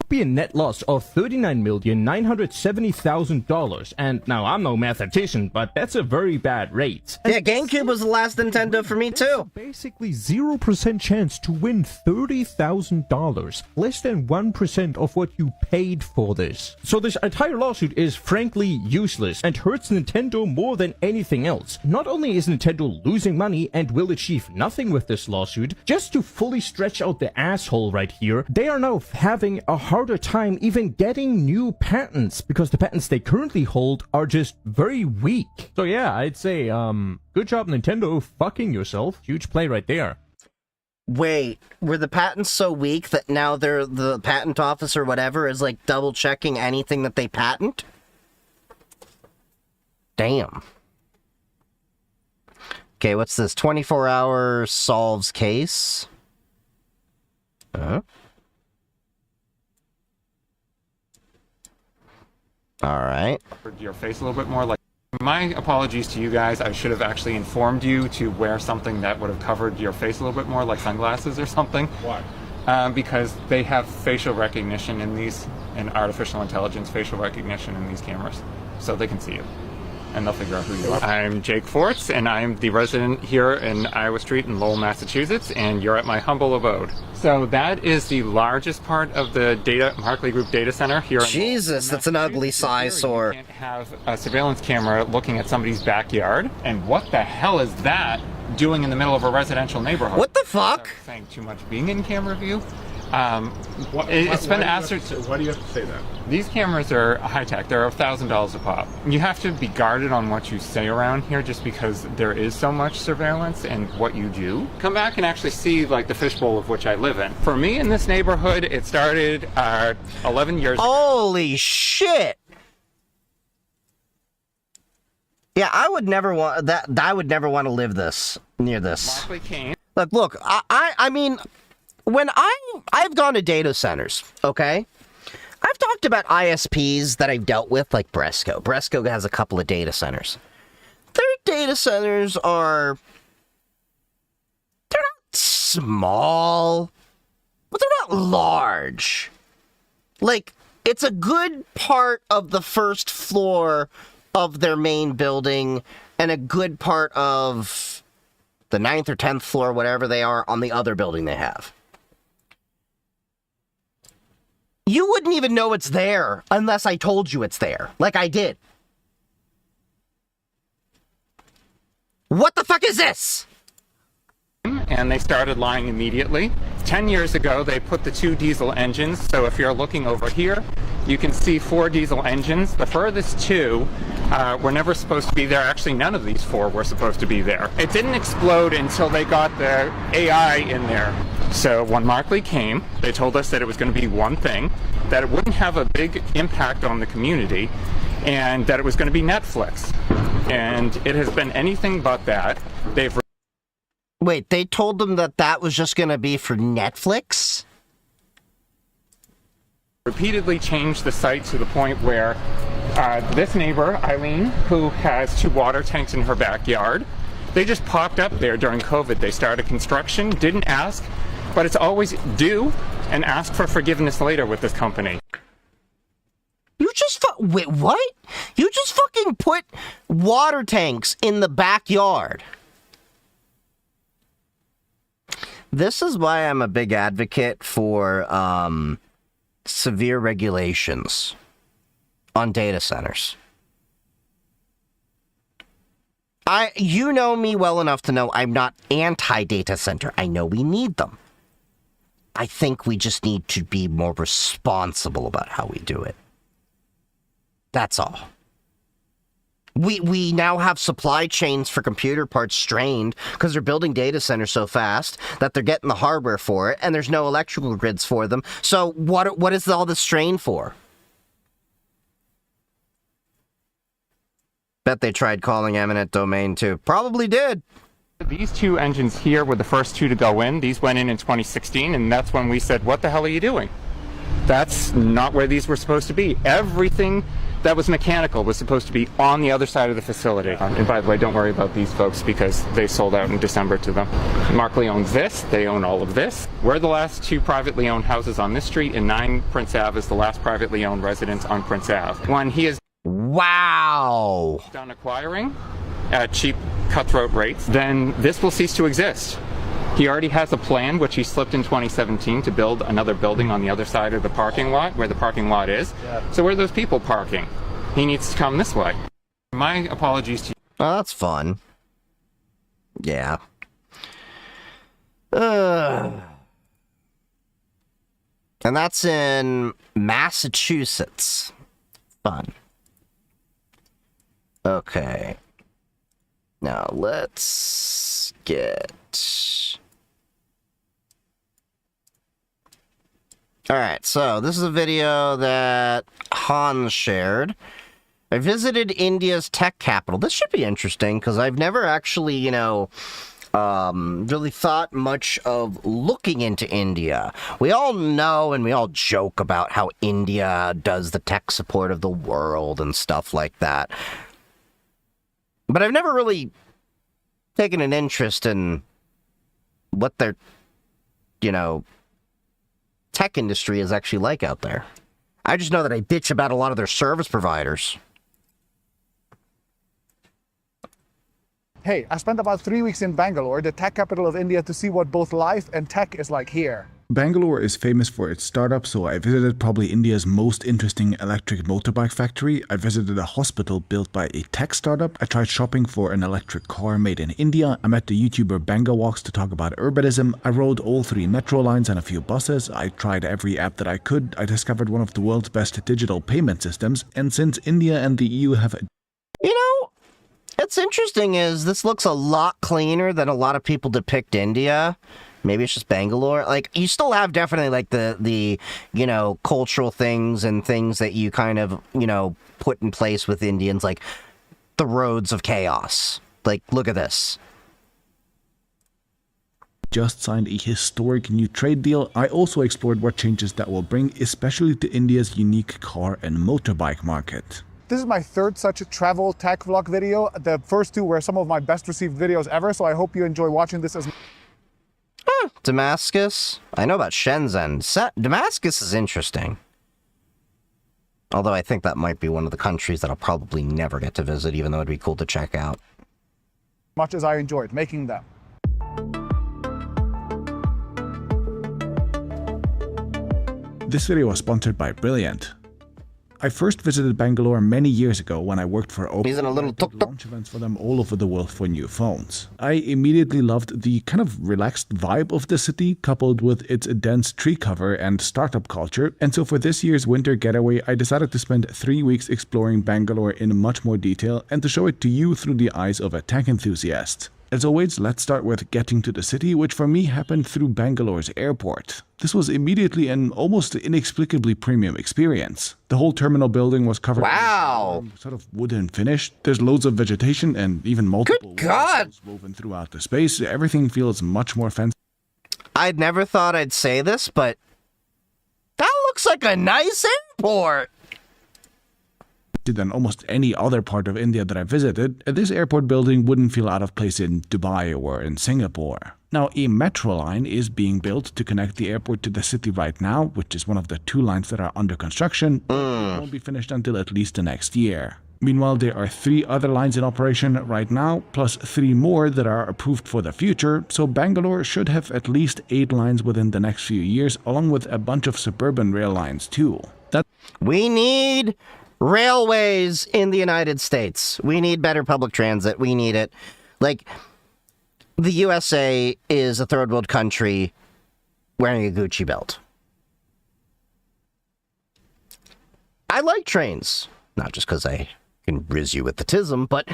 Speaker 11: Be a net loss of $39,970,000, and now I'm no mathematician, but that's a very bad rate.
Speaker 1: Yeah, GameCube was the last Nintendo for me too.
Speaker 11: Basically 0% chance to win $30,000, less than 1% of what you paid for this. So this entire lawsuit is frankly useless and hurts Nintendo more than anything else. Not only is Nintendo losing money and will achieve nothing with this lawsuit, just to fully stretch out the asshole right here, they are now having a harder time even getting new patents because the patents they currently hold are just very weak. So yeah, I'd say, good job Nintendo fucking yourself. Huge play right there.
Speaker 1: Wait, were the patents so weak that now they're the patent office or whatever is like double checking anything that they patent? Damn. Okay, what's this? 24-hour solves case? Alright.
Speaker 14: Your face a little bit more. Like, my apologies to you guys. I should have actually informed you to wear something that would have covered your face a little bit more, like sunglasses or something. Why? Because they have facial recognition in these, and artificial intelligence facial recognition in these cameras, so they can see you. And they'll figure out who you are. I'm Jake Forts, and I'm the resident here in Iowa Street in Lowell, Massachusetts, and you're at my humble abode. So that is the largest part of the Markley Group data center here.
Speaker 1: Jesus, that's an ugly eyesore.
Speaker 14: You can't have a surveillance camera looking at somebody's backyard, and what the hell is that doing in the middle of a residential neighborhood?
Speaker 1: What the fuck?
Speaker 14: Saying too much being in camera view. It's been ascertained.
Speaker 15: Why do you have to say that?
Speaker 14: These cameras are high-tech. They're $1,000 a pop. You have to be guarded on what you say around here just because there is so much surveillance and what you do. Come back and actually see like the fishbowl of which I live in. For me in this neighborhood, it started 11 years ago.
Speaker 1: Holy shit! Yeah, I would never want that. I would never want to live near this. Look, I mean, when I've gone to data centers, okay? I've talked about ISPs that I've dealt with, like Bresco. Bresco has a couple of data centers. Their data centers they're not small, but they're not large. Like, it's a good part of the first floor of their main building and a good part of the 9th or 10th floor, whatever they are, on the other building they have. You wouldn't even know it's there unless I told you it's there, like I did. What the fuck is this?
Speaker 14: And they started lying immediately. 10 years ago, they put the 2 diesel engines. So if you're looking over here, you can see 4 diesel engines. The furthest 2 were never supposed to be there. Actually, none of these 4 were supposed to be there. It didn't explode until they got the AI in there. So when Markley came, they told us that it was going to be one thing, that it wouldn't have a big impact on the community, and that it was going to be Netflix. And it has been anything but that.
Speaker 1: Wait, they told them that that was just going to be for Netflix?
Speaker 14: Repeatedly changed the site to the point where this neighbor, Eileen, who has 2 water tanks in her backyard, they just popped up there during COVID. They started construction, didn't ask, but it's always do and ask for forgiveness later with this company.
Speaker 1: You just wait, what? You just fucking put water tanks in the backyard. This is why I'm a big advocate for severe regulations on data centers. You know me well enough to know I'm not anti-data center. I know we need them. I think we just need to be more responsible about how we do it. That's all. We now have supply chains for computer parts strained because they're building data centers so fast that they're getting the hardware for it, and there's no electrical grids for them. So what is all this strain for? Bet they tried calling eminent domain too. Probably did.
Speaker 14: These 2 engines here were the first 2 to go in. These went in 2016, and that's when we said, what the hell are you doing? That's not where these were supposed to be. Everything that was mechanical was supposed to be on the other side of the facility. And by the way, don't worry about these folks because they sold out in December to them. Markley owns this. They own all of this. We're the last 2 privately owned houses on this street, and 9 Prince Ave is the last privately owned residence on Prince Ave. When he is done acquiring at cheap cutthroat rates, then this will cease to exist. He already has a plan, which he slipped in 2017, to build another building on the other side of the parking lot, where the parking lot is. Yeah. So where are those people parking? He needs to come this way. My apologies to you.
Speaker 1: Oh, that's fun. Yeah. And that's in Massachusetts. Fun. Okay. Now let's get... Alright, so this is a video that Hans shared. I visited India's tech capital. This should be interesting, because I've never actually, really thought much of looking into India. We all know and we all joke about how India does the tech support of the world and stuff like that. But I've never really taken an interest in what their, tech industry is actually like out there. I just know that I bitch about a lot of their service providers.
Speaker 15: Hey, I spent about 3 weeks in Bangalore, the tech capital of India, to see what both life and tech is like here.
Speaker 16: Bangalore is famous for its startups, so I visited probably India's most interesting electric motorbike factory. I visited a hospital built by a tech startup. I tried shopping for an electric car made in India. I met the YouTuber Banga Walks to talk about urbanism. I rode all 3 metro lines and a few buses. I tried every app that I could. I discovered one of the world's best digital payment systems. And since India and the EU have...
Speaker 1: What's interesting is this looks a lot cleaner than a lot of people depict India. Maybe it's just Bangalore. Like, you still have definitely, like, the cultural things and things that you kind of, put in place with Indians, like the roads of chaos. Like, look at this.
Speaker 16: Just signed a historic new trade deal. I also explored what changes that will bring, especially to India's unique car and motorbike market.
Speaker 15: This is my 3rd such travel tech vlog video. The first 2 were some of my best received videos ever, so I hope you enjoy watching this as...
Speaker 1: Damascus? I know about Shenzhen. Damascus is interesting. Although I think that might be one of the countries that I'll probably never get to visit, even though it'd be cool to check out.
Speaker 15: Much as I enjoyed making them.
Speaker 16: This video was sponsored by Brilliant. I first visited Bangalore many years ago when I worked for Oppo.
Speaker 1: He's in a little
Speaker 16: launch events for them all over the world for new phones. I immediately loved the kind of relaxed vibe of the city, coupled with its dense tree cover and startup culture, and so for this year's winter getaway, I decided to spend 3 weeks exploring Bangalore in much more detail and to show it to you through the eyes of a tech enthusiast. As always, let's start with getting to the city, which for me happened through Bangalore's airport. This was immediately an almost inexplicably premium experience. The whole terminal building was covered in sort of wooden finish. There's loads of vegetation and even multiple walls woven throughout the space. Everything feels much more fancy.
Speaker 1: I'd never thought I'd say this, but that looks like a nice airport.
Speaker 16: Than almost any other part of India that I visited, this airport building wouldn't feel out of place in Dubai or in Singapore. Now, a metro line is being built to connect the airport to the city right now, which is one of the 2 lines that are under construction. It won't be finished until at least the next year. Meanwhile, there are 3 other lines in operation right now, plus 3 more that are approved for the future, so Bangalore should have at least 8 lines within the next few years, along with a bunch of suburban rail lines too.
Speaker 1: We need railways in the United States. We need better public transit. We need it. Like, the USA is a third world country wearing a Gucci belt. I like trains. Not just because I can riz you with the tism, but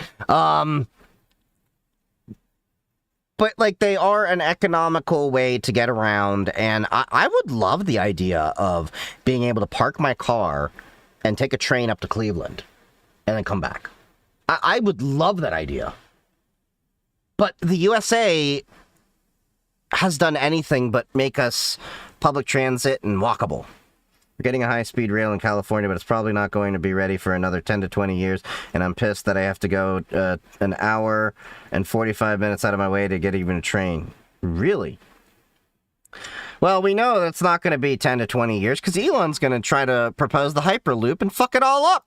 Speaker 1: like, they are an economical way to get around, and I would love the idea of being able to park my car and take a train up to Cleveland, and then come back. I would love that idea. But the USA has done anything but make us public transit and walkable. We're getting a high-speed rail in California, but it's probably not going to be ready for another 10 to 20 years, and I'm pissed that I have to go an hour and 45 minutes out of my way to get even a train. Really? Well, we know that's not going to be 10 to 20 years, because Elon's going to try to propose the Hyperloop and fuck it all up.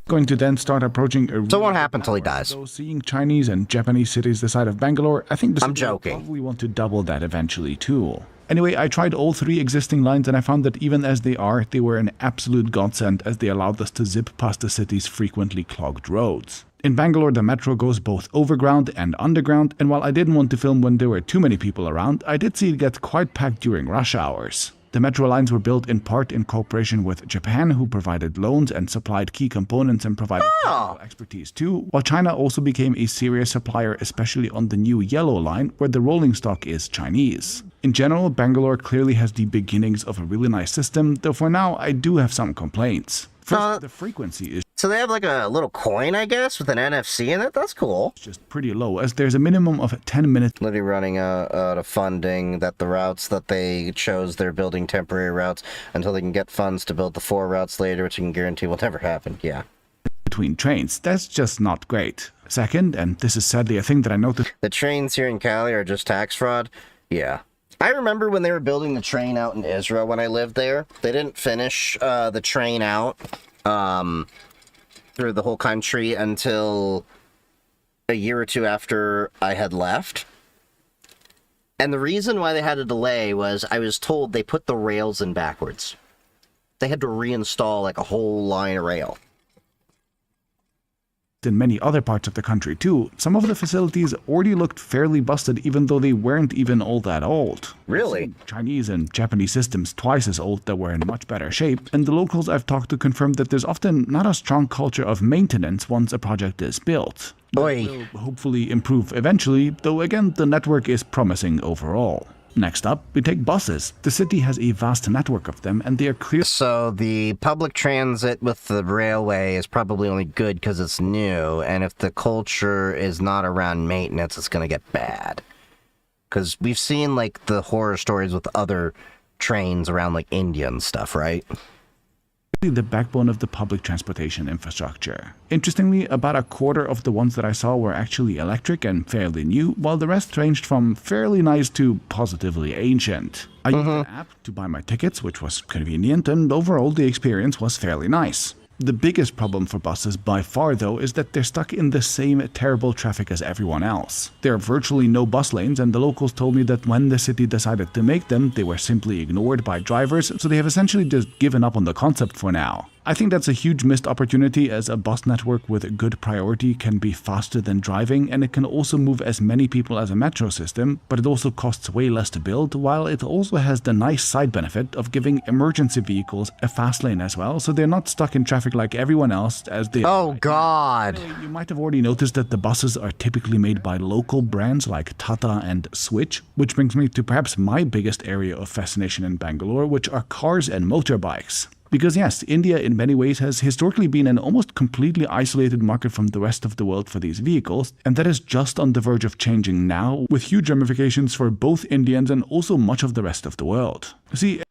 Speaker 16: Going to then start approaching a...
Speaker 1: So it won't happen until he dies.
Speaker 16: So seeing Chinese and Japanese cities the size of Bangalore, I think
Speaker 1: I'm joking.
Speaker 16: Will probably want to double that eventually too. Anyway, I tried all 3 existing lines and I found that even as they were an absolute godsend as they allowed us to zip past the city's frequently clogged roads. In Bangalore, the metro goes both overground and underground, and while I didn't want to film when there were too many people around, I did see it get quite packed during rush hours. The metro lines were built in part in cooperation with Japan, who provided loans and supplied key components and provided technical expertise too, while China also became a serious supplier, especially on the new yellow line, where the rolling stock is Chinese. In general, Bangalore clearly has the beginnings of a really nice system, though for now I do have some complaints. First, the frequency is...
Speaker 1: So they have like a little coin, I guess, with an NFC in it? That's cool.
Speaker 16: It's just pretty low, as there's a minimum of 10 minutes.
Speaker 1: Literally running out of funding, that the routes that they chose, they're building temporary routes until they can get funds to build the 4 routes later, which you can guarantee will never happen. Yeah.
Speaker 16: Between trains. That's just not great. Second, and this is sadly a thing that I noticed...
Speaker 1: The trains here in Cali are just tax fraud? Yeah. I remember when they were building the train out in Israel when I lived there. They didn't finish the train out through the whole country until a year or 2 after I had left. And the reason why they had a delay was I was told they put the rails in backwards. They had to reinstall like a whole line of rail.
Speaker 16: In many other parts of the country too, some of the facilities already looked fairly busted even though they weren't even all that old.
Speaker 1: Really?
Speaker 16: Chinese and Japanese systems twice as old that were in much better shape, and the locals I've talked to confirm that there's often not a strong culture of maintenance once a project is built. That will hopefully improve eventually, though again the network is promising overall. Next up, we take buses. The city has a vast network of them, and they are clear.
Speaker 1: So the public transit with the railway is probably only good because it's new, and if the culture is not around maintenance, it's going to get bad. Because we've seen, like, the horror stories with other trains around, like, India and stuff, right?
Speaker 16: The backbone of the public transportation infrastructure. Interestingly, about a quarter of the ones that I saw were actually electric and fairly new, while the rest ranged from fairly nice to positively ancient. I used an app to buy my tickets, which was convenient, and overall the experience was fairly nice. The biggest problem for buses by far, though, is that they're stuck in the same terrible traffic as everyone else. There are virtually no bus lanes, and the locals told me that when the city decided to make them, they were simply ignored by drivers, so they have essentially just given up on the concept for now. I think that's a huge missed opportunity, as a bus network with good priority can be faster than driving, and it can also move as many people as a metro system, but it also costs way less to build, while it also has the nice side benefit of giving emergency vehicles a fast lane as well, so they're not stuck in traffic like everyone else as they
Speaker 1: Oh God.
Speaker 16: You might have already noticed that the buses are typically made by local brands like Tata and Switch, which brings me to perhaps my biggest area of fascination in Bangalore, which are cars and motorbikes. Because yes, India in many ways has historically been an almost completely isolated market from the rest of the world for these vehicles, and that is just on the verge of changing now, with huge ramifications for both Indians and also much of the rest of the world. See,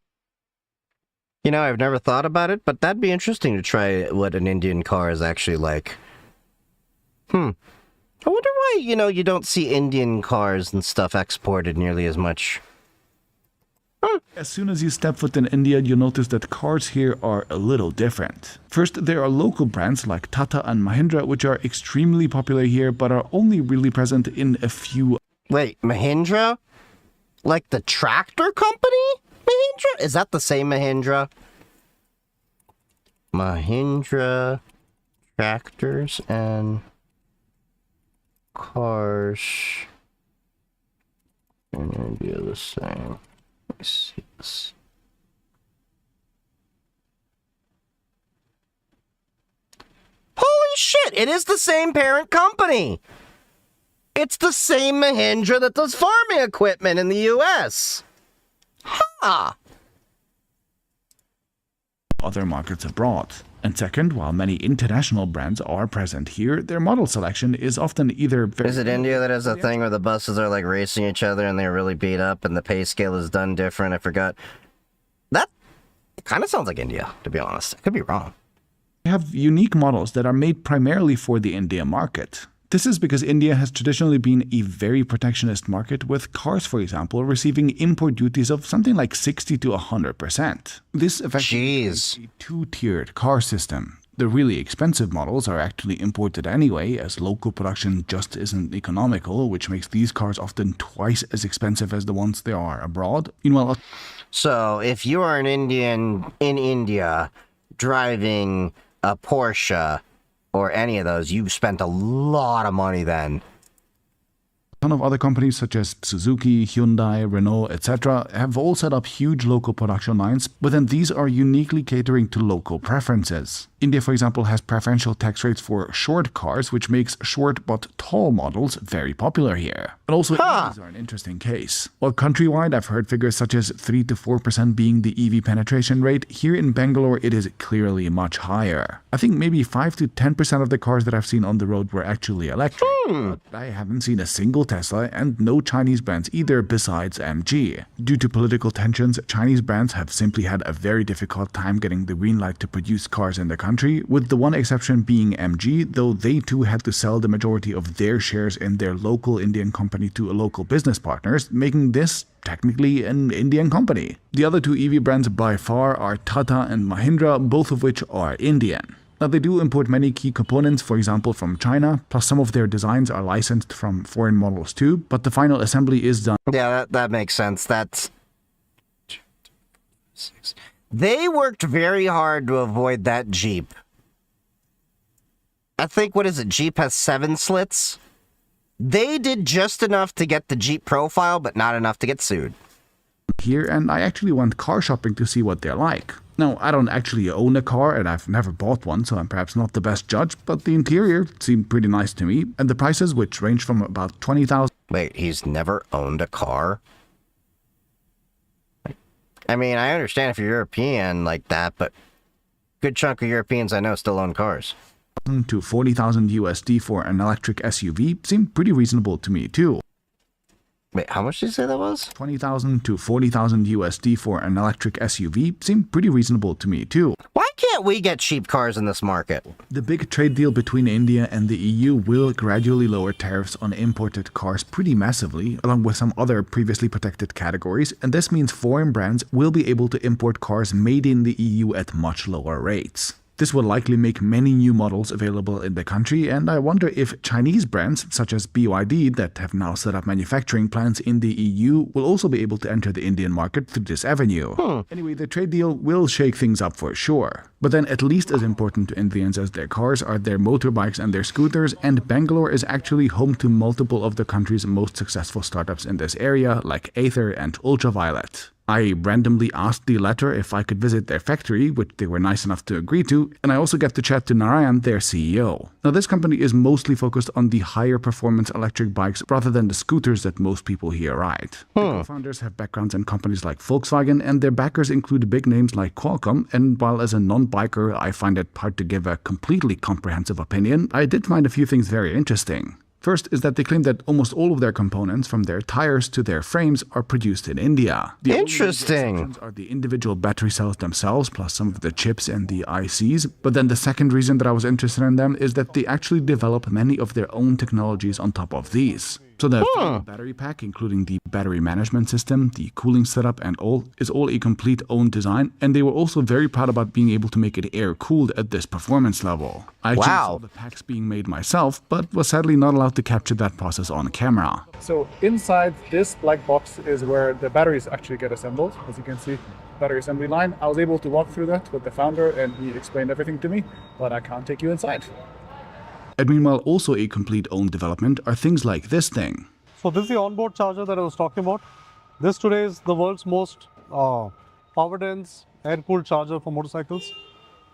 Speaker 1: You know, I've never thought about it, but that'd be interesting to try what an Indian car is actually like. I wonder why, you don't see Indian cars and stuff exported nearly as much.
Speaker 16: As soon as you step foot in India, you'll notice that cars here are a little different. First, there are local brands like Tata and Mahindra, which are extremely popular here, but are only really present in a few...
Speaker 1: Wait, Mahindra? Like the tractor company? Mahindra? Is that the same Mahindra? Mahindra tractors and cars in India the same. Let me see this. Holy shit! It is the same parent company! It's the same Mahindra that does farming equipment in the US! Huh!
Speaker 16: Other markets abroad. And second, while many international brands are present here, their model selection is often either very...
Speaker 1: Is it India that has a thing where the buses are like racing each other and they're really beat up and the pay scale is done different? I forgot. That kind of sounds like India, to be honest. I could be wrong.
Speaker 16: Have unique models that are made primarily for the India market. This is because India has traditionally been a very protectionist market, with cars, for example, receiving import duties of something like 60 to 100%. This effectively is a two-tiered car system. The really expensive models are actually imported anyway, as local production just isn't economical, which makes these cars often twice as expensive as the ones they are abroad. Meanwhile,
Speaker 1: so if you are an Indian in India driving a Porsche or any of those, you've spent a lot of money then.
Speaker 16: A ton of other companies such as Suzuki, Hyundai, Renault, etc. have all set up huge local production lines, but then these are uniquely catering to local preferences. India, for example, has preferential tax rates for short cars, which makes short but tall models very popular here. But also, EVs are an interesting case. While countrywide, I've heard figures such as 3 to 4% being the EV penetration rate, here in Bangalore it is clearly much higher. I think maybe 5 to 10% of the cars that I've seen on the road were actually electric. But I haven't seen a single Tesla and no Chinese brands either besides MG. Due to political tensions, Chinese brands have simply had a very difficult time getting the green light to produce cars in the country, with the one exception being MG, though they too had to sell the majority of their shares in their local Indian company to local business partners, making this technically an Indian company. The other two EV brands by far are Tata and Mahindra, both of which are Indian. Now, they do import many key components, for example from China, plus some of their designs are licensed from foreign models too, but the final assembly is done.
Speaker 1: Yeah, that makes sense. That's... They worked very hard to avoid that Jeep. I think, what is it, Jeep has 7 slits? They did just enough to get the Jeep profile, but not enough to get sued.
Speaker 16: Here, and I actually went car shopping to see what they're like. Now, I don't actually own a car, and I've never bought one, so I'm perhaps not the best judge, but the interior seemed pretty nice to me, and the prices, which range from about 20,000...
Speaker 1: Wait, he's never owned a car? I mean, I understand if you're European like that, but good chunk of Europeans I know still own cars.
Speaker 16: To 40,000 USD for an electric SUV seemed pretty reasonable to me too.
Speaker 1: Wait, how much did you say that was?
Speaker 16: 20,000 to 40,000 USD for an electric SUV seemed pretty reasonable to me too.
Speaker 1: Why can't we get cheap cars in this market?
Speaker 16: The big trade deal between India and the EU will gradually lower tariffs on imported cars pretty massively, along with some other previously protected categories, and this means foreign brands will be able to import cars made in the EU at much lower rates. This will likely make many new models available in the country, and I wonder if Chinese brands such as BYD that have now set up manufacturing plants in the EU will also be able to enter the Indian market through this avenue. Anyway, the trade deal will shake things up for sure. But then at least as important to Indians as their cars are their motorbikes and their scooters, and Bangalore is actually home to multiple of the country's most successful startups in this area, like Aether and Ultraviolet. I randomly asked the latter if I could visit their factory, which they were nice enough to agree to, and I also get to chat to Narayan, their CEO. Now, this company is mostly focused on the higher performance electric bikes rather than the scooters that most people here ride. The co-founders have backgrounds in companies like Volkswagen, and their backers include big names like Qualcomm, and while as a non-biker I find it hard to give a completely comprehensive opinion, I did find a few things very interesting. First is that they claim that almost all of their components, from their tires to their frames, are produced in India. The
Speaker 1: Interesting.
Speaker 16: Only are the individual battery cells themselves, plus some of the chips and the ICs. But then the second reason that I was interested in them is that they actually develop many of their own technologies on top of these. So the battery pack, including the battery management system, the cooling setup and all, is all a complete own design, and they were also very proud about being able to make it air-cooled at this performance level. I actually saw the packs being made myself, but was sadly not allowed to capture that process on camera.
Speaker 15: So inside this black box is where the batteries actually get assembled. As you can see, battery assembly line. I was able to walk through that with the founder and he explained everything to me, but I can't take you inside.
Speaker 16: And meanwhile, also a complete own development are things like this thing.
Speaker 17: So this is the onboard charger that I was talking about. This today is the world's most power-dense, air-cooled charger for motorcycles.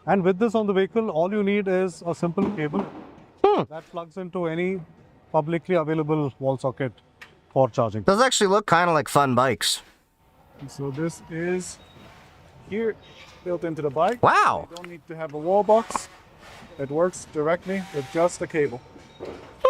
Speaker 17: And with this on the vehicle, all you need is a simple cable that plugs into any publicly available wall socket for charging.
Speaker 1: Those actually look kind of like fun bikes.
Speaker 15: So this is here built into the bike.
Speaker 1: Wow.
Speaker 15: You don't need to have a wall box. It works directly with just a cable.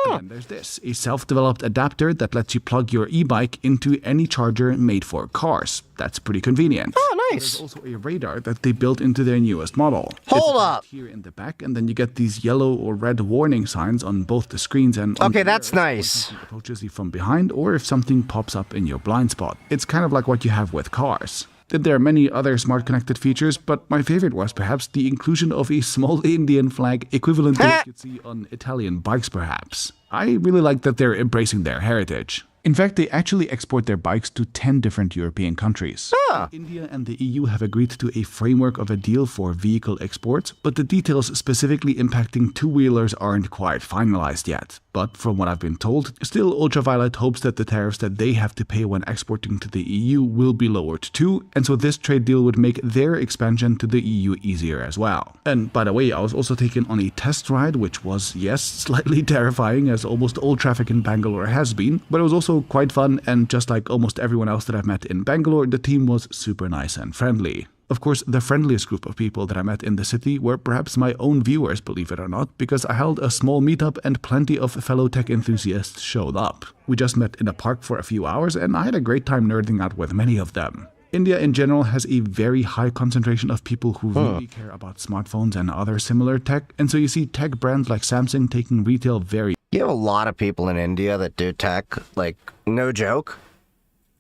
Speaker 16: And then there's this, a self-developed adapter that lets you plug your e-bike into any charger made for cars. That's pretty convenient.
Speaker 1: Oh, nice.
Speaker 16: There's also a radar that they built into their newest model.
Speaker 1: Hold up.
Speaker 16: Here in the back, and then you get these yellow or red warning signs on both the screens and on
Speaker 1: okay,
Speaker 16: the
Speaker 1: that's nice.
Speaker 16: If approaches you from behind, or if something pops up in your blind spot. It's kind of like what you have with cars. Then there are many other smart connected features, but my favorite was perhaps the inclusion of a small Indian flag equivalent to what you'd see on Italian bikes perhaps. I really like that they're embracing their heritage. In fact, they actually export their bikes to 10 different European countries. India and the EU have agreed to a framework of a deal for vehicle exports, but the details specifically impacting two-wheelers aren't quite finalized yet. But from what I've been told, still Ultraviolet hopes that the tariffs that they have to pay when exporting to the EU will be lowered too, and so this trade deal would make their expansion to the EU easier as well. And by the way, I was also taken on a test ride, which was, yes, slightly terrifying as almost all traffic in Bangalore has been, but it was also quite fun, and just like almost everyone else that I've met in Bangalore, the team was super nice and friendly. Of course, the friendliest group of people that I met in the city were perhaps my own viewers, believe it or not, because I held a small meetup and plenty of fellow tech enthusiasts showed up. We just met in a park for a few hours and I had a great time nerding out with many of them. India in general has a very high concentration of people who really care about smartphones and other similar tech, and so you see tech brands like Samsung taking retail very.
Speaker 1: You have a lot of people in India that do tech, like, no joke.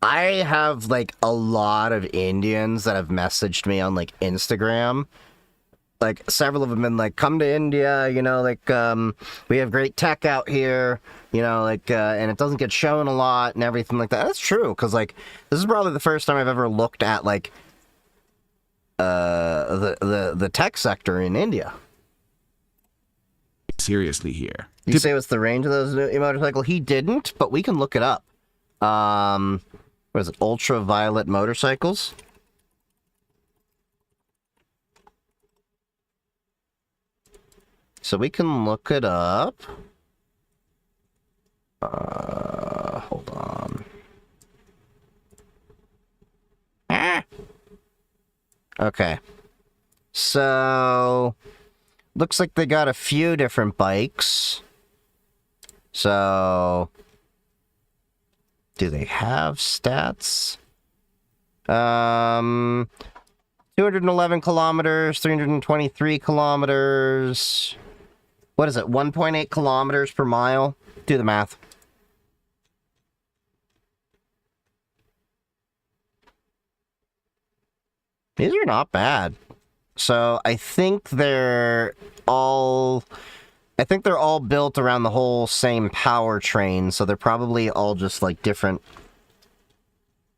Speaker 1: I have, like, a lot of Indians that have messaged me on, like, Instagram. Like, several of them have been like, come to India, you know, like, we have great tech out here, you know, like, and it doesn't get shown a lot and everything like that. That's true, because, like, this is probably the first time I've ever looked at, like, the tech sector in India.
Speaker 16: Seriously here.
Speaker 1: You say what's the range of those new motorcycle? He didn't, but we can look it up. What is it? Ultraviolet motorcycles? So we can look it up. Hold on. Okay. So looks like they got a few different bikes. So do they have stats? 211 kilometers, 323 kilometers. What is it? 1.8 kilometers per mile? Do the math. These are not bad. So I think they're all built around the whole same powertrain, so they're probably all just like different.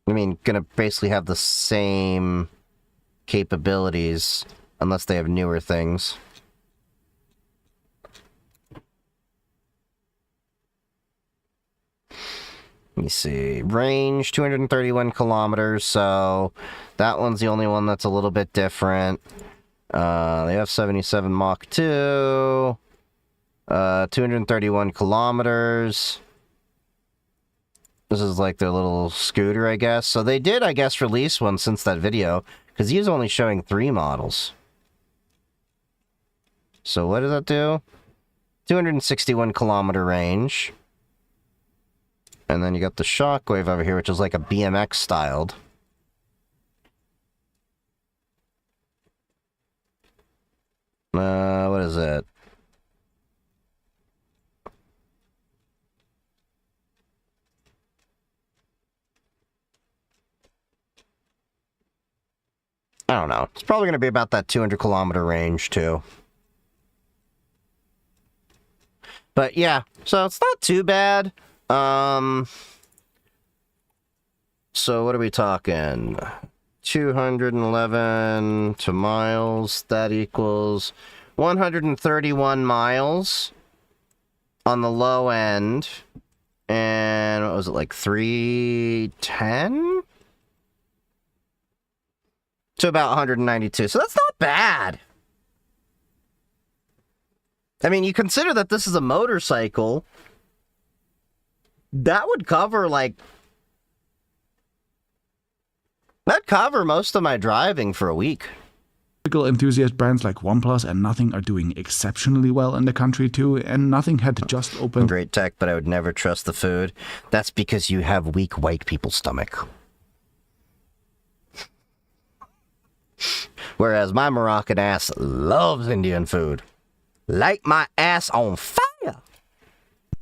Speaker 1: I mean, gonna basically have the same capabilities, unless they have newer things. Let me see. Range, 231 kilometers, so that one's the only one that's a little bit different. They have 77 Mach 2. 231 kilometers. This is like their little scooter, I guess. So they did, I guess, release one since that video, because he's only showing 3 models. So what does that do? 261 kilometer range. And then you got the Shockwave over here, which is like a BMX styled. What is it? I don't know. It's probably going to be about that 200 kilometer range, too. But yeah, so it's not too bad. So what are we talking? 211 to miles. That equals 131 miles on the low end. And what was it, like 310? To about 192. So that's not bad. I mean, you consider that this is a motorcycle. That would cover, like... That'd cover most of my driving for a week.
Speaker 16: Enthusiast brands like OnePlus and Nothing are doing exceptionally well in the country too, and Nothing had just opened...
Speaker 1: Great tech, but I would never trust the food. That's because you have weak white people's stomach. Whereas my Moroccan ass loves Indian food. Light my ass on fire!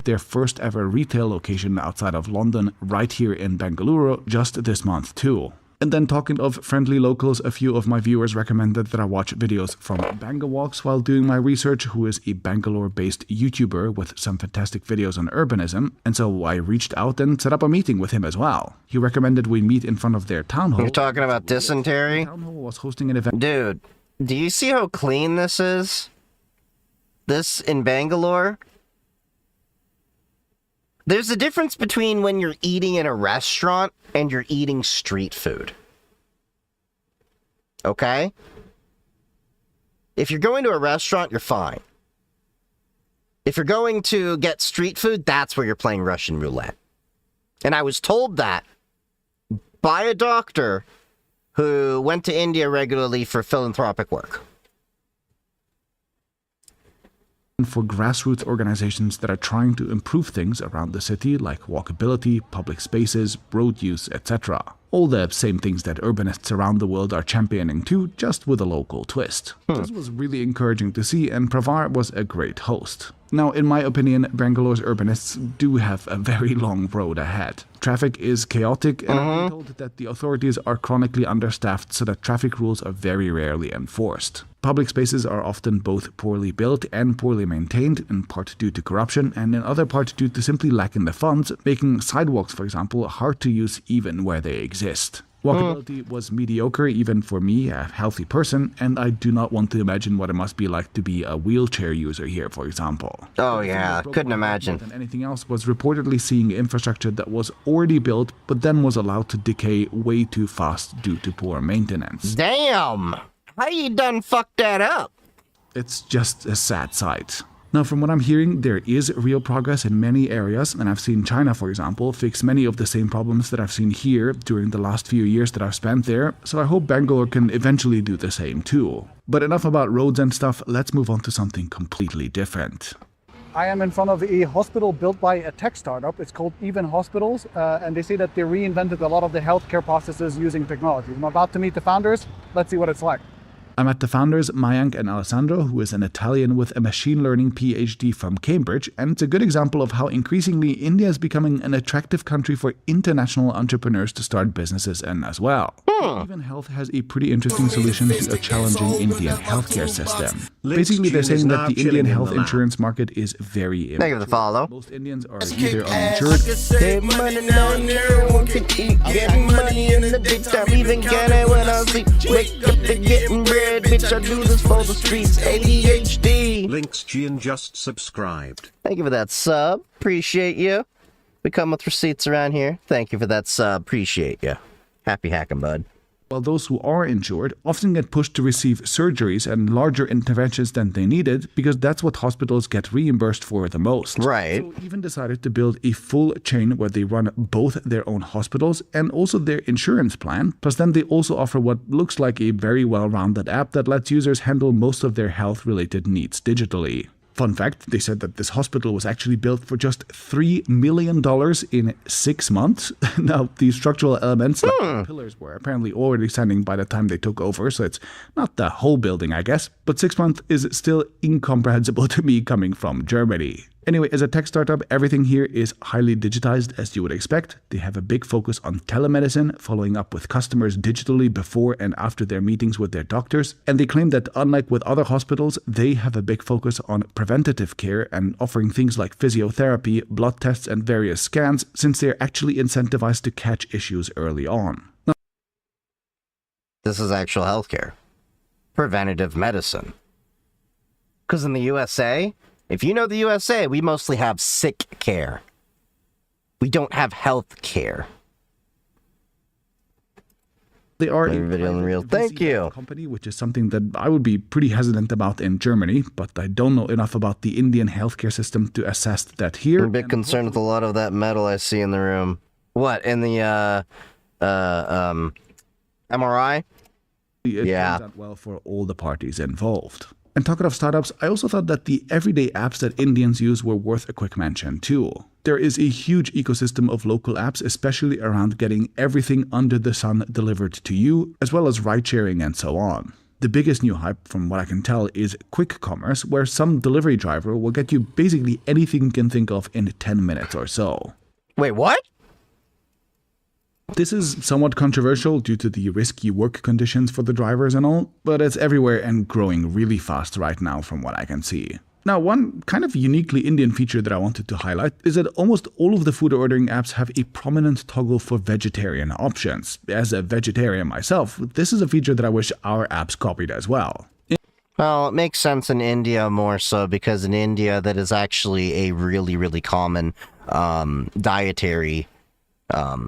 Speaker 16: Their first ever retail location outside of London, right here in Bengaluru, just this month too. And then talking of friendly locals, a few of my viewers recommended that I watch videos from Bangawalks while doing my research, who is a Bangalore-based YouTuber with some fantastic videos on urbanism, and so I reached out and set up a meeting with him as well. He recommended we meet in front of their town hall.
Speaker 1: You're talking about dysentery?
Speaker 16: Town hall was hosting an event.
Speaker 1: Dude, do you see how clean this is? This in Bangalore? There's a difference between when you're eating in a restaurant and you're eating street food. Okay? If you're going to a restaurant, you're fine. If you're going to get street food, that's where you're playing Russian roulette. And I was told that by a doctor who went to India regularly for philanthropic work.
Speaker 16: For grassroots organizations that are trying to improve things around the city, like walkability, public spaces, road use, etc. All the same things that urbanists around the world are championing too, just with a local twist. This was really encouraging to see, and Pravar was a great host. Now, in my opinion, Bangalore's urbanists do have a very long road ahead. Traffic is chaotic, and I've been told that the authorities are chronically understaffed, so that traffic rules are very rarely enforced. Public spaces are often both poorly built and poorly maintained, in part due to corruption, and in other part due to simply lacking the funds, making sidewalks, for example, hard to use even where they exist. Walkability was mediocre even for me, a healthy person, and I do not want to imagine what it must be like to be a wheelchair user here, for example.
Speaker 1: Oh yeah, couldn't imagine.
Speaker 16: And anything else was reportedly seeing infrastructure that was already built, but then was allowed to decay way too fast due to poor maintenance.
Speaker 1: Damn! How you done fucked that up?
Speaker 16: It's just a sad sight. Now, from what I'm hearing, there is real progress in many areas, and I've seen China, for example, fix many of the same problems that I've seen here during the last few years that I've spent there, so I hope Bangalore can eventually do the same too. But enough about roads and stuff, let's move on to something completely different.
Speaker 15: I am in front of a hospital built by a tech startup. It's called Even Hospitals, and they say that they reinvented a lot of the healthcare processes using technology. I'm about to meet the founders. Let's see what it's like.
Speaker 16: I met the founders Mayank and Alessandro, who is an Italian with a machine learning PhD from Cambridge, and it's a good example of how increasingly India is becoming an attractive country for international entrepreneurs to start businesses in as well. Even Health has a pretty interesting solution to a challenging Indian healthcare system. Basically, they're saying that the Indian health insurance market is very immature.
Speaker 1: Thank you for the follow.
Speaker 16: Most Indians are either uninsured,
Speaker 1: getting money in the daytime, even get it when I sleep. Wake up to getting bread, bitch, I do this for the streets. ADHD.
Speaker 2: Links G and just subscribed.
Speaker 1: Thank you for that sub. Appreciate you. We come with receipts around here. Thank you for that sub. Appreciate you. Happy hacking, bud.
Speaker 16: While those who are insured often get pushed to receive surgeries and larger interventions than they needed because that's what hospitals get reimbursed for the most.
Speaker 1: Right.
Speaker 16: So even decided to build a full chain where they run both their own hospitals and also their insurance plan. Plus then they also offer what looks like a very well-rounded app that lets users handle most of their health-related needs digitally. Fun fact, they said that this hospital was actually built for just $3 million in 6 months. Now, the structural elements, like the pillars, were apparently already standing by the time they took over, so it's not the whole building, I guess. But 6 months is still incomprehensible to me coming from Germany. Anyway, as a tech startup, everything here is highly digitized, as you would expect. They have a big focus on telemedicine, following up with customers digitally before and after their meetings with their doctors. And they claim that unlike with other hospitals, they have a big focus on preventative care and offering things like physiotherapy, blood tests, and various scans, since they're actually incentivized to catch issues early on.
Speaker 1: This is actual healthcare. Preventative medicine. Because in the USA... if you know the USA, we mostly have sick care. We don't have health care.
Speaker 16: They are
Speaker 1: Everybody on the real. Thank you.
Speaker 16: Company, which is something that I would be pretty hesitant about in Germany, but I don't know enough about the Indian healthcare system to assess that here.
Speaker 1: I'm a bit concerned with a lot of that metal I see in the room. What, in the MRI?
Speaker 16: It turns out well for all the parties involved. And talking of startups, I also thought that the everyday apps that Indians use were worth a quick mention too. There is a huge ecosystem of local apps, especially around getting everything under the sun delivered to you, as well as ride-sharing and so on. The biggest new hype, from what I can tell, is quick commerce, where some delivery driver will get you basically anything you can think of in 10 minutes or so.
Speaker 1: Wait, what?
Speaker 16: This is somewhat controversial due to the risky work conditions for the drivers and all, but it's everywhere and growing really fast right now from what I can see. Now, one kind of uniquely Indian feature that I wanted to highlight is that almost all of the food ordering apps have a prominent toggle for vegetarian options. As a vegetarian myself, this is a feature that I wish our apps copied as well.
Speaker 1: Well, it makes sense in India more so because in India that is actually a really, really common dietary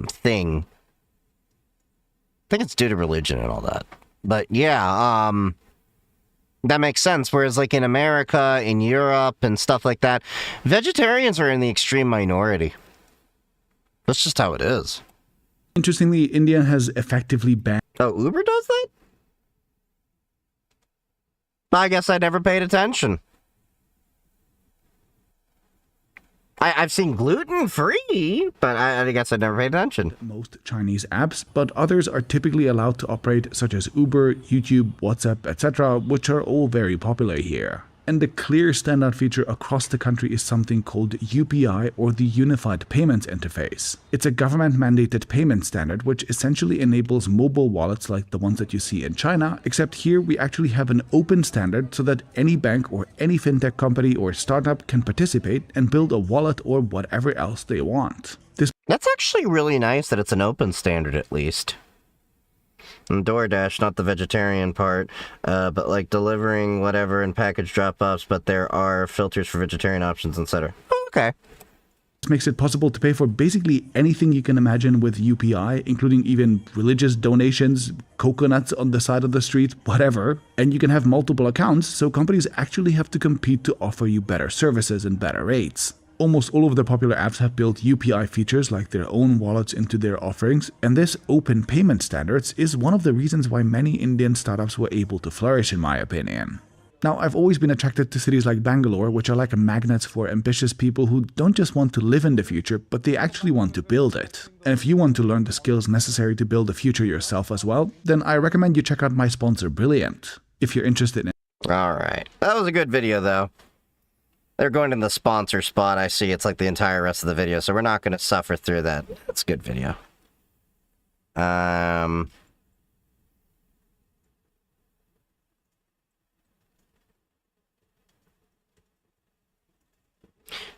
Speaker 1: thing. I think it's due to religion and all that. But yeah, that makes sense. Whereas like in America, in Europe, and stuff like that, vegetarians are in the extreme minority. That's just how it is.
Speaker 16: Interestingly, India has effectively banned...
Speaker 1: Oh, Uber does that? I guess I never paid attention. I've seen gluten-free, but I guess I never paid attention.
Speaker 16: Most Chinese apps, but others are typically allowed to operate, such as Uber, YouTube, WhatsApp, etc., which are all very popular here. And the clear standout feature across the country is something called UPI, or the Unified Payments Interface. It's a government-mandated payment standard which essentially enables mobile wallets like the ones that you see in China, except here we actually have an open standard so that any bank or any fintech company or startup can participate and build a wallet or whatever else they want.
Speaker 1: That's actually really nice that it's an open standard at least. And DoorDash, not the vegetarian part, but like delivering whatever and package drop-offs, but there are filters for vegetarian options, etc. Oh, okay.
Speaker 16: This makes it possible to pay for basically anything you can imagine with UPI, including even religious donations, coconuts on the side of the street, whatever. And you can have multiple accounts, so companies actually have to compete to offer you better services and better rates. Almost all of the popular apps have built UPI features like their own wallets into their offerings, and this open payment standards is one of the reasons why many Indian startups were able to flourish, in my opinion. Now, I've always been attracted to cities like Bangalore, which are like magnets for ambitious people who don't just want to live in the future, but they actually want to build it. And if you want to learn the skills necessary to build the future yourself as well, then I recommend you check out my sponsor Brilliant. if you're interested in.
Speaker 1: All right. That was a good video, though. They're going to the sponsor spot. I see it's like the entire rest of the video, so we're not going to suffer through that. That's a good video.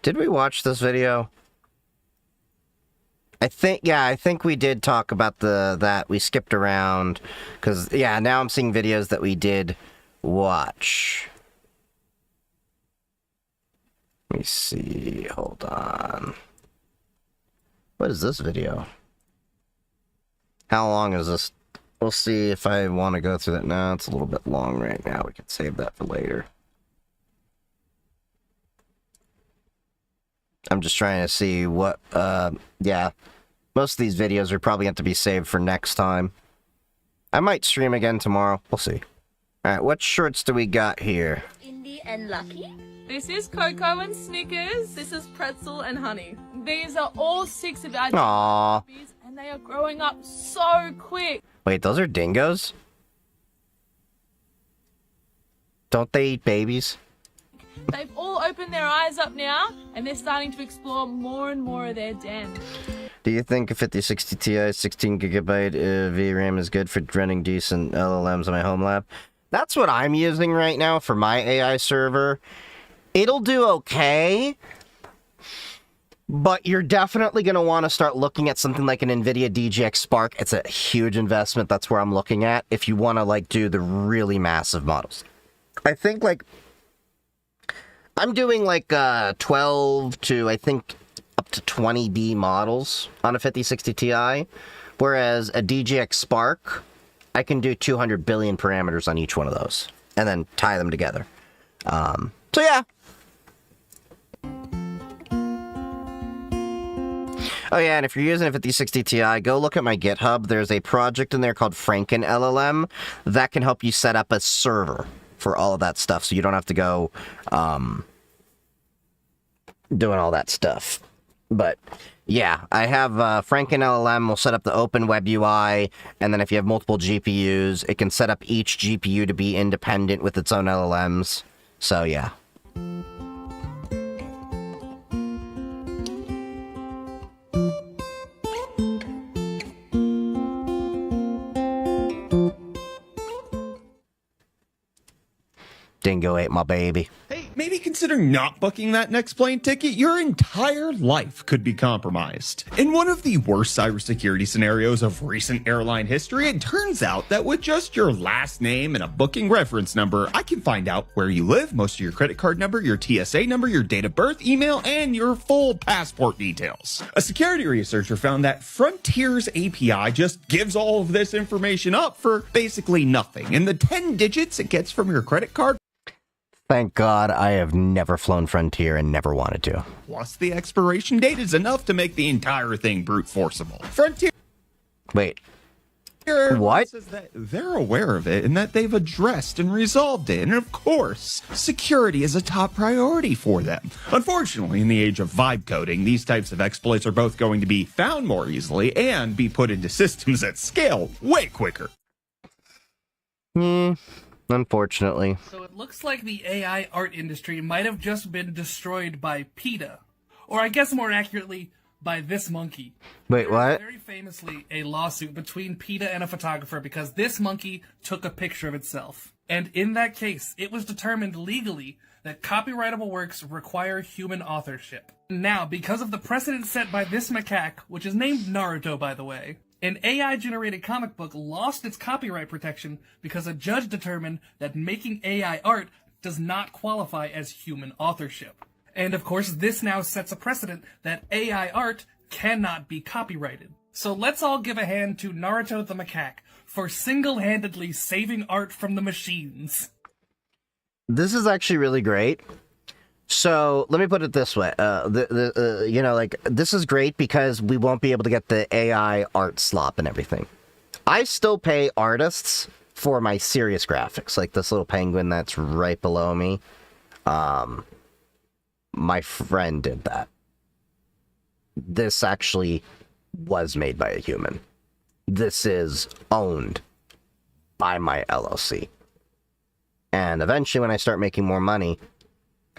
Speaker 1: Did we watch this video? I think we did talk about that. We skipped around, because, yeah, now I'm seeing videos that we did watch. Let me see, hold on. What is this video? How long is this? We'll see if I want to go through that. No, it's a little bit long right now. We can save that for later. I'm just trying to see what, yeah. Most of these videos are probably going to be saved for next time. I might stream again tomorrow. We'll see. Alright, what shorts do we got here?
Speaker 18: Indie and Lucky. This is Cocoa and Snickers. This is Pretzel and Honey. These are all 6 of our
Speaker 1: Aww.
Speaker 18: puppies, and they are growing up so quick.
Speaker 1: Wait, those are dingoes? Don't they eat babies?
Speaker 18: They've all opened their eyes up now, and they're starting to explore more and more of their den.
Speaker 1: Do you think a 5060 Ti 16GB VRAM is good for running decent LLMs on my home lab? That's what I'm using right now for my AI server. It'll do okay, but you're definitely going to want to start looking at something like an NVIDIA DGX Spark. It's a huge investment. That's where I'm looking at if you want to, like, do the really massive models. I think, like, I'm doing, like, 12 to, I think, up to 20B models on a 5060 Ti, whereas a DGX Spark, I can do 200 billion parameters on each one of those, and then tie them together. So yeah. Oh yeah, and if you're using a 5060 Ti, go look at my GitHub. There's a project in there called Franken LLM that can help you set up a server for all of that stuff, so you don't have to go doing all that stuff. But yeah, I have Franken LLM will set up the open web UI, and then if you have multiple GPUs, it can set up each GPU to be independent with its own LLMs. So yeah. Dingo ate my baby.
Speaker 19: Hey, maybe consider not booking that next plane ticket. Your entire life could be compromised. In one of the worst cybersecurity scenarios of recent airline history, it turns out that with just your last name and a booking reference number, I can find out where you live, most of your credit card number, your TSA number, your date of birth, email, and your full passport details. A security researcher found that Frontier's API just gives all of this information up for basically nothing, and the 10 digits it gets from your credit card.
Speaker 1: Thank God I have never flown Frontier and never wanted to.
Speaker 19: Plus the expiration date is enough to make the entire thing brute forceable. Frontier.
Speaker 1: Wait. What?
Speaker 19: Says that they're aware of it and that they've addressed and resolved it. And of course, security is a top priority for them. Unfortunately, in the age of vibe coding, these types of exploits are both going to be found more easily and be put into systems at scale way quicker.
Speaker 1: Unfortunately.
Speaker 20: So it looks like the AI art industry might have just been destroyed by PETA. Or I guess more accurately, by this monkey.
Speaker 1: Wait, what?
Speaker 20: Very famously, a lawsuit between PETA and a photographer because this monkey took a picture of itself. And in that case, it was determined legally that copyrightable works require human authorship. Now, because of the precedent set by this macaque, which is named Naruto, by the way, an AI-generated comic book lost its copyright protection because a judge determined that making AI art does not qualify as human authorship. And of course, this now sets a precedent that AI art cannot be copyrighted. So let's all give a hand to Naruto the macaque for single-handedly saving art from the machines.
Speaker 1: This is actually really great. So let me put it this way, you know, like, this is great because we won't be able to get the AI art slop and everything. I still pay artists for my serious graphics, like this little penguin that's right below me. My friend did that. This actually was made by a human. This is owned by my LLC. And eventually when I start making more money,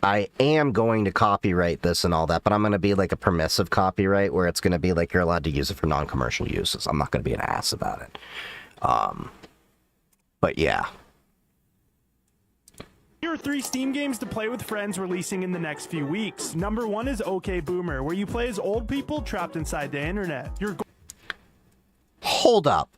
Speaker 1: I am going to copyright this and all that, but I'm going to be like a permissive copyright where it's going to be like you're allowed to use it for non-commercial uses. I'm not going to be an ass about it. But yeah.
Speaker 21: Here are 3 Steam games to play with friends releasing in the next few weeks. Number 1 is OK Boomer, where you play as old people trapped inside the internet.
Speaker 1: Hold up.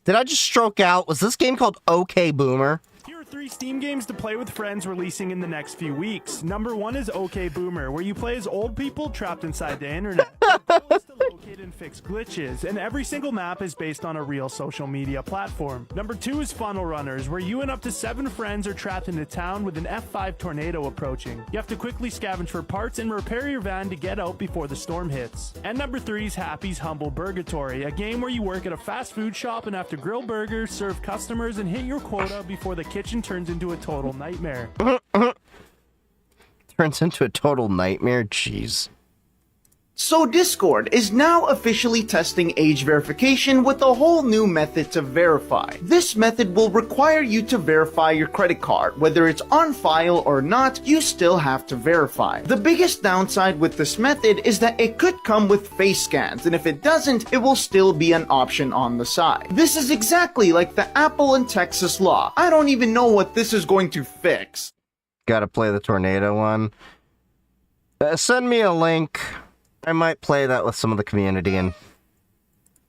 Speaker 1: Did I just stroke out? Was this game called OK Boomer?
Speaker 21: Here are 3 Steam games to play with friends releasing in the next few weeks. Number 1 is OK Boomer, where you play as old people trapped inside the internet. Your goal is to locate and fix glitches, and every single map is based on a real social media platform. Number 2 is Funnel Runners, where you and up to 7 friends are trapped in a town with an F5 tornado approaching. You have to quickly scavenge for parts and repair your van to get out before the storm hits. And number 3 is Happy's Humble Burgatory, a game where you work at a fast food shop and have to grill burgers, serve customers, and hit your quota before the kitchen turns into a total nightmare.
Speaker 1: Turns into a total nightmare? Jeez.
Speaker 22: So Discord is now officially testing age verification with a whole new method to verify. This method will require you to verify your credit card. Whether it's on file or not, you still have to verify. The biggest downside with this method is that it could come with face scans, and if it doesn't, it will still be an option on the side. This is exactly like the Apple and Texas law. I don't even know what this is going to fix.
Speaker 1: Gotta play the tornado one. Send me a link. I might play that with some of the community and...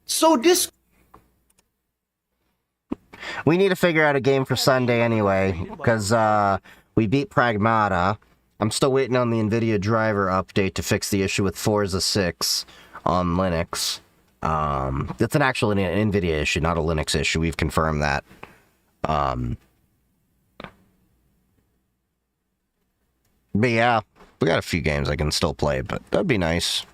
Speaker 22: So
Speaker 1: we need to figure out a game for Sunday anyway, because we beat Pragmata. I'm still waiting on the NVIDIA driver update to fix the issue with Forza 6 on Linux. It's an actual NVIDIA issue, not a Linux issue. We've confirmed that. But yeah, we got a few games I can still play, but that'd be nice.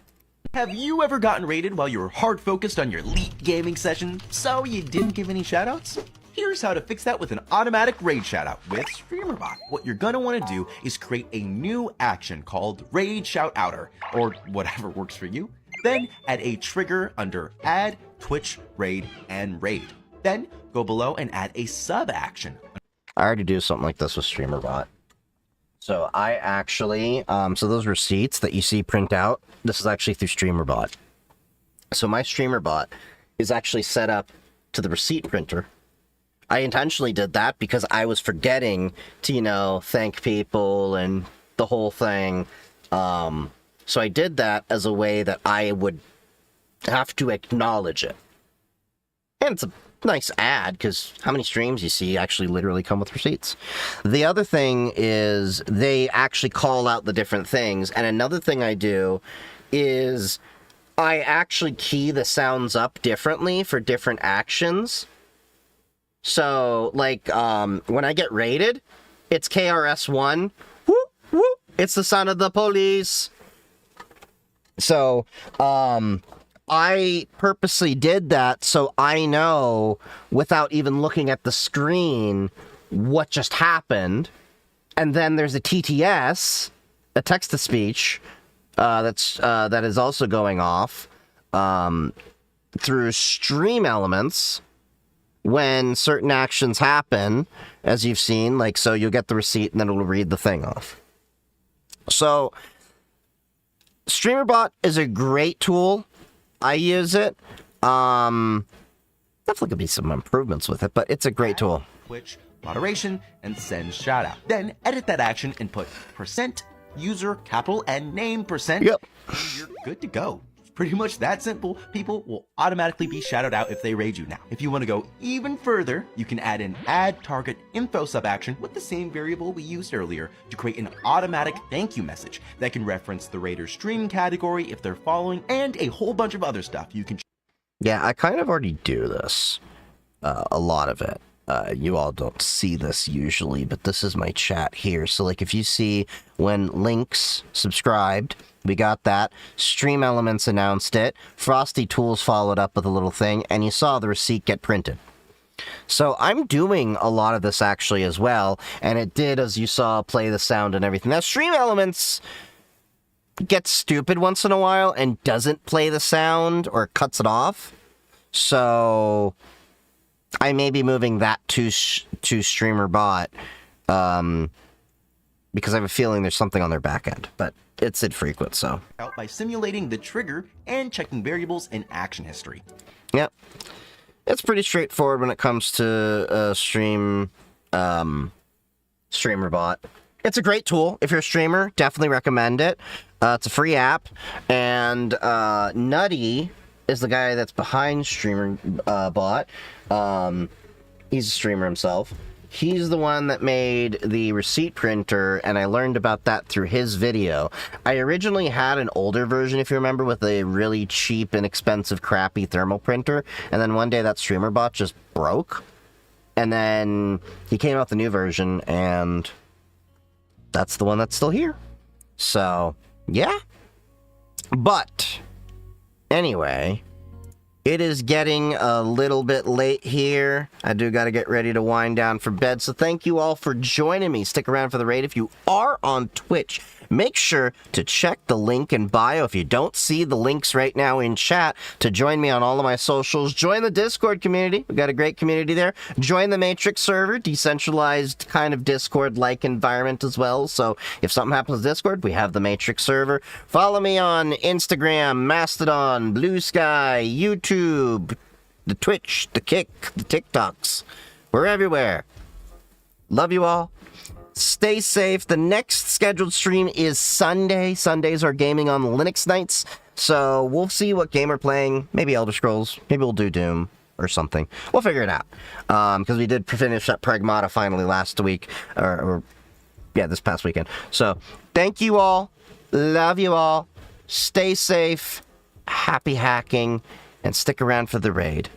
Speaker 23: Have you ever gotten raided while you were hard focused on your elite gaming session, so you didn't give any shoutouts? Here's how to fix that with an automatic raid shoutout with StreamerBot. What you're gonna want to do is create a new action called Raid Shoutouter, or whatever works for you. Then add a trigger under Add, Twitch, Raid, and Raid. Then go below and add a sub action.
Speaker 1: I already do something like this with StreamerBot. So I actually, so those receipts that you see print out, this is actually through StreamerBot. So my StreamerBot is actually set up to the receipt printer. I intentionally did that because I was forgetting to, you know, thank people and the whole thing. So I did that as a way that I would have to acknowledge it. And it's a nice ad, because how many streams you see actually literally come with receipts. The other thing is they actually call out the different things, and another thing I do is I actually key the sounds up differently for different actions. So, like, when I get raided, it's KRS-One. Whoop, whoop. It's the sound of the police. So, I purposely did that so I know, without even looking at the screen, what just happened. And then there's a TTS, a text-to-speech, that is also going off through Stream Elements when certain actions happen, as you've seen. Like, so you'll get the receipt and then it'll read the thing off. So, StreamerBot is a great tool. I use it. Definitely could be some improvements with it, but it's a great tool.
Speaker 23: Twitch, moderation, and send shoutout. Then edit that action and put %, capital N, name %.
Speaker 1: Yep.
Speaker 23: And you're good to go. It's pretty much that simple. People will automatically be shouted out if they raid you now. If you want to go even further, you can add an add target info sub action with the same variable we used earlier to create an automatic thank you message that can reference the raider's stream category if they're following, and a whole bunch of other stuff you can.
Speaker 1: Yeah, I kind of already do this. A lot of it. You all don't see this usually, but this is my chat here. So, like, if you see when Links subscribed, we got that. Stream Elements announced it. Frosty Tools followed up with a little thing, and you saw the receipt get printed. So I'm doing a lot of this actually as well, and it did, as you saw, play the sound and everything. Now, Stream Elements gets stupid once in a while and doesn't play the sound or cuts it off. So I may be moving that to Streamer Bot, because I have a feeling there's something on their back end, but it's infrequent, so.
Speaker 23: Out by simulating the trigger and checking variables in action history.
Speaker 1: Yep. It's pretty straightforward when it comes to Streamer Bot. It's a great tool. If you're a streamer, definitely recommend it. It's a free app, and Nutty is the guy that's behind Streamer Bot. He's a streamer himself. He's the one that made the receipt printer, and I learned about that through his video. I originally had an older version, if you remember, with a really cheap and expensive, crappy thermal printer, and then one day that Streamer Bot just broke, and then he came out with the new version, and that's the one that's still here. So, yeah. But, anyway, it is getting a little bit late here. I do got to get ready to wind down for bed. So thank you all for joining me. Stick around for the raid. If you are on Twitch, make sure to check the link in bio. If you don't see the links right now in chat, to join me on all of my socials. Join the Discord community. We've got a great community there. Join the Matrix server, decentralized kind of Discord-like environment as well. So if something happens to Discord, we have the Matrix server. Follow me on Instagram, Mastodon, Blue Sky, YouTube, the Twitch, the Kick, the TikToks. We're everywhere. Love you all. Stay safe. The next scheduled stream is Sunday. Sundays are gaming on Linux nights. So we'll see what game we're playing. Maybe Elder Scrolls. Maybe we'll do Doom or something. We'll figure it out. Because we did finish up Pragmata finally last week. Yeah, this past weekend. So thank you all. Love you all. Stay safe. Happy hacking. And stick around for the raid.